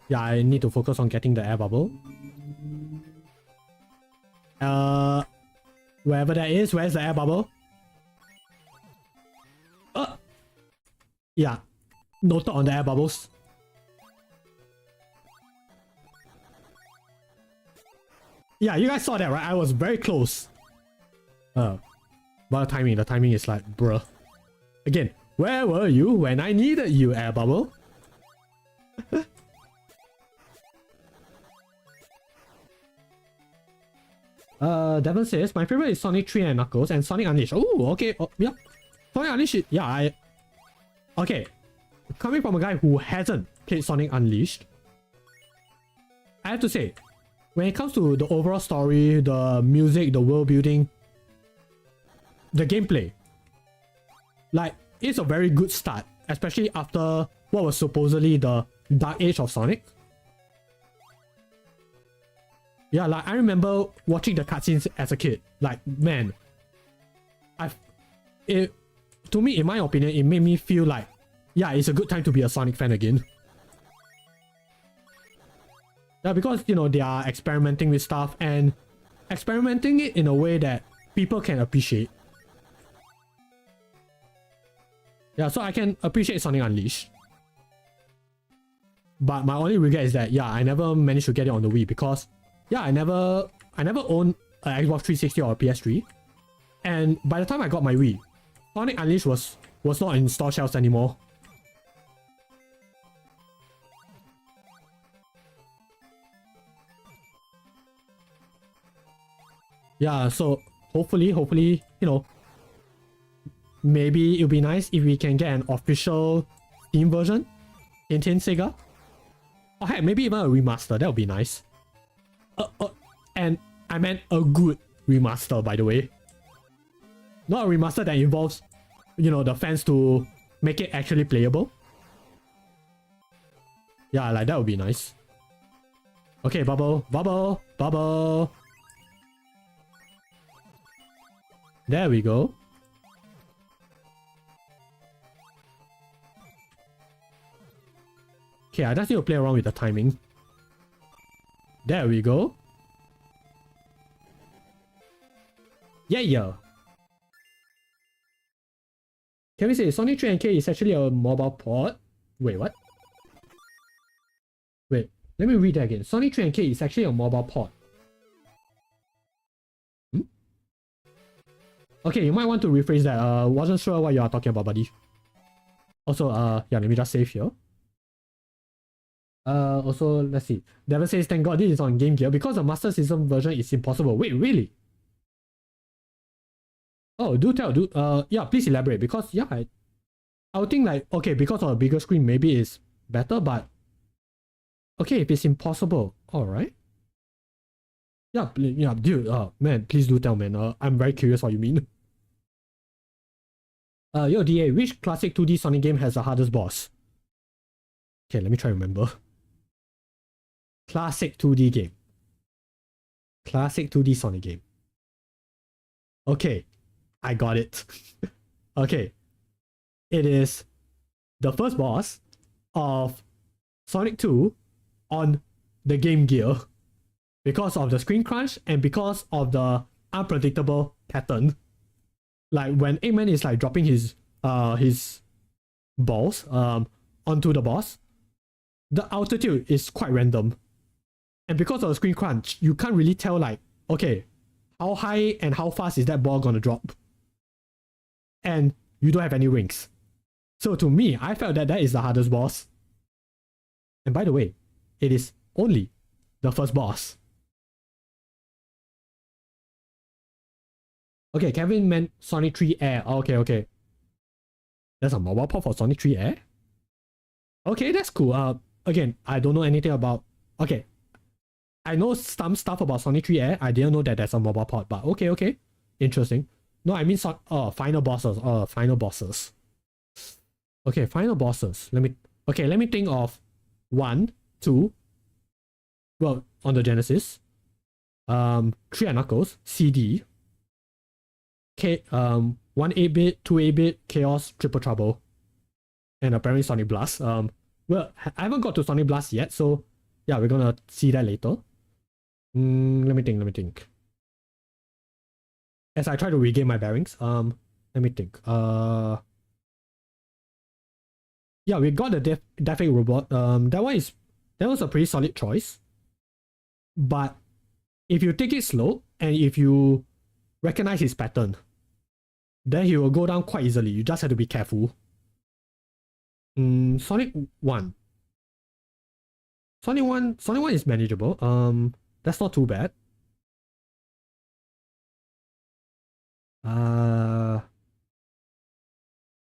Yeah, I need to focus on getting the air bubble. Wherever that is, where's the air bubble? Yeah, noted on the air bubbles. Yeah, you guys saw that, right? I was very close. But the timing is like, bruh. Again, where were you when I needed you, air bubble? Devon says, my favorite is Sonic 3 and Knuckles and Sonic Unleashed. Oh, okay. Oh, yeah. Sonic Unleashed, yeah, okay. Coming from a guy who hasn't played Sonic Unleashed, I have to say, when it comes to the overall story, the music, the world building, the gameplay, like, it's a very good start, especially after what was supposedly the dark age of Sonic. Yeah, like, I remember watching the cutscenes as a kid. Like, man, to me, in my opinion, it made me feel like, yeah, it's a good time to be a Sonic fan again. Yeah, because, they are experimenting with stuff and experimenting it in a way that people can appreciate. Yeah, so I can appreciate Sonic Unleashed. But my only regret is that, yeah, I never managed to get it on the Wii because, yeah, I never owned an Xbox 360 or a PS3. And by the time I got my Wii, Sonic Unleashed was not in store shelves anymore. Yeah, so hopefully, maybe it'll be nice if we can get an official Steam version. Hint, Sega. Or heck, maybe even a remaster. That would be nice. And I meant a good remaster, by the way. Not a remaster that involves, the fans to make it actually playable. Yeah, like that would be nice. Okay, bubble, bubble, bubble. There we go. Okay, I just need to play around with the timing. There we go. Yeah, yeah. Can we say Sonic 3 NK is actually a mobile port? Wait, what? Wait, let me read that again. Sonic 3 NK is actually a mobile port. Hmm? Okay, you might want to rephrase that. Wasn't sure what you are talking about, buddy. Also, yeah, let me just save here. Also, let's see. Devon says, thank God this is on Game Gear because the Master System version is impossible. Wait, really? Oh, do tell, yeah, please elaborate because, yeah, I would think like, okay, because of a bigger screen, maybe it's better, but okay, if it's impossible, alright. Yeah, yeah, dude, man, please do tell, man. I'm very curious what you mean. Yo, DA, which classic 2D Sonic game has the hardest boss? Okay, let me try to remember. Classic 2D game. Classic 2D Sonic game. Okay, I got it. Okay, it is the first boss of Sonic 2 on the Game Gear because of the screen crunch and because of the unpredictable pattern. Like when Eggman is like dropping his balls onto the boss, the altitude is quite random. And because of the screen crunch, you can't really tell like, okay, how high and how fast is that ball gonna drop? And you don't have any rings. So to me, I felt that that is the hardest boss. And by the way, it is only the first boss. Okay, Kevin meant Sonic 3 Air. Okay, okay. There's a mobile port for Sonic 3 Air? Okay, that's cool. Again, I don't know anything about... Okay. I know some stuff about Sonic 3 Air. I didn't know that there's a mobile port, but okay, okay. Interesting. No, I mean final bosses. Final bosses. Okay, final bosses. Let me think of 1, 2. Well, on the Genesis. 3 Knuckles, CD. 1 8-bit, 2 8-bit, Chaos, Triple Trouble. And apparently Sonic Blast. Well, I haven't got to Sonic Blast yet, so yeah, we're gonna see that later. Let me think. As I try to regain my bearings, let me think. Yeah, we got the Death Egg Robot. That was a pretty solid choice. But if you take it slow and if you recognize his pattern, then he will go down quite easily. You just have to be careful. Sonic 1. Sonic 1 is manageable. That's not too bad.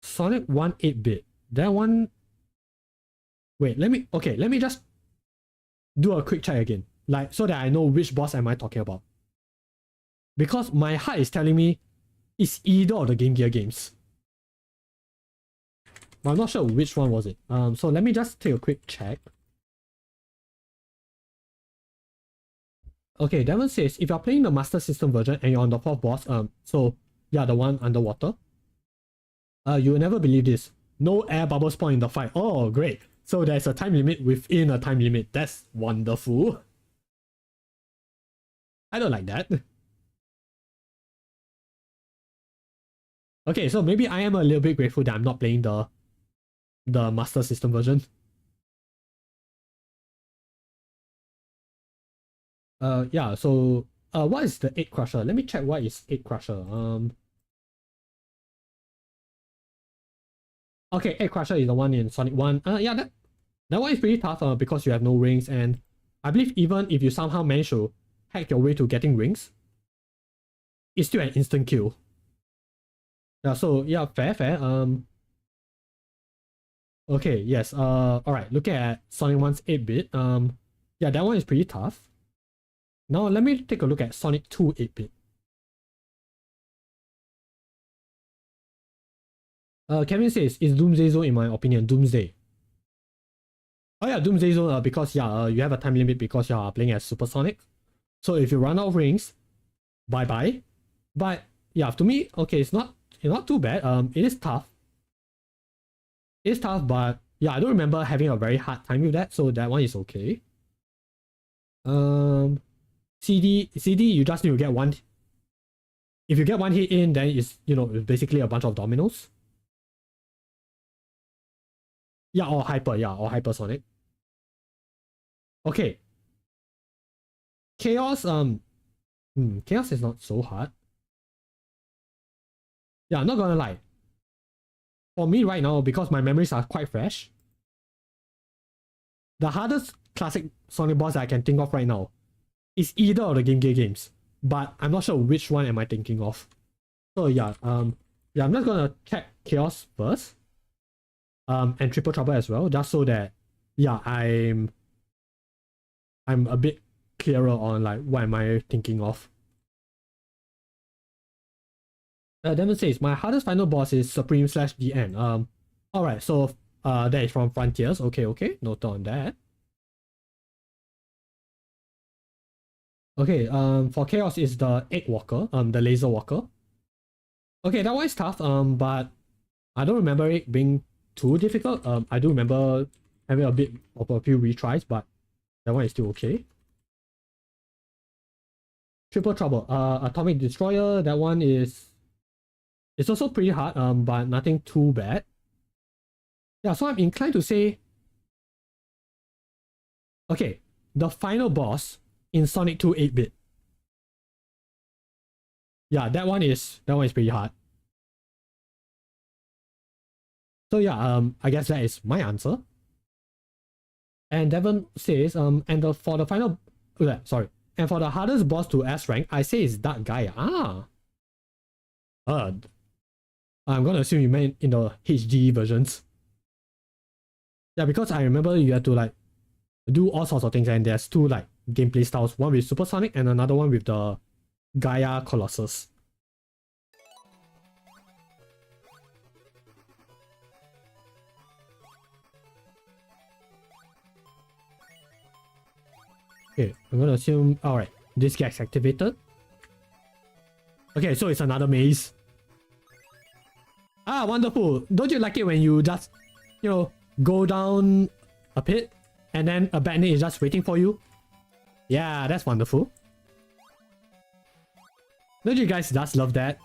Sonic 1 8-bit. That one... Wait, let me just do a quick check again. Like, so that I know which boss am I talking about. Because my heart is telling me it's either of the Game Gear games. But I'm not sure which one was it. So let me just take a quick check. Okay, Devon says if you're playing the Master System version and you're on the 4th boss, so yeah, the one underwater. You will never believe this. No air bubble spawn in the fight. Oh, great. So there's a time limit within a time limit. That's wonderful. I don't like that. Okay, so maybe I am a little bit grateful that I'm not playing the Master System version. Yeah, so what is the Egg Crusher? Let me check what is Egg Crusher. Okay, Egg Crusher is the one in Sonic 1. Yeah, that one is pretty tough because you have no rings, and I believe even if you somehow manage to hack your way to getting rings, it's still an instant kill. Yeah, so yeah, fair. Okay, yes. Alright, looking at Sonic 1's 8-bit, yeah, that one is pretty tough. Now let me take a look at Sonic 2 8-bit. Kevin says, it's Doomsday Zone in my opinion. Doomsday. Oh yeah, Doomsday Zone, because you have a time limit because you are playing as Supersonic. So if you run out of rings, bye-bye. But yeah, to me, okay, it's not too bad. It is tough. It's tough, but yeah, I don't remember having a very hard time with that, so that one is okay. CD, you just need to get one. If you get one hit in, then it's it's basically a bunch of dominoes. Yeah, or hypersonic. Okay. Chaos, Chaos is not so hard. Yeah, I'm not gonna lie. For me right now, because my memories are quite fresh, the hardest classic Sonic boss that I can think of right now is either of the Game Gear games, but I'm not sure which one am I thinking of. So yeah, I'm just gonna check Chaos first, and Triple Trouble as well, just so that I'm a bit clearer on like what am I thinking of. Demon says my hardest final boss is Supreme/DN. Alright, so that is from Frontiers. Okay, note on that. Okay, for Chaos is the Egg Walker, the Laser Walker. Okay, that one is tough, but I don't remember it being too difficult. I do remember having a bit of a few retries, but that one is still okay. Triple Trouble, Atomic Destroyer, that one is... It's also pretty hard, but nothing too bad. Yeah, so I'm inclined to say... Okay, the final boss in Sonic 2 8-bit. Yeah, that one is pretty hard. So yeah, I guess that is my answer. And Devon says, and for the final... sorry. And for the hardest boss to S rank, I say it's that guy. I'm gonna assume you meant in the HD versions. Yeah, because I remember you had to like do all sorts of things, and there's two like gameplay styles, one with Supersonic and another one with the Gaia Colossus. Okay, I'm gonna assume, alright, this gets activated. Okay, so it's another maze. Ah, wonderful. Don't you like it when you just, go down a pit and then a bandit is just waiting for you? Yeah, that's wonderful. Don't you guys just love that?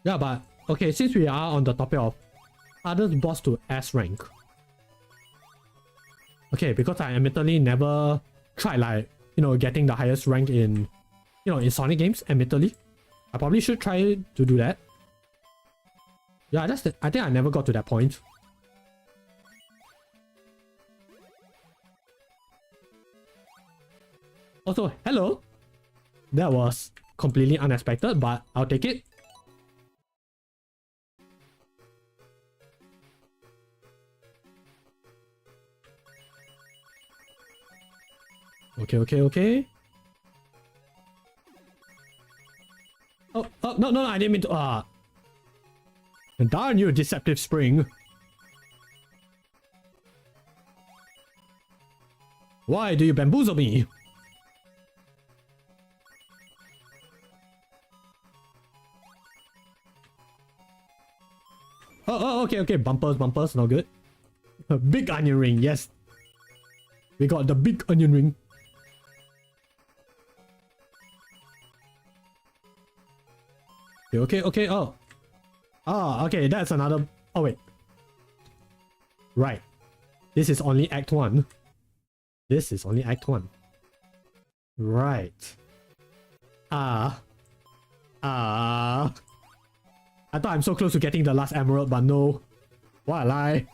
Yeah, but okay, since we are on the topic of hardest boss to S rank. Okay, because I admittedly never tried like, getting the highest rank in, in Sonic games, admittedly. I probably should try to do that. Yeah, I think I never got to that point. Also, hello! That was completely unexpected, but I'll take it. Okay. Oh, no, I didn't mean to, darn you, Deceptive Spring. Why do you bamboozle me? Okay, bumpers, not good. A big onion ring, yes. We got the big onion ring. Okay, oh. Okay, that's another... Oh, wait. Right. This is only Act 1. Right. I thought I'm so close to getting the last emerald, but no. What a lie.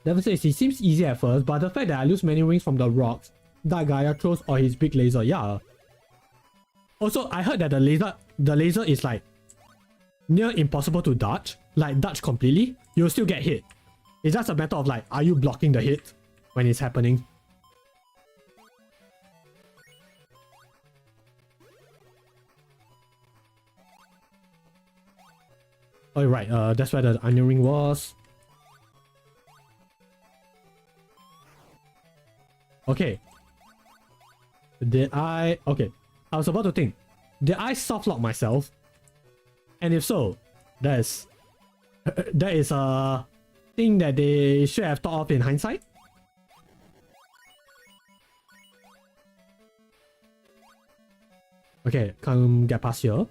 Devon says he seems easy at first, but the fact that I lose many rings from the rocks, Dark Gaia throws or his big laser, yeah. Also, I heard that the laser is like near impossible to dodge, like dodge completely. You'll still get hit. It's just a matter of like, are you blocking the hit? when it's happening. Oh, right. That's where the onion ring was. Okay. Did I... Okay. I was about to think. Did I soft lock myself? And if so, that is a thing that they should have thought of in hindsight. Okay, come get past here. How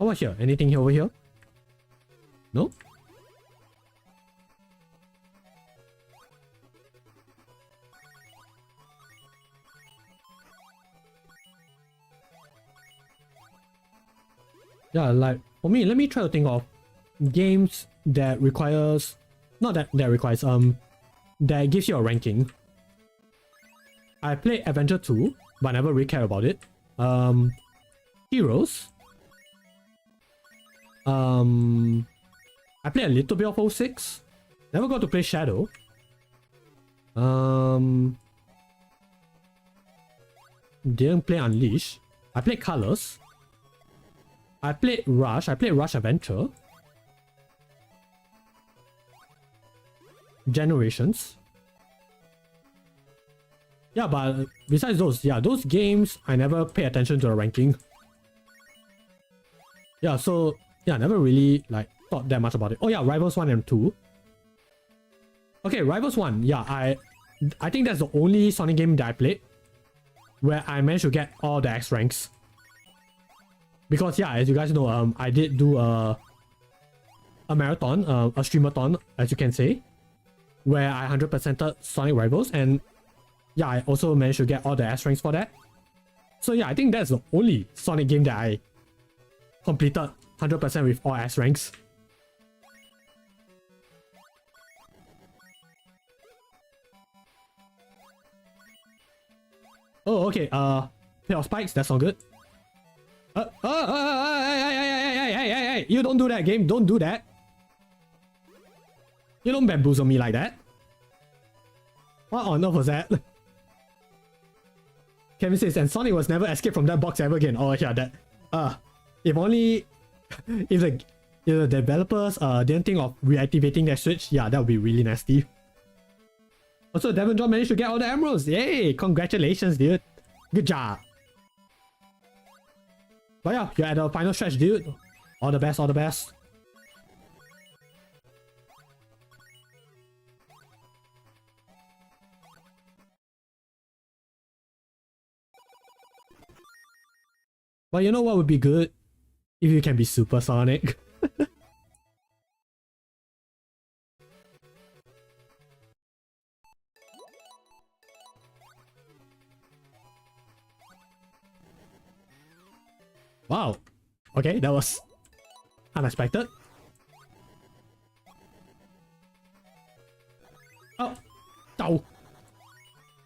about here? Anything here over here? No? Yeah, like for me, let me try to think of games that requires, not that requires, that gives you a ranking. I played Adventure 2, but I never really cared about it. Heroes. I played a little bit of 06. Never got to play Shadow. Didn't play Unleash. I played Colors. I played Rush. I played Rush Adventure. Generations. Yeah, but besides those, yeah, those games, I never pay attention to the ranking. Yeah, so, yeah, I never really, like, thought that much about it. Oh yeah, Rivals 1 and 2. Okay, Rivals 1, yeah, I think that's the only Sonic game that I played where I managed to get all the X ranks. Because yeah, as you guys know, I did do a marathon, a streamathon, as you can say, where I 100%ed Sonic Rivals, and yeah, I also managed to get all the S ranks for that. So yeah, I think that's the only Sonic game that I completed 100% with all S ranks. Oh, okay, Play of Spikes, that's not good. Hey, you don't do that, game, don't do that. You don't bamboozle me like that. What on earth was that? Kevin says, and Sonic was never escaped from that box ever again. Oh yeah, that, if only, if the developers didn't think of reactivating that switch, yeah, that would be really nasty. Also, Devon John managed to get all the emeralds. Yay! Congratulations, dude. Good job. But yeah, you're at the final stretch, dude. All the best, all the best. But you know what would be good? If you can be supersonic. Wow. Okay, that was unexpected. Oh. Oh.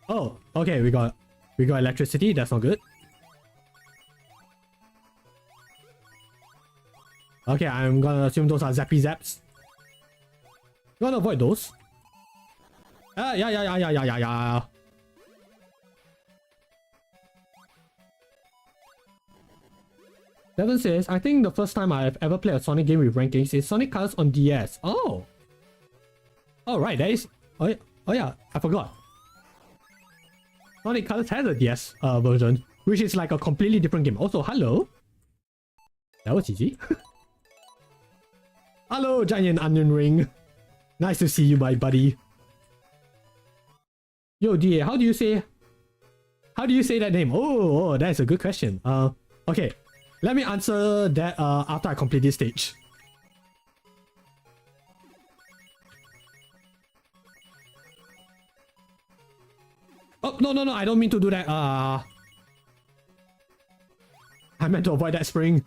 Oh, okay, we got electricity, that's not good. Okay, I'm gonna assume those are zappy zaps. You wanna avoid those? Yeah. Devon says, I think the first time I've ever played a Sonic game with rankings is Sonic Colors on DS. Oh! Oh, right, that is... Oh yeah, I forgot. Sonic Colors has a DS version, which is like a completely different game. Also, hello! That was easy. Hello, Giant Onion Ring. Nice to see you, my buddy. Yo, DA, how do you say that name? Oh, that's a good question. Okay. Let me answer that after I complete this stage. Oh, no, I don't mean to do that. I meant to avoid that spring.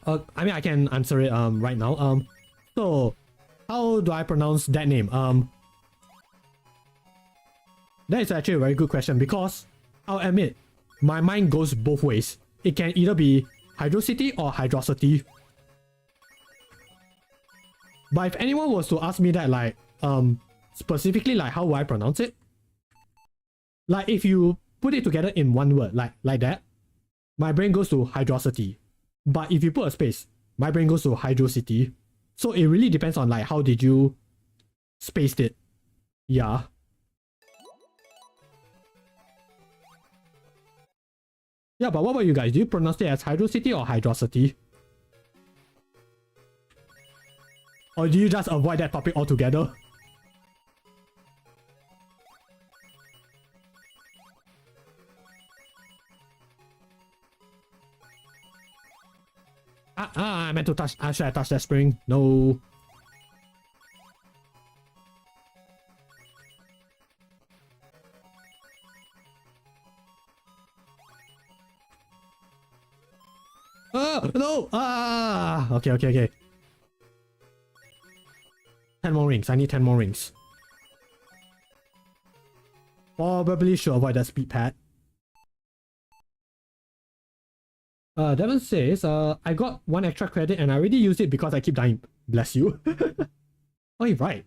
I mean, I can answer it right now. So, how do I pronounce that name? That is actually a very good question because I'll admit, my mind goes both ways. It can either be Hydrocity or Hydrocity. But if anyone was to ask me that, like, specifically like how I pronounce it. Like if you put it together in one word, like that, my brain goes to hydrosity. But if you put a space, my brain goes to hydrocity. So it really depends on like how did you spaced it. Yeah. Yeah, but what about you guys? Do you pronounce it as hydrocity or hydrosity? Or do you just avoid that topic altogether? I meant to touch. Should I touch that spring? No. No! Okay. 10 more rings. I need 10 more rings. Probably should avoid that speed pad. Devon says, I got 1 extra credit and I already used it because I keep dying. Bless you. Oh, you're right.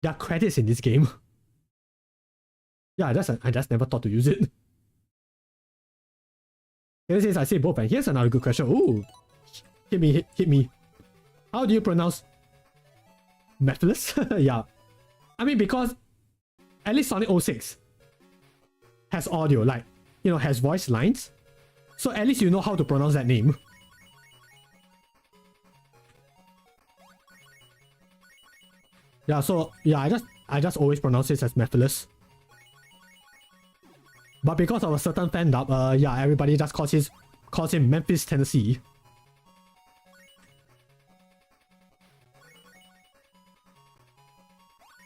There are credits in this game. Yeah, I just never thought to use it. Devon says, I say both, and here's another good question. Ooh. Hit me. How do you pronounce Methodist? Yeah. I mean, because at least Sonic 06 has audio, like, you know, has voice lines. So at least you know how to pronounce that name. Yeah, so yeah, I just always pronounce it as Mephiles. But because of a certain fandom, yeah, everybody just calls him Memphis, Tennessee.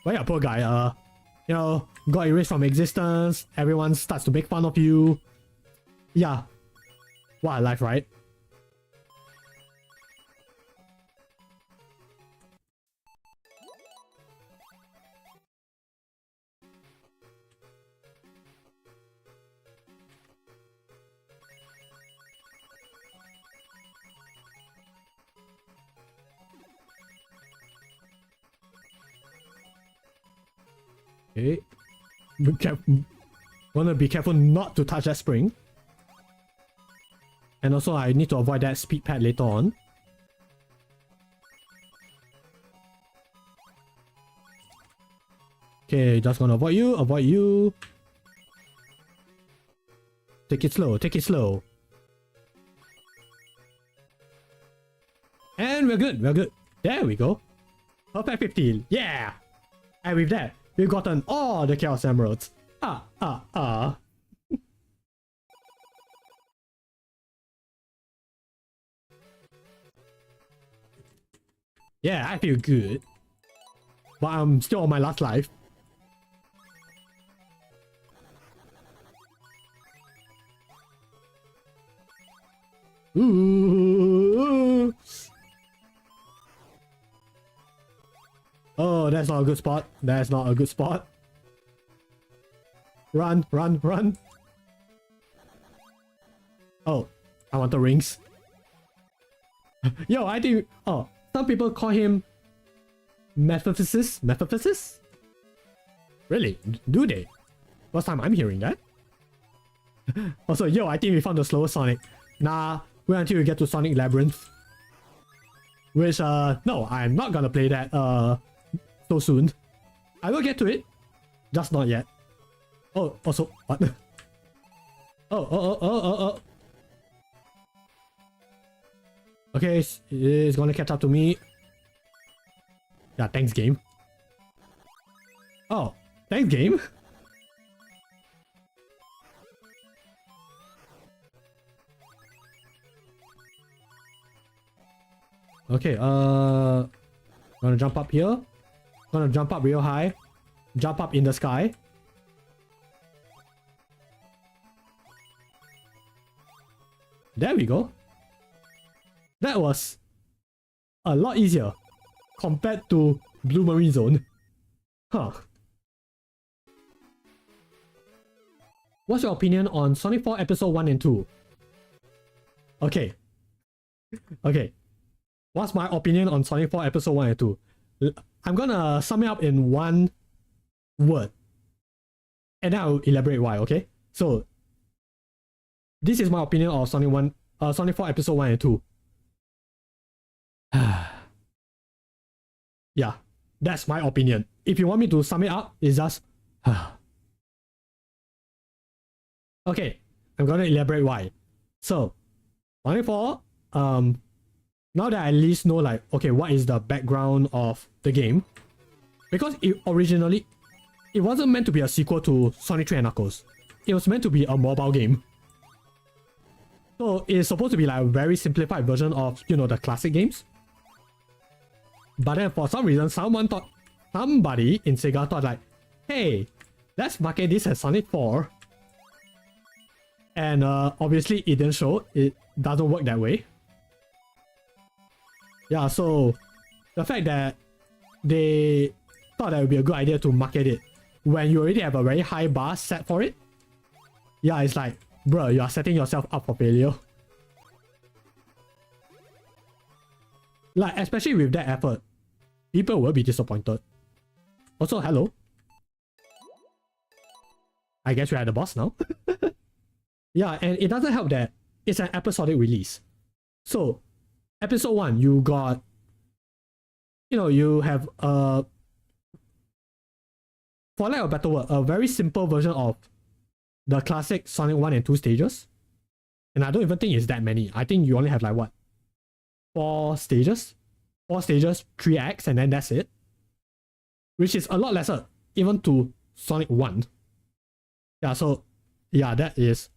But yeah, poor guy, you know, got erased from existence, everyone starts to make fun of you. Yeah. What a life, right? Okay. Wanna be careful not to touch that spring. And also I need to avoid that speed pad later on. Okay, just gonna avoid you. Take it slow. And we're good. There we go. Perfect 15, yeah! And with that, we've gotten all the Chaos Emeralds. Yeah, I feel good. But I'm still on my last life. Ooh. Oh, that's not a good spot. That's not a good spot. Run. Oh, I want the rings. Yo, I think... Oh, some people call him Metaphysis? Really? Do they? First time I'm hearing that. Also, yo, I think we found the slowest Sonic. Nah, wait until we get to Sonic Labyrinth. Which, no, I'm not gonna play that, so soon. I will get to it. Just not yet. Oh, also, what? Oh. Okay, it's gonna catch up to me. Yeah, thanks game. Oh, thanks game? Okay, gonna jump up here. Gonna jump up real high. Jump up in the sky. There we go. That was a lot easier compared to Blue Marine Zone. Huh. What's your opinion on Sonic 4 Episode 1 and 2? Okay. What's my opinion on Sonic 4 Episode 1 and 2? I'm gonna sum it up in one word. And then I'll elaborate why, okay? So, this is my opinion of Sonic 4 Episode 1 and 2. Yeah, that's my opinion. If you want me to sum it up, it's just... Okay, I'm gonna elaborate why. So, Sonic 4, now that I at least know like, okay, what is the background of the game? Because it originally, it wasn't meant to be a sequel to Sonic 3 and Knuckles. It was meant to be a mobile game. So it's supposed to be like a very simplified version of, you know, the classic games. But then for some reason, somebody in Sega thought like, hey, let's market this as Sonic 4. And obviously it didn't show, it doesn't work that way. Yeah, so the fact that they thought that it would be a good idea to market it when you already have a very high bar set for it, yeah, it's like, bro, you are setting yourself up for failure. Like, especially with that effort, people will be disappointed. Also, hello. I guess we're at the boss now. Yeah, and it doesn't help that it's an episodic release. So, episode 1, you got, you know, you have for lack of a better word, a very simple version of the classic Sonic 1 and 2 stages. And I don't even think it's that many. I think you only have like what? 4 stages? 4 stages, 3 acts, and then that's it. Which is a lot lesser, even to Sonic 1. Yeah, so yeah, that is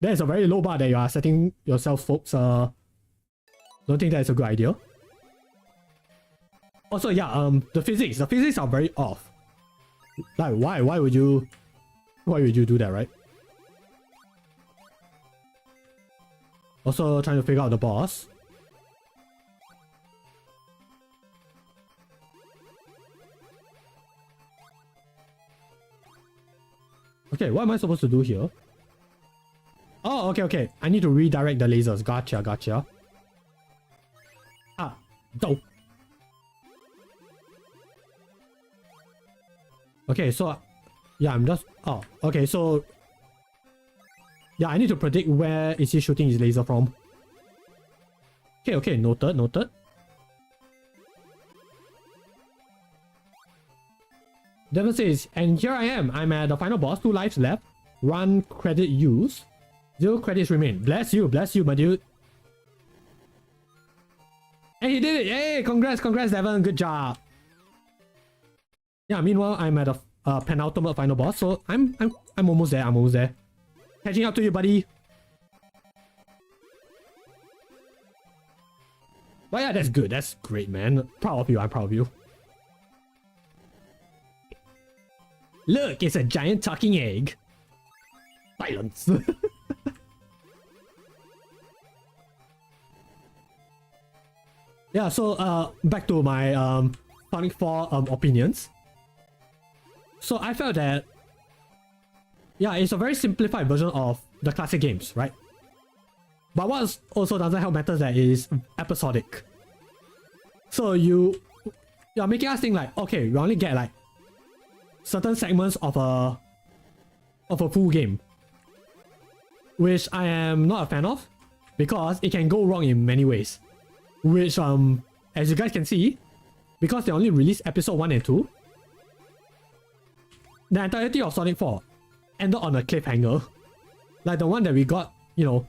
a very low bar that you are setting yourself, folks. Don't think that is a good idea. Also, yeah, the physics are very off. Like, why would you do that, right? Also, trying to figure out the boss. Okay, what am I supposed to do here? Oh, okay. I need to redirect the lasers. Gotcha. Ah, dope. Okay, so yeah, I'm just... Oh, okay, so... Yeah, I need to predict where is he shooting his laser from. Okay, noted. Devon says, and here I am. I'm at the final boss, 2 lives left. Run credit use. 0 credits remain. Bless you, my dude. And he did it! Yay! Congrats, Devon. Good job. Yeah, meanwhile, I'm at a penultimate final boss, so I'm almost there. Catching up to you, buddy. But yeah, that's good. That's great, man. Proud of you. I'm proud of you. Look, it's a giant talking egg. Silence. Yeah, so back to my Sonic 4 opinions. So I felt that, yeah, it's a very simplified version of the classic games, right? But what also doesn't help matters that it is episodic. So you're making us think like, okay, we only get like certain segments of a full game, which I am not a fan of because it can go wrong in many ways. Which as you guys can see, because they only released episode 1 and 2, the entirety of Sonic 4 ended on a cliffhanger. Like the one that we got, you know,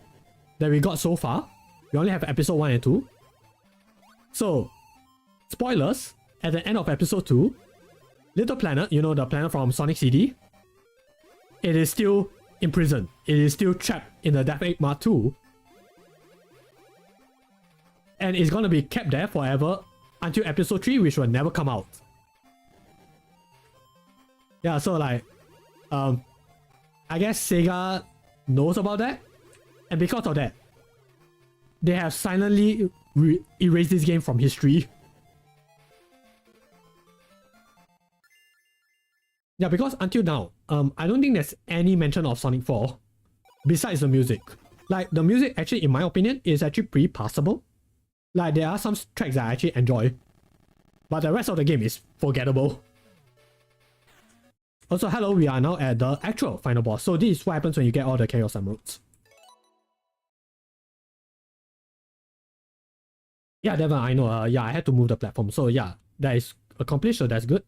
that we got so far. We only have episode 1 and 2. So, spoilers, at the end of episode 2, Little Planet, you know, the planet from Sonic CD, it is still imprisoned. It is still trapped in the Death Egg Mark 2. And it's gonna be kept there forever until episode 3, which will never come out. Yeah, so like, I guess Sega knows about that, and because of that, they have silently erased this game from history. Yeah, because until now, I don't think there's any mention of Sonic 4 besides the music. Like, the music actually, in my opinion, is actually pretty passable. Like, there are some tracks that I actually enjoy, but the rest of the game is forgettable. Also, hello, we are now at the actual final boss. So this is what happens when you get all the Chaos Emeralds. Yeah, Devon, I know. Yeah, I had to move the platform. So yeah, that is accomplished, so that's good.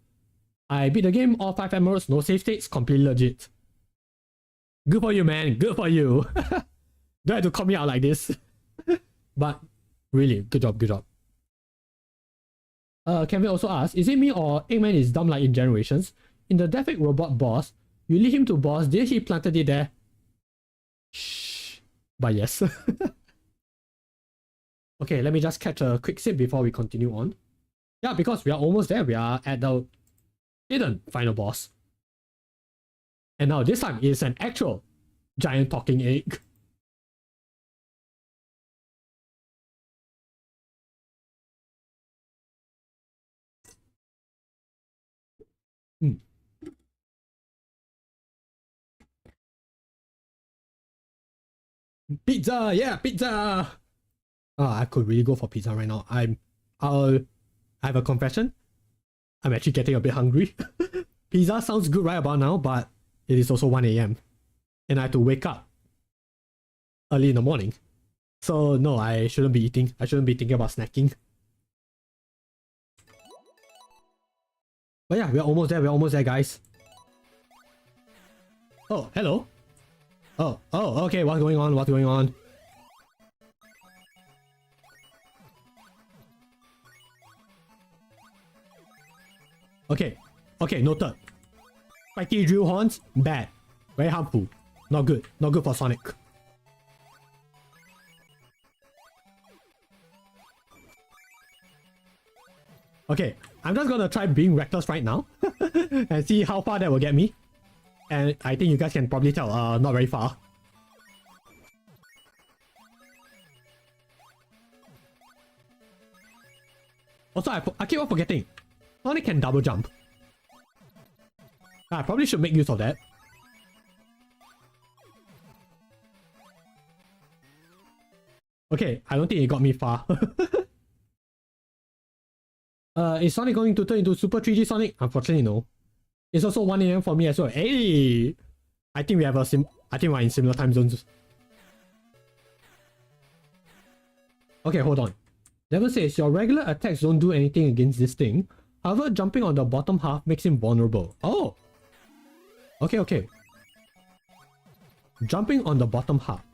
I beat the game, all 5 emeralds, no save states, completely legit. Good for you, man. Good for you. Don't have to call me out like this. But really, good job, good job. Can we also ask, is it me or Eggman is dumb like in Generations? In the Death Egg Robot boss, you lead him to boss, did he planted it there? Shh. But yes. Okay, let me just catch a quick sip before we continue on. Yeah, because we are almost there. We are at the hidden final boss. And now this time it's an actual giant talking egg. Pizza, yeah, pizza. I could really go for pizza right now. I have a confession. I'm actually getting a bit hungry. Pizza sounds good right about now, but it is also 1 a.m. and I have to wake up early in the morning. So no, I shouldn't be eating. I shouldn't be thinking about snacking. But yeah, we're almost there. We're almost there, guys. Oh, hello. Oh, okay. What's going on? What's going on? Okay, noted. Spiky drill horns, bad. Very harmful. Not good. Not good for Sonic. Okay, I'm just gonna try being reckless right now and see how far that will get me. And I think you guys can probably tell, not very far. Also, I keep on forgetting. Sonic can double jump. I probably should make use of that. Okay, I don't think it got me far. Is Sonic going to turn into Super 3G Sonic? Unfortunately, no. It's also 1 a.m. for me as well. Hey! I think we have I think we're in similar time zones. Okay, hold on. Level says your regular attacks don't do anything against this thing. However, jumping on the bottom half makes him vulnerable. Oh! Okay. Jumping on the bottom half.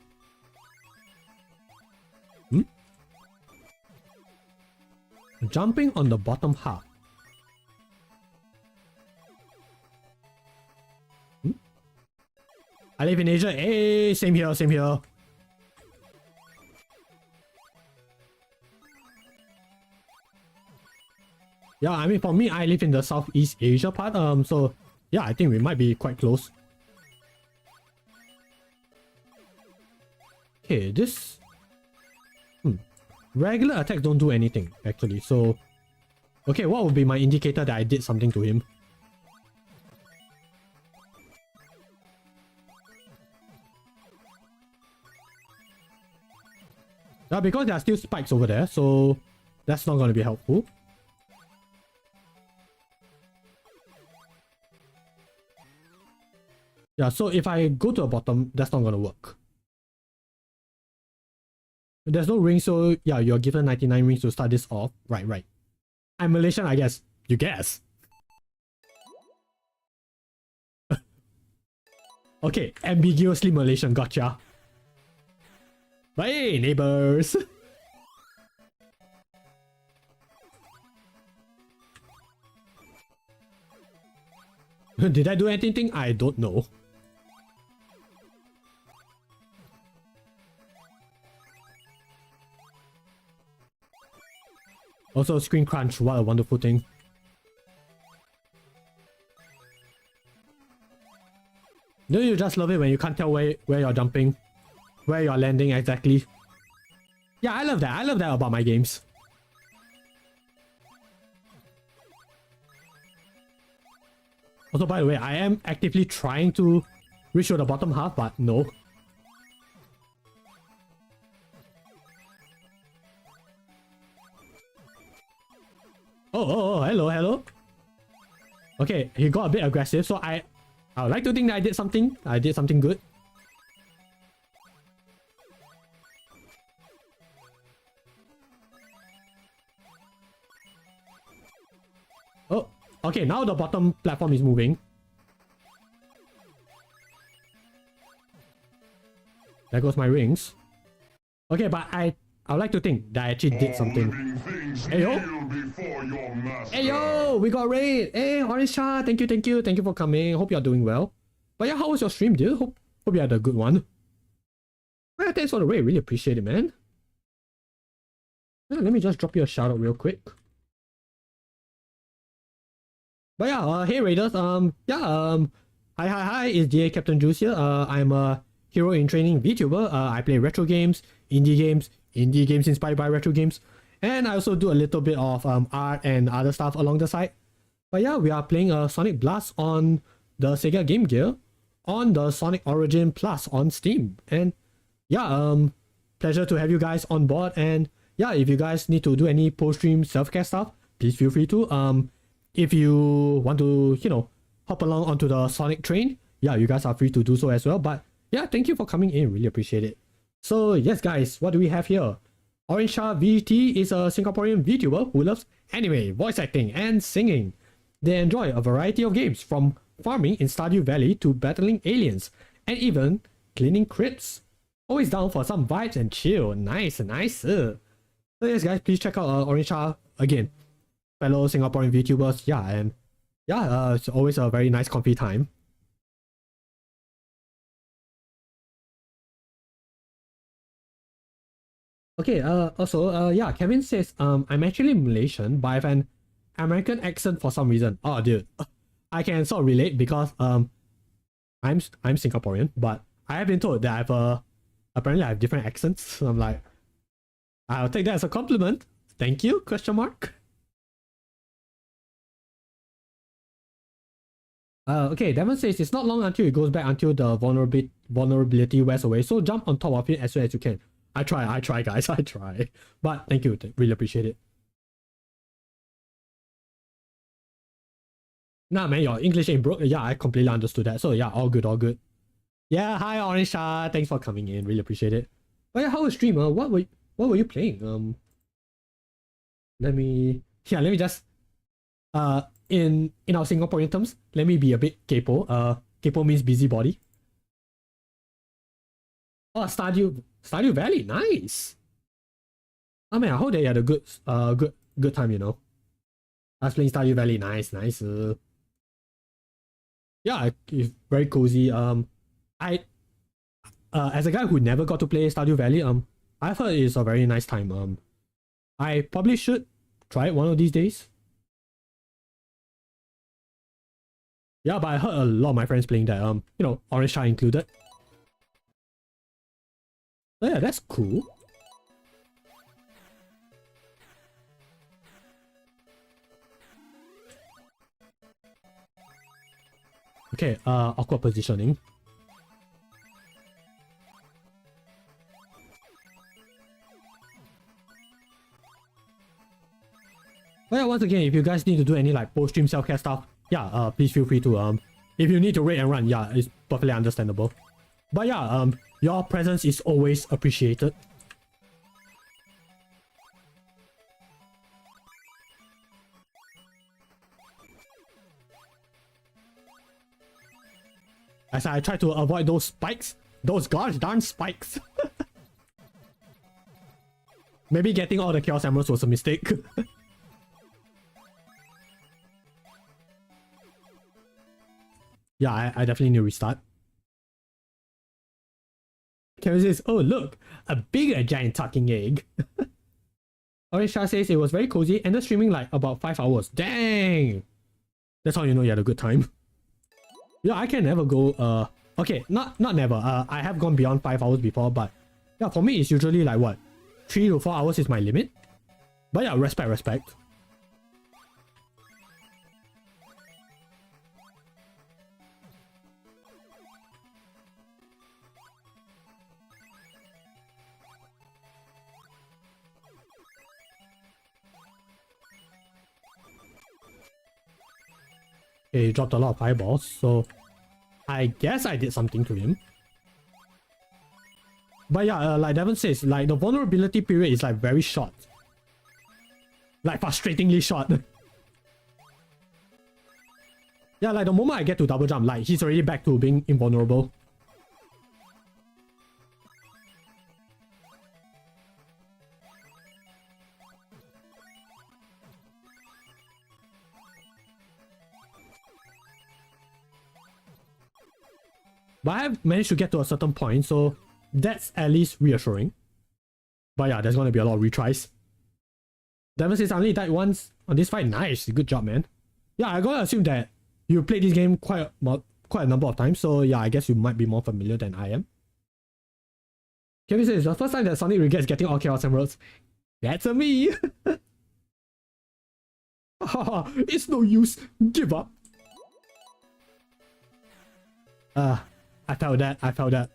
Jumping on the bottom half. I live in Asia. Hey, same here. Yeah, I mean, for me, I live in the Southeast Asia part. So yeah, I think we might be quite close. Okay, this. Regular attacks don't do anything, actually. So, okay, what would be my indicator that I did something to him? Yeah, because there are still spikes over there, so that's not going to be helpful. Yeah, so if I go to the bottom, that's not going to work. There's no ring, so yeah, you're given 99 rings to start this off. Right. I'm Malaysian, I guess. You guess. Okay, ambiguously Malaysian, gotcha. Hey, neighbors! Did I do anything? I don't know. Also, screen crunch, what a wonderful thing. Don't you just love it when you can't tell where you're jumping? Where you're landing exactly? Yeah, I love that. I love that about my games. Also, by the way, I am actively trying to reach to the bottom half, but no. Oh, hello. Okay, he got a bit aggressive, so I would like to think that I did something. I did something good. Oh, okay, now the bottom platform is moving. There goes my rings. Okay, but I would like to think that I actually did something. Hey yo! Hey yo! We got raid! Hey, Orange Char, thank you, thank you, thank you for coming. Hope you're doing well. But yeah, how was your stream, dude? Hope you had a good one. Yeah, thanks for the raid, really appreciate it, man. Yeah, let me just drop you a shout out real quick. But yeah, hey Raiders, hi, it's DA Capt-Jules here. I'm a hero in training VTuber. I play retro games, indie games inspired by retro games, and I also do a little bit of art and other stuff along the side. But yeah, we are playing Sonic Blast on the Sega Game Gear on the Sonic Origin Plus on Steam. And yeah, pleasure to have you guys on board. And yeah, if you guys need to do any post-stream self-care stuff, please feel free to. If you want to, you know, hop along onto the Sonic train, yeah, you guys are free to do so as well. But yeah, thank you for coming in. Really appreciate it. So yes, guys, what do we have here? Orange Char VT is a Singaporean VTuber who loves anime, voice acting, and singing. They enjoy a variety of games, from farming in Stardew Valley to battling aliens, and even cleaning crypts. Always down for some vibes and chill. Nice. So yes, guys, please check out Orange Char again. Fellow Singaporean VTubers, yeah, and yeah, it's always a very nice comfy time. Okay, also, yeah, Kevin says, I'm actually Malaysian, but I have an American accent for some reason. Oh, dude, I can sort of relate because, I'm Singaporean, but I have been told that apparently I have different accents. So I'm like, I'll take that as a compliment. Thank you, question mark. Okay, Devon says it's not long until it goes back until the vulnerability wears away, so jump on top of it as soon as you can. I try, guys, I try. But thank you, really appreciate it. Nah, man, your English ain't broke. Yeah, I completely understood that. So yeah, all good. Yeah, hi Orange Shah, thanks for coming in, really appreciate it. But yeah, how was stream? What were you playing? Let me just in our Singaporean terms, let me be a bit kepo. Kepo means busybody. Oh, Stardew Valley, nice. Oh man, I hope that you had a good time, you know. I was playing Stardew Valley, nice. Yeah, it's very cozy. As a guy who never got to play Stardew Valley, I've heard it's a very nice time. I probably should try it one of these days. Yeah, but I heard a lot of my friends playing that, you know, Orange Char included. Oh yeah, that's cool. Okay, awkward positioning. But yeah, once again, if you guys need to do any like post-stream self-care stuff, yeah, please feel free to if you need to raid and run, yeah, it's perfectly understandable. But yeah, your presence is always appreciated. As I try to avoid those spikes, those gosh darn spikes. Maybe getting all the Chaos Emeralds was a mistake. Yeah, I definitely need to restart. Kevin says, oh look, a bigger giant talking egg. Orange Shah says it was very cozy, ended streaming like about 5 hours. Dang! That's how you know you had a good time. Yeah, I can never go, okay, not never. I have gone beyond 5 hours before, but yeah, for me it's usually like what? 3 to 4 hours is my limit. But yeah, respect. Okay, he dropped a lot of fireballs, so I guess I did something to him. But yeah, like Devon says, like the vulnerability period is like very short. Like frustratingly short. Yeah, like the moment I get to double jump, like he's already back to being invulnerable. But I have managed to get to a certain point, so that's at least reassuring. But yeah, there's gonna be a lot of retries. Devon says I only died once on this fight. Nice, good job, man. Yeah, I gotta assume that you played this game quite a number of times, so yeah, I guess you might be more familiar than I am. Kevin says, the first time that Sonic regrets getting all Chaos Emeralds. That's a me! Haha, it's no use. Give up. I felt that. I felt that.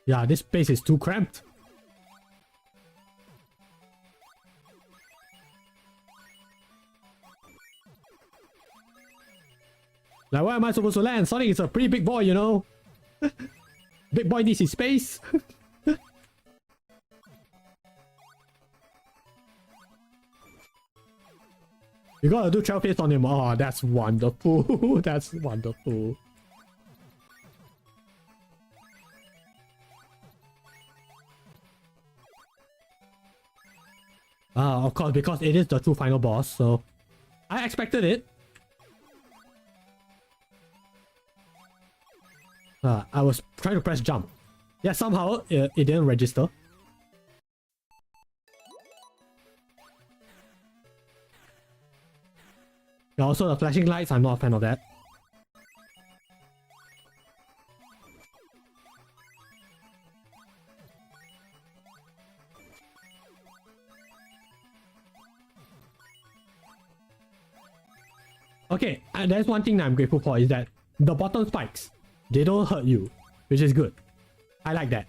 Yeah, this space is too cramped. Like, where am I supposed to land? Sonic is a pretty big boy, you know? Big boy needs his space. You gotta do 12 hits on him. Oh, that's wonderful. That's wonderful. Of course, because it is the true final boss, so I expected it. I was trying to press jump. Yeah, somehow it didn't register. Yeah, also the flashing lights, I'm not a fan of that. Okay, and there's one thing that I'm grateful for is that the bottom spikes, they don't hurt you, which is good. I like that.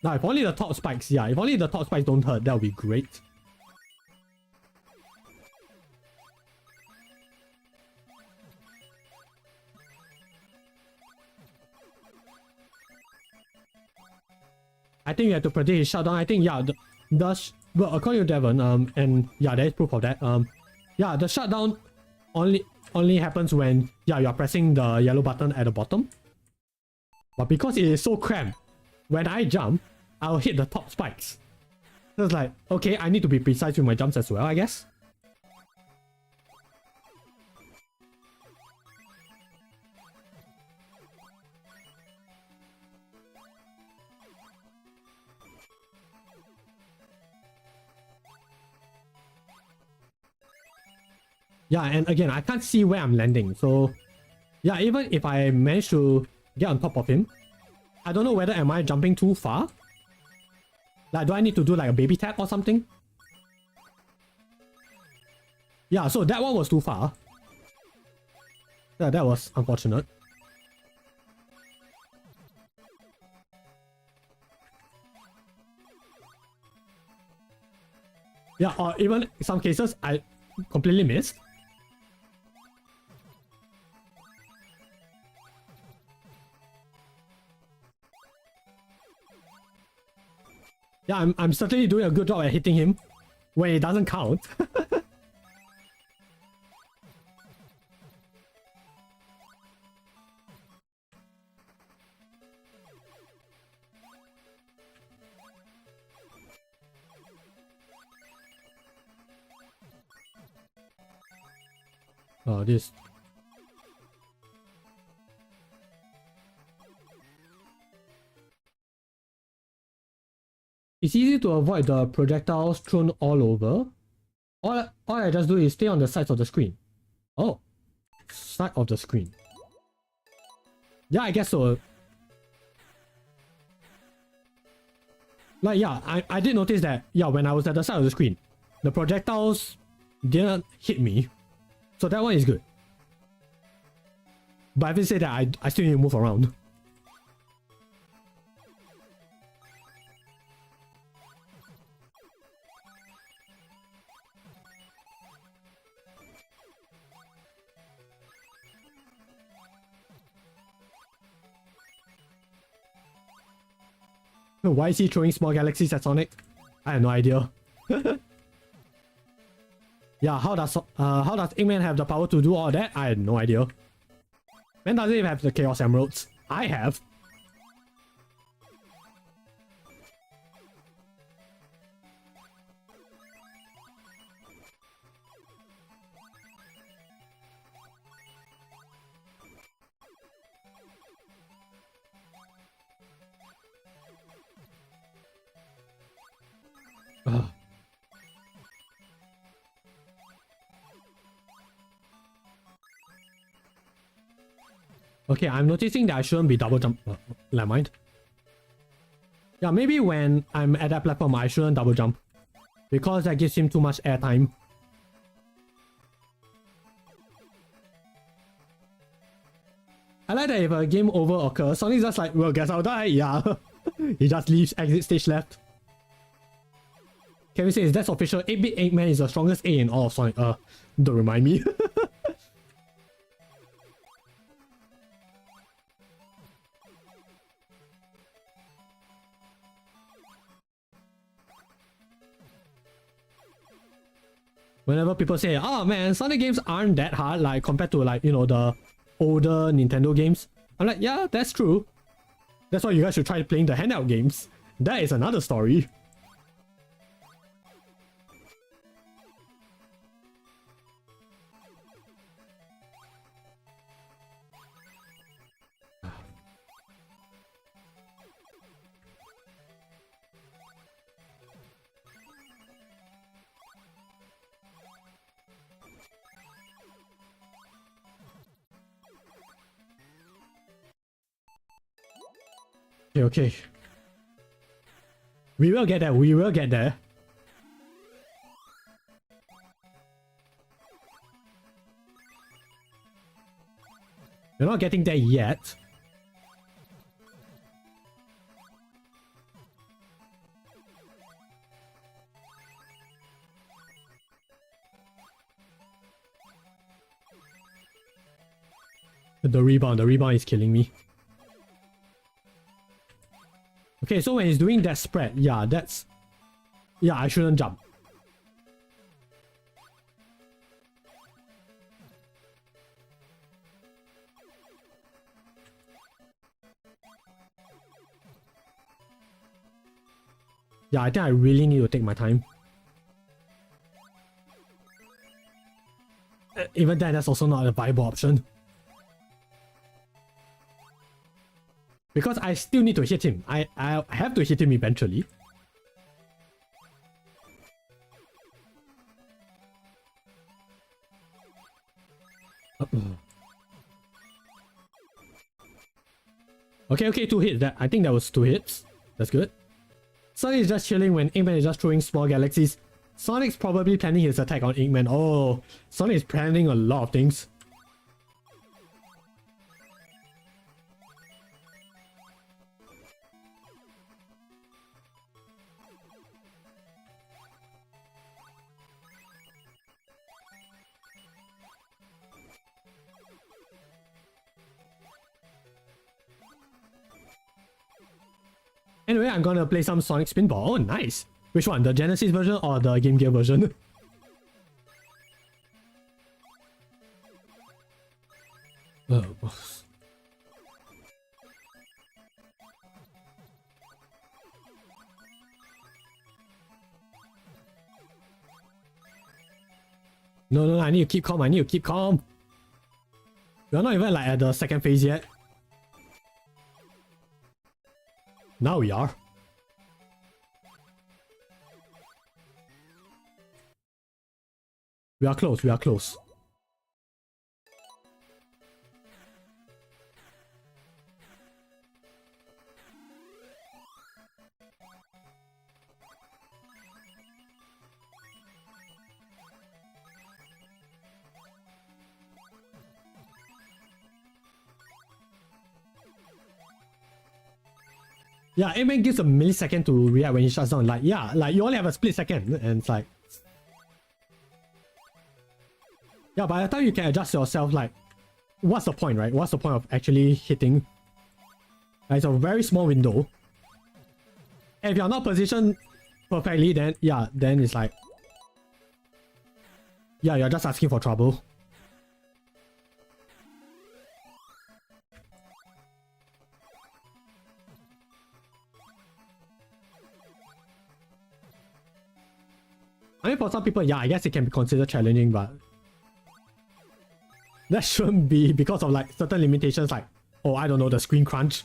Now, if only the top spikes, yeah, if only the top spikes don't hurt, that would be great. I think you have to predict his shutdown. I think, yeah, well, according to Devon, and yeah, there is proof of that. Yeah, the shutdown only happens when, yeah, you're pressing the yellow button at the bottom. But because it is so cramped, when I jump, I'll hit the top spikes. So it's like, okay, I need to be precise with my jumps as well, I guess. Yeah, and again, I can't see where I'm landing, so yeah, even if I manage to get on top of him, I don't know whether am I jumping too far? Like, do I need to do like a baby tap or something? Yeah, so that one was too far. Yeah, that was unfortunate. Yeah, or even in some cases, I completely missed. Yeah, I'm certainly doing a good job at hitting him when it doesn't count. Oh, this. It's easy to avoid the projectiles thrown all over. All I just do is stay on the sides of the screen. Oh, side of the screen. Yeah, I guess so. Like, yeah, I did notice that, yeah, when I was at the side of the screen, the projectiles didn't hit me. So that one is good. But having said that, I still need to move around. Why is he throwing small galaxies at Sonic? I have no idea. Yeah, how does Eggman have the power to do all that? I had no idea. Man doesn't even have the Chaos Emeralds. I have. Ugh. Okay, I'm noticing that I shouldn't be double jump. Never mind. Yeah, maybe when I'm at that platform, I shouldn't double jump. Because that gives him too much air time. I like that if a game over occurs, Sonic's just like, well, guess I'll die. Yeah. He just leaves, exit stage left. Kevin says, that's official. 8-bit Eggman is the strongest A in all of Sonic. Don't remind me. Whenever people say, oh man, Sonic games aren't that hard, like compared to like, you know, the older Nintendo games. I'm like, yeah, that's true. That's why you guys should try playing the handheld games. That is another story. Okay. We will get there, we will get there. We're not getting there yet. The rebound is killing me. Okay, so when he's doing that spread, yeah, that's... Yeah, I shouldn't jump. Yeah, I think I really need to take my time. Even then, that's also not a viable option. Because I still need to hit him. I have to hit him eventually. Okay, 2 hits. I think that was 2 hits. That's good. Sonic is just chilling when Eggman is just throwing small galaxies. Sonic's probably planning his attack on Eggman. Oh, Sonic is planning a lot of things. Anyway, I'm gonna play some Sonic Spinball. Oh, nice. Which one? The Genesis version or the Game Gear version? Oh. No, I need to keep calm. I need to keep calm. We're not even like at the second phase yet. Now we are. We are close, we are close. Yeah, A-Man gives a millisecond to react when he shuts down. Like, yeah, like you only have a split second, and it's like... Yeah, by the time you can adjust yourself, like, what's the point, right? What's the point of actually hitting? It's a very small window. And if you're not positioned perfectly, then, yeah, then it's like... Yeah, you're just asking for trouble. I mean, for some people, yeah, I guess it can be considered challenging, but that shouldn't be because of like certain limitations like, oh, I don't know, the screen crunch.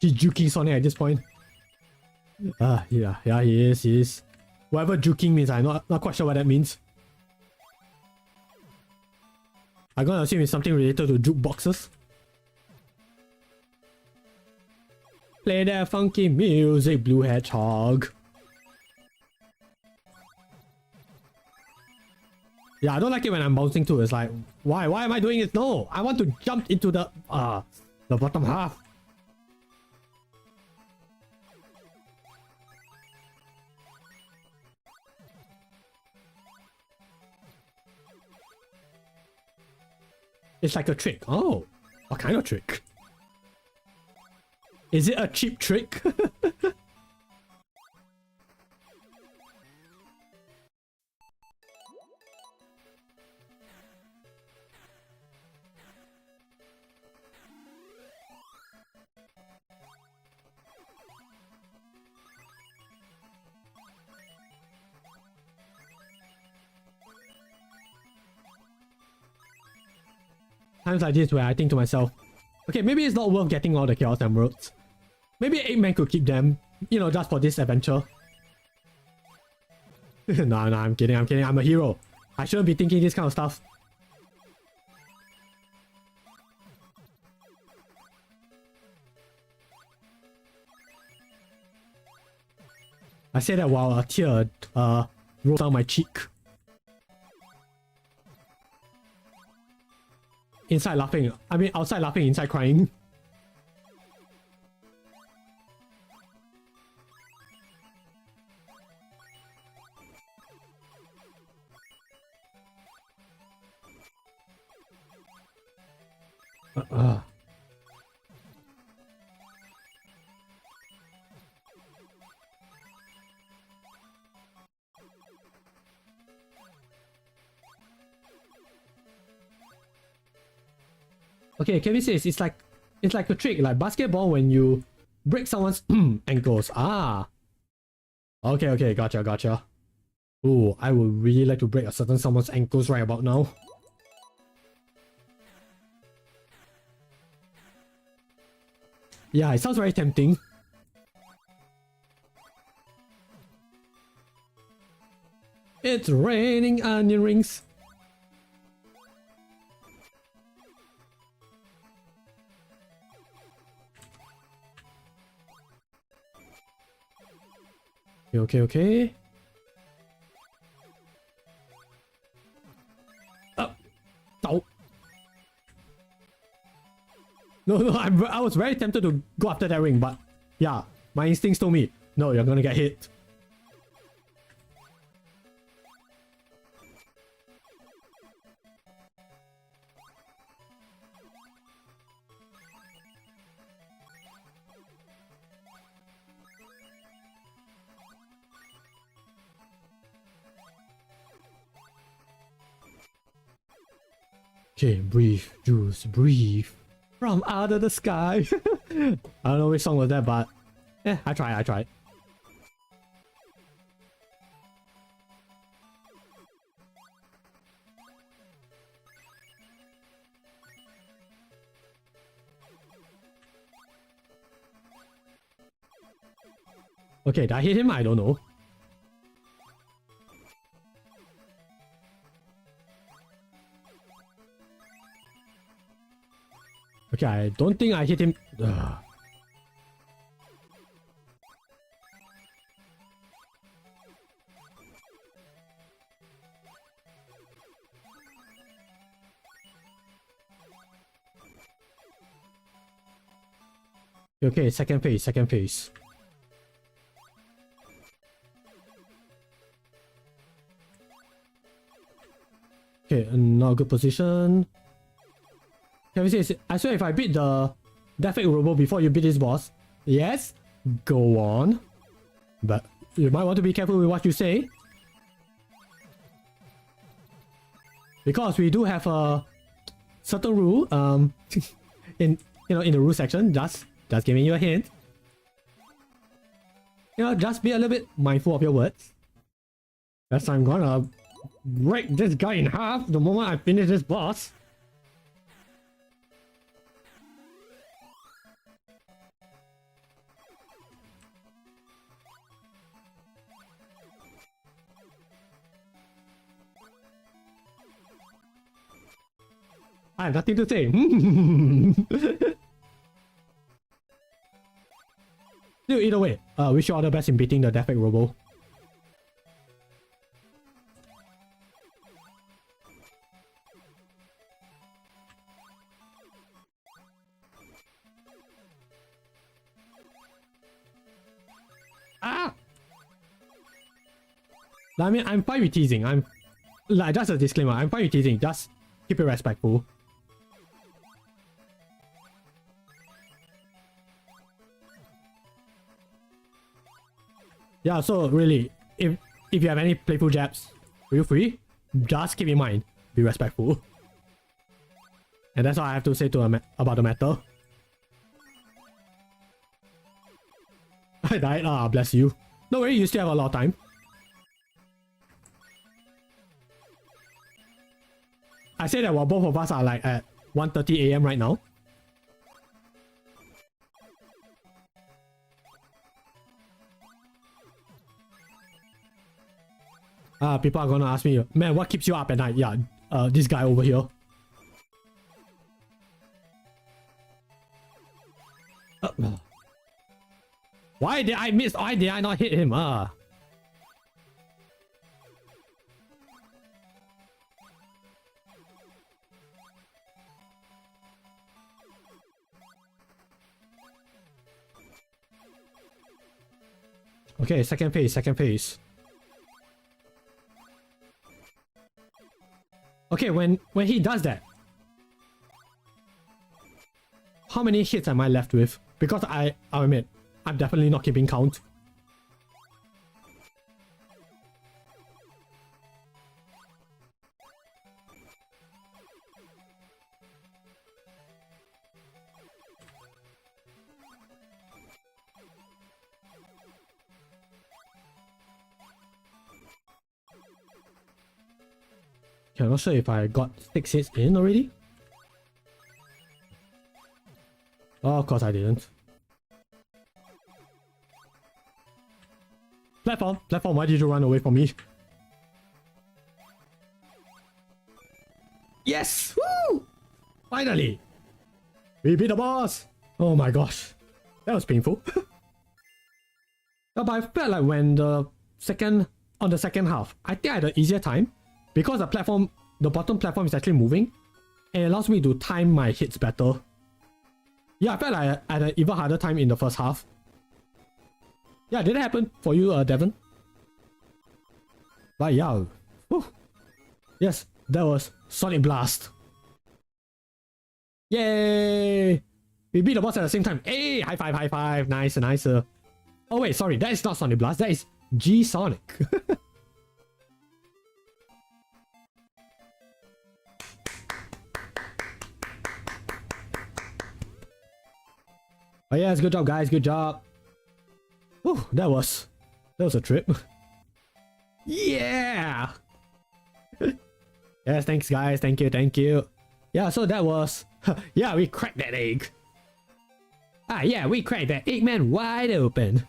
He's juking Sonic at this point. Yeah, he is. Whatever juking means, I'm not quite sure what that means. I'm gonna assume it's something related to jukeboxes. Play that funky music, Blue Hedgehog. Yeah, I don't like it when I'm bouncing too. It's like, why am I doing it? No, I want to jump into the bottom half. It's like a trick. Oh, what kind of trick? Is it a cheap trick? Times like this where I think to myself, okay, maybe it's not worth getting all the Chaos Emeralds. Maybe Eggman could keep them, you know, just for this adventure. No, I'm kidding. I'm a hero. I shouldn't be thinking this kind of stuff. I say that while a tear rolls down my cheek. Inside laughing. I mean, outside laughing, inside crying. Okay, Kevin says it's like a trick, like basketball when you break someone's ankles. Ah. Okay, gotcha. Ooh, I would really like to break a certain someone's ankles right about now. Yeah, it sounds very tempting. It's raining onion rings. Okay. Oh. No, I was very tempted to go after that ring, but yeah, my instincts told me, no, you're gonna get hit. Okay, breathe, Jules, breathe. From out of the sky. I don't know which song was that, but I tried. Okay, did I hit him? I don't know. Okay, I don't think I hit him. Ugh. Okay, second phase, second phase. Okay, now good position. Can we say, I swear if I beat the Death Robo before you beat this boss, yes, go on. But you might want to be careful with what you say. Because we do have a certain rule, in the rule section, just giving you a hint. Just be a little bit mindful of your words. That's I'm gonna break this guy in half the moment I finish this boss. I have nothing to say. Either way, wish you all the best in beating the Death Robo. Ah! I mean, I'm fine with teasing. I'm like, just a disclaimer. I'm fine with teasing. Just keep it respectful. Yeah, so really, if you have any playful jabs, feel free. Just keep in mind, be respectful. And that's all I have to say about the matter. I died. Ah, bless you. No worry, you still have a lot of time. I say that while both of us are like at 1:30 AM right now. People are gonna ask me, man, what keeps you up at night? Yeah, this guy over here. Why did I miss? Why did I not hit him? Okay, second phase, second phase. Okay, when he does that, how many hits am I left with? Because I'll admit, I'm definitely not keeping count. Okay, I'm not sure if I got 6 hits in already. Oh, of course I didn't. Platform, platform, why did you run away from me? Yes! Woo! Finally! We beat the boss! Oh my gosh. That was painful. But I felt like when on the second half, I think I had an easier time. Because the bottom platform is actually moving. And it allows me to time my hits better. Yeah, I felt like I had an even harder time in the first half. Yeah, did it happen for you, Devon? But yeah. Whew. Yes, that was Sonic Blast. Yay! We beat the boss at the same time. Hey, high five, high five. Nice, nice. Oh wait, sorry, that is not Sonic Blast. That is G-Sonic. Oh yes, good job guys, good job. Whew, that was a trip. Yeah! Yes, thanks guys, thank you. Yeah, so that was... yeah, we cracked that egg. Ah yeah, we cracked that Eggman wide open.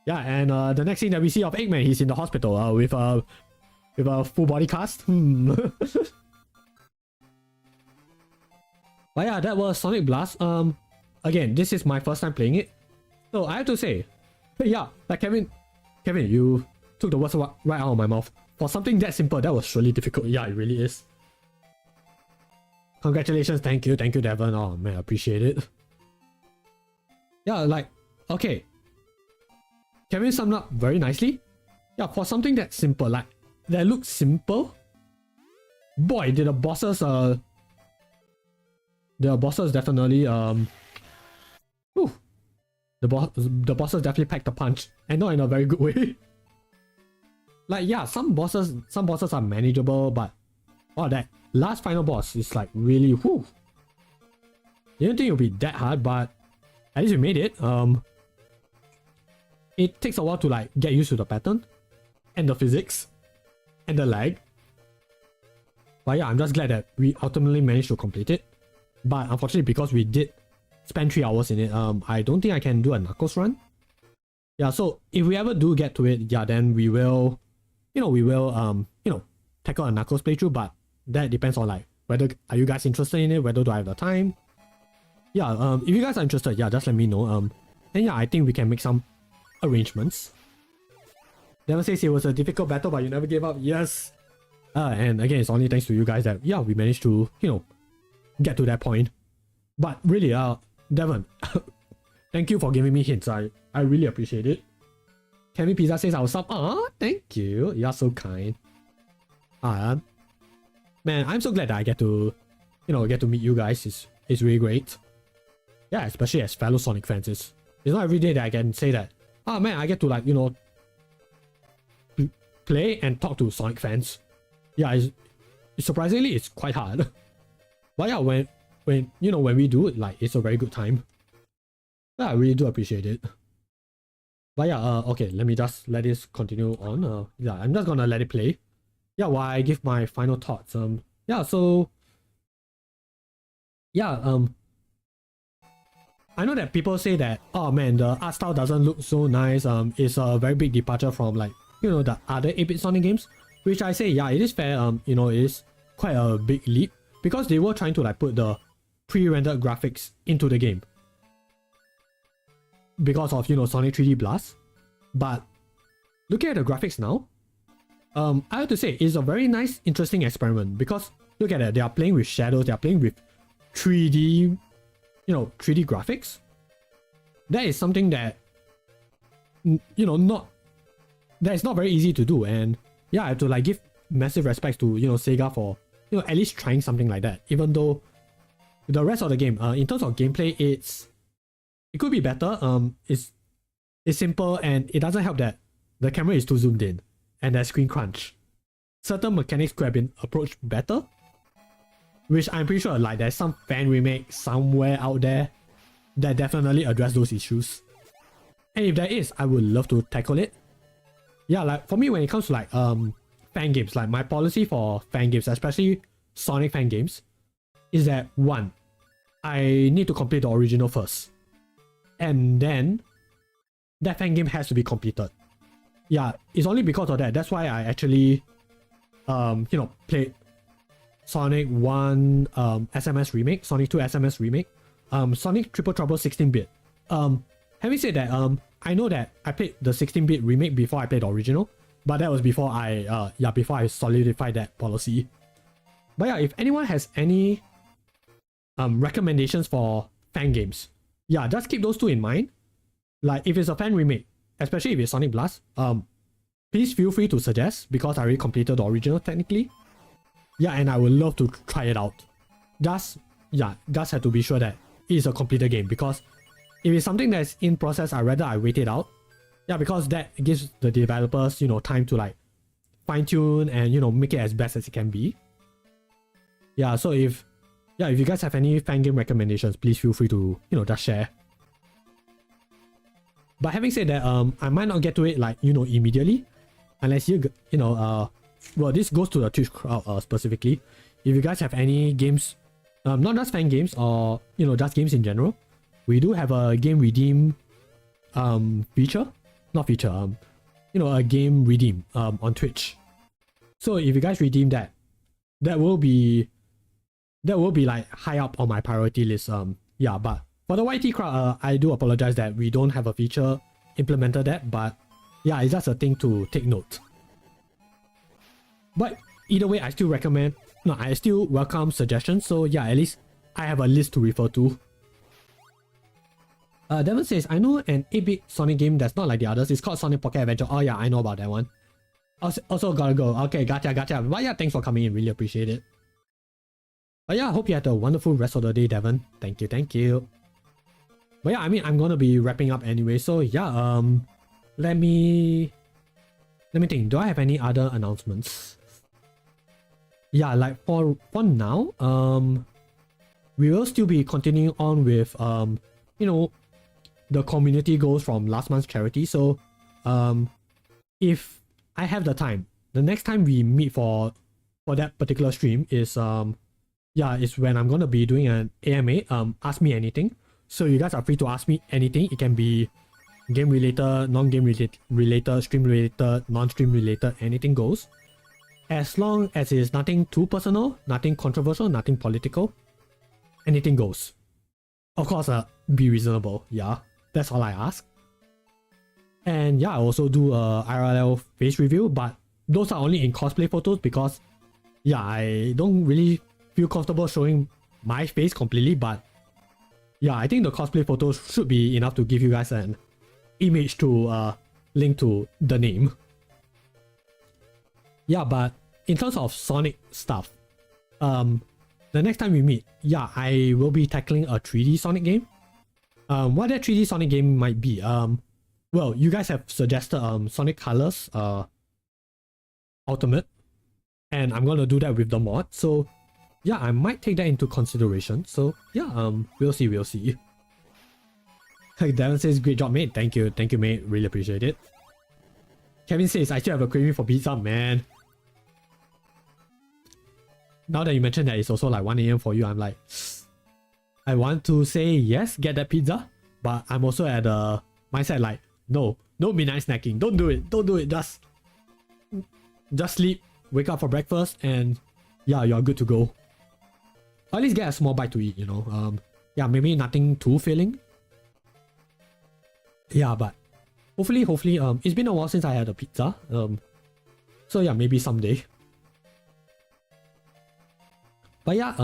Yeah, and the next scene that we see of Eggman, he's in the hospital with a full body cast. But yeah, that was Sonic Blast. Again, this is my first time playing it, so I have to say, yeah, like Kevin, you took the words right out of my mouth. For something that simple, that was really difficult. Yeah, it really is. Congratulations, thank you, Devon. Oh man, I appreciate it. Yeah, like, okay. Kevin summed up very nicely. Yeah, for something that simple, like, that looks simple, boy, did the bosses definitely whew, the bosses definitely packed a punch, and not in a very good way. Like, yeah, some bosses are manageable, but oh, that last final boss is like really whew. Didn't think it would be that hard, but at least we made it. It takes a while to like get used to the pattern and the physics and the lag. But yeah, I'm just glad that we ultimately managed to complete it. But unfortunately, because we did spend 3 hours in it, I don't think I can do a Knuckles run. Yeah, so if we ever do get to it, yeah, then we will, tackle a Knuckles playthrough, but that depends on like whether are you guys interested in it, whether do I have the time. Yeah, if you guys are interested, yeah, just let me know. And yeah, I think we can make some arrangements. Never says it was a difficult battle, but you never gave up. Yes. And again, it's only thanks to you guys that, yeah, we managed to, get to that point. But really, Devon, thank you for giving me hints. I really appreciate it. Kevin Pizza says I'll sub. Ah, thank you. You're so kind. Man, I'm so glad that I get to meet you guys. It's really great. Yeah, especially as fellow Sonic fans. It's not every day that I can say that. Ah, man, I get to like, play and talk to Sonic fans. Yeah, surprisingly, it's quite hard. But yeah, when we do it, like, it's a very good time. Yeah, I really do appreciate it. But yeah, okay, let me just let this continue on. Yeah, I'm just gonna let it play. Yeah, while I give my final thoughts. Yeah, so yeah, I know that people say that, oh man, the art style doesn't look so nice. It's a very big departure from like, the other 8-bit Sonic games, which I say, yeah, it is fair. It is quite a big leap because they were trying to like put the pre-rendered graphics into the game because of, Sonic 3D Blast. But looking at the graphics now, I have to say it's a very nice, interesting experiment because look at it, they are playing with shadows, they are playing with 3D, 3D graphics. That is something that, that is not very easy to do. And yeah, I have to like give massive respects to, Sega for, at least trying something like that. Even though the rest of the game, in terms of gameplay, it could be better. It's simple and it doesn't help that the camera is too zoomed in and there's screen crunch. Certain mechanics could have been approached better, which I'm pretty sure like there's some fan remake somewhere out there that definitely address those issues. And if there is, I would love to tackle it. Yeah, like for me, when it comes to like fan games, like my policy for fan games, especially Sonic fan games, is that one, I need to complete the original first, and then that fan game has to be completed. Yeah, it's only because of that. That's why I actually played Sonic 1 SMS remake, Sonic 2 SMS remake, Sonic Triple Trouble 16-bit. Having said that, I know that I played the 16-bit remake before I played the original, but that was before I solidified that policy. But yeah, if anyone has any recommendations for fan games, yeah, just keep those two in mind. Like if it's a fan remake, especially if it's Sonic Blast, please feel free to suggest because I already completed the original technically. Yeah, and I would love to try it out. Just have to be sure that it is a completed game because if it's something that's in process, I'd rather I wait it out. Yeah, because that gives the developers, time to like fine tune and make it as best as it can be. Yeah, so if you guys have any fan game recommendations, please feel free to just share. But having said that, I might not get to it like immediately, unless well, this goes to the Twitch crowd specifically. If you guys have any games, not just fan games or just games in general, we do have a game redeem feature. not feature, a game redeem on Twitch. So if you guys redeem that, that will be like high up on my priority list. Yeah, but for the YT crowd, I do apologize that we don't have a feature implemented that, but yeah, it's just a thing to take note. But either way, I still welcome suggestions. So yeah, at least I have a list to refer to. Devon says, I know an 8-bit Sonic game that's not like the others. It's called Sonic Pocket Adventure. Oh yeah, I know about that one. Also gotta go. Okay, gotcha. But yeah, thanks for coming in. Really appreciate it. But yeah, I hope you had a wonderful rest of the day, Devon. Thank you. But yeah, I mean, I'm gonna be wrapping up anyway. So yeah, let me think. Do I have any other announcements? Yeah, like for now, we will still be continuing on with the community goals from last month's charity. So if I have the time, the next time we meet for that particular stream is is when I'm gonna be doing an AMA, ask me anything. So you guys are free to ask me anything. It can be game related, non-game related, stream related, non-stream related, anything goes. As long as it's nothing too personal, nothing controversial, nothing political, anything goes. Of course, be reasonable. Yeah, that's all I ask. And yeah, I also do a IRL face review, but those are only in cosplay photos because yeah, I don't really feel comfortable showing my face completely, but yeah, I think the cosplay photos should be enough to give you guys an image to link to the name. Yeah, but in terms of Sonic stuff, the next time we meet, yeah, I will be tackling a 3D Sonic game. What that 3D Sonic game might be, well, you guys have suggested Sonic Colors Ultimate, and I'm gonna do that with the mod. So yeah, I might take that into consideration. So yeah, we'll see. Devon says, great job, mate. Thank you, mate. Really appreciate it. Kevin says, I still have a craving for pizza, man. Now that you mentioned that it's also like 1 AM for you, I'm like, I want to say yes, get that pizza, but I'm also at a mindset like, no midnight snacking. Don't do it. Just sleep, wake up for breakfast, and yeah, you're good to go. Or at least get a small bite to eat, yeah, maybe nothing too filling. Yeah, but hopefully, it's been a while since I had a pizza. So yeah, maybe someday. But yeah,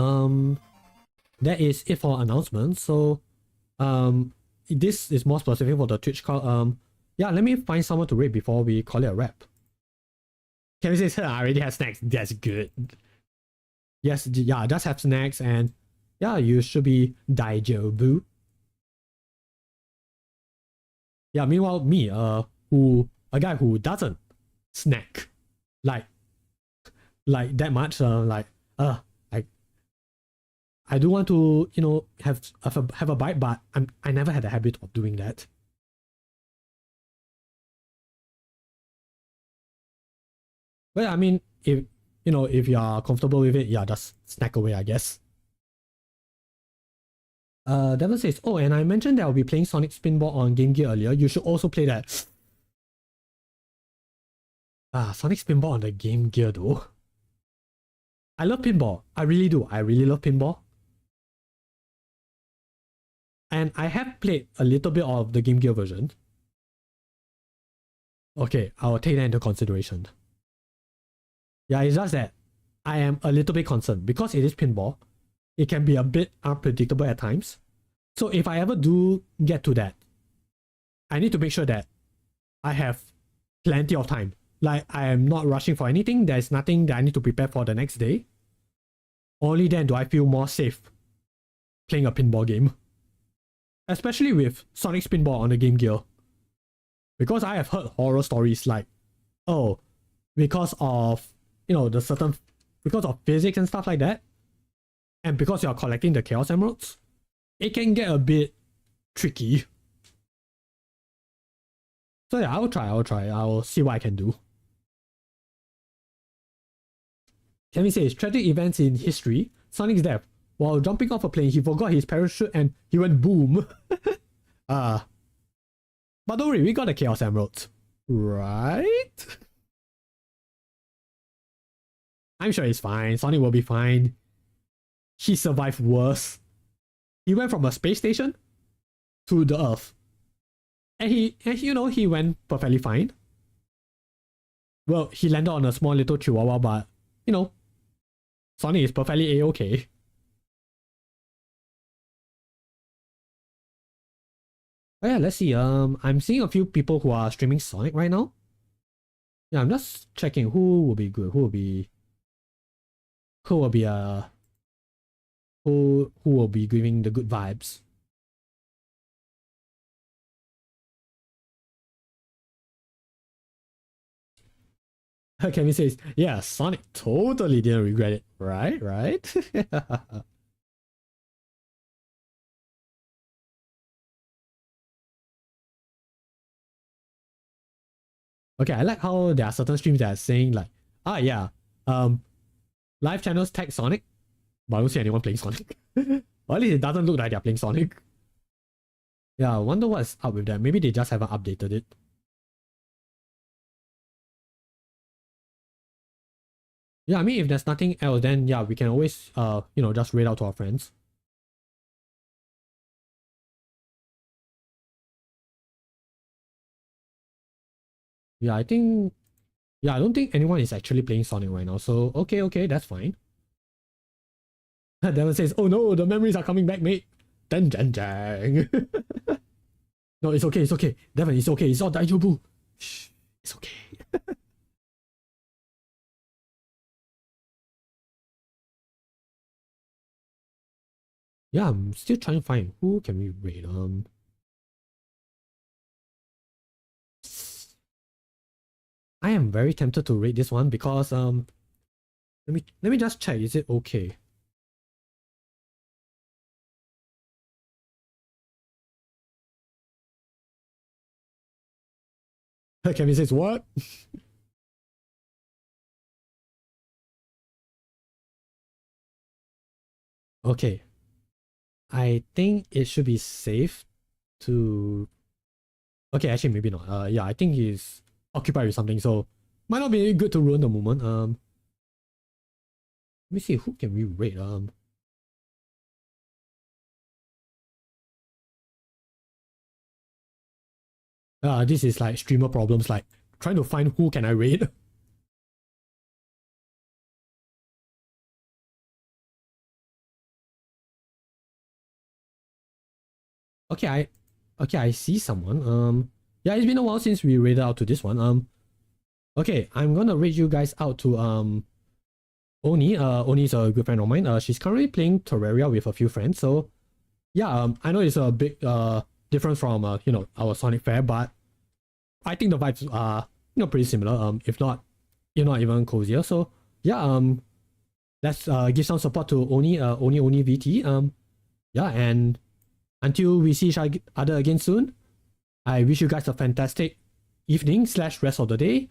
that is it for announcements. So this is more specific for the Twitch call. Yeah, let me find someone to rate before we call it a wrap. Kevin says, I already have snacks. That's good. Yes, yeah, just have snacks and yeah, you should be daijobu. Yeah, meanwhile, me, a guy who doesn't snack like that much, I do want to, have a bite, but I never had a habit of doing that. But I mean, if you are comfortable with it, yeah, just snack away, I guess. Devon says, oh, and I mentioned that I'll be playing Sonic Spinball on Game Gear earlier. You should also play that. Sonic Spinball on the Game Gear though. I love pinball. I really do. I really love pinball. And I have played a little bit of the Game Gear version. Okay, I'll take that into consideration. Yeah, it's just that I am a little bit concerned because it is pinball. It can be a bit unpredictable at times. So if I ever do get to that, I need to make sure that I have plenty of time. Like, I am not rushing for anything. There's nothing that I need to prepare for the next day. Only then do I feel more safe playing a pinball game. Especially with Sonic Spinball on the Game Gear. Because I have heard horror stories like, oh, because of, because of physics and stuff like that, and because you're collecting the Chaos Emeralds, it can get a bit tricky. So yeah, I'll try. I'll see what I can do. Kevin says, tragic events in history. Sonic's death. While jumping off a plane, he forgot his parachute and he went boom. But But don't worry, we got the Chaos Emeralds. Right? I'm sure it's fine. Sonic will be fine. He survived worse. He went from a space station to the Earth. And he went perfectly fine. Well, he landed on a small little chihuahua, but, Sonic is perfectly A-okay. Oh yeah, let's see. I'm seeing a few people who are streaming Sonic right now. Yeah, I'm just checking who will be good, who will be giving the good vibes. Kevin says, yeah, Sonic totally didn't regret it. Right? Okay, I like how there are certain streams that are saying like, live channels tag Sonic, but I don't see anyone playing Sonic. Or at least it doesn't look like they're playing Sonic. Yeah, I wonder what's up with that. Maybe they just haven't updated it. Yeah, I mean, if there's nothing else, then yeah, we can always, just raid out to our friends. Yeah, I don't think anyone is actually playing Sonic right now. So, okay, that's fine. Devon says, oh no, the memories are coming back, mate. Dang. No, it's okay. Devon, it's okay. It's all daijoubu. Shh, it's okay. Yeah, I'm still trying to find who can we raid. I am very tempted to raid this one because let me just check. Is it okay? Kevin says what? Okay. I think it should be safe to. Okay, actually maybe not. Yeah, I think he's occupied with something, so might not be good to ruin the moment. Let me see, who can we raid? This is like streamer problems, like trying to find who can I raid. Okay, I see someone. Yeah, it's been a while since we raided out to this one. Okay, I'm gonna raid you guys out to Oni. Oni's a good friend of mine. She's currently playing Terraria with a few friends. So yeah, I know it's a big difference from our Sonic Fair, but I think the vibes are pretty similar. If not even cozier. So yeah, let's give some support to Oni VT. Yeah, and until we see each other again soon, I wish you guys a fantastic evening / rest of the day.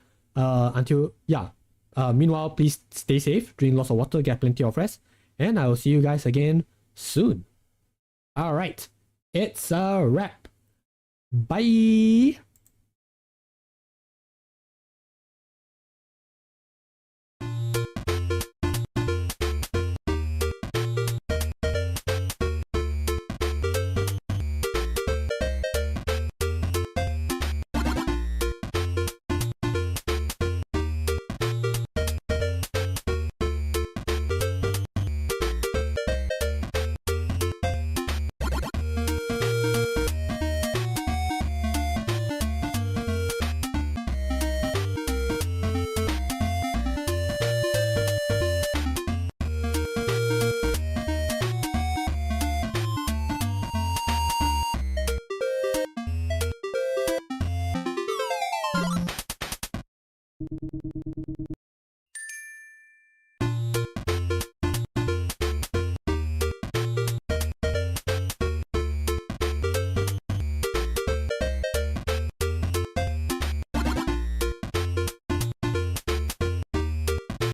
Meanwhile, please stay safe, drink lots of water, get plenty of rest, and I will see you guys again soon. Alright, it's a wrap. Bye!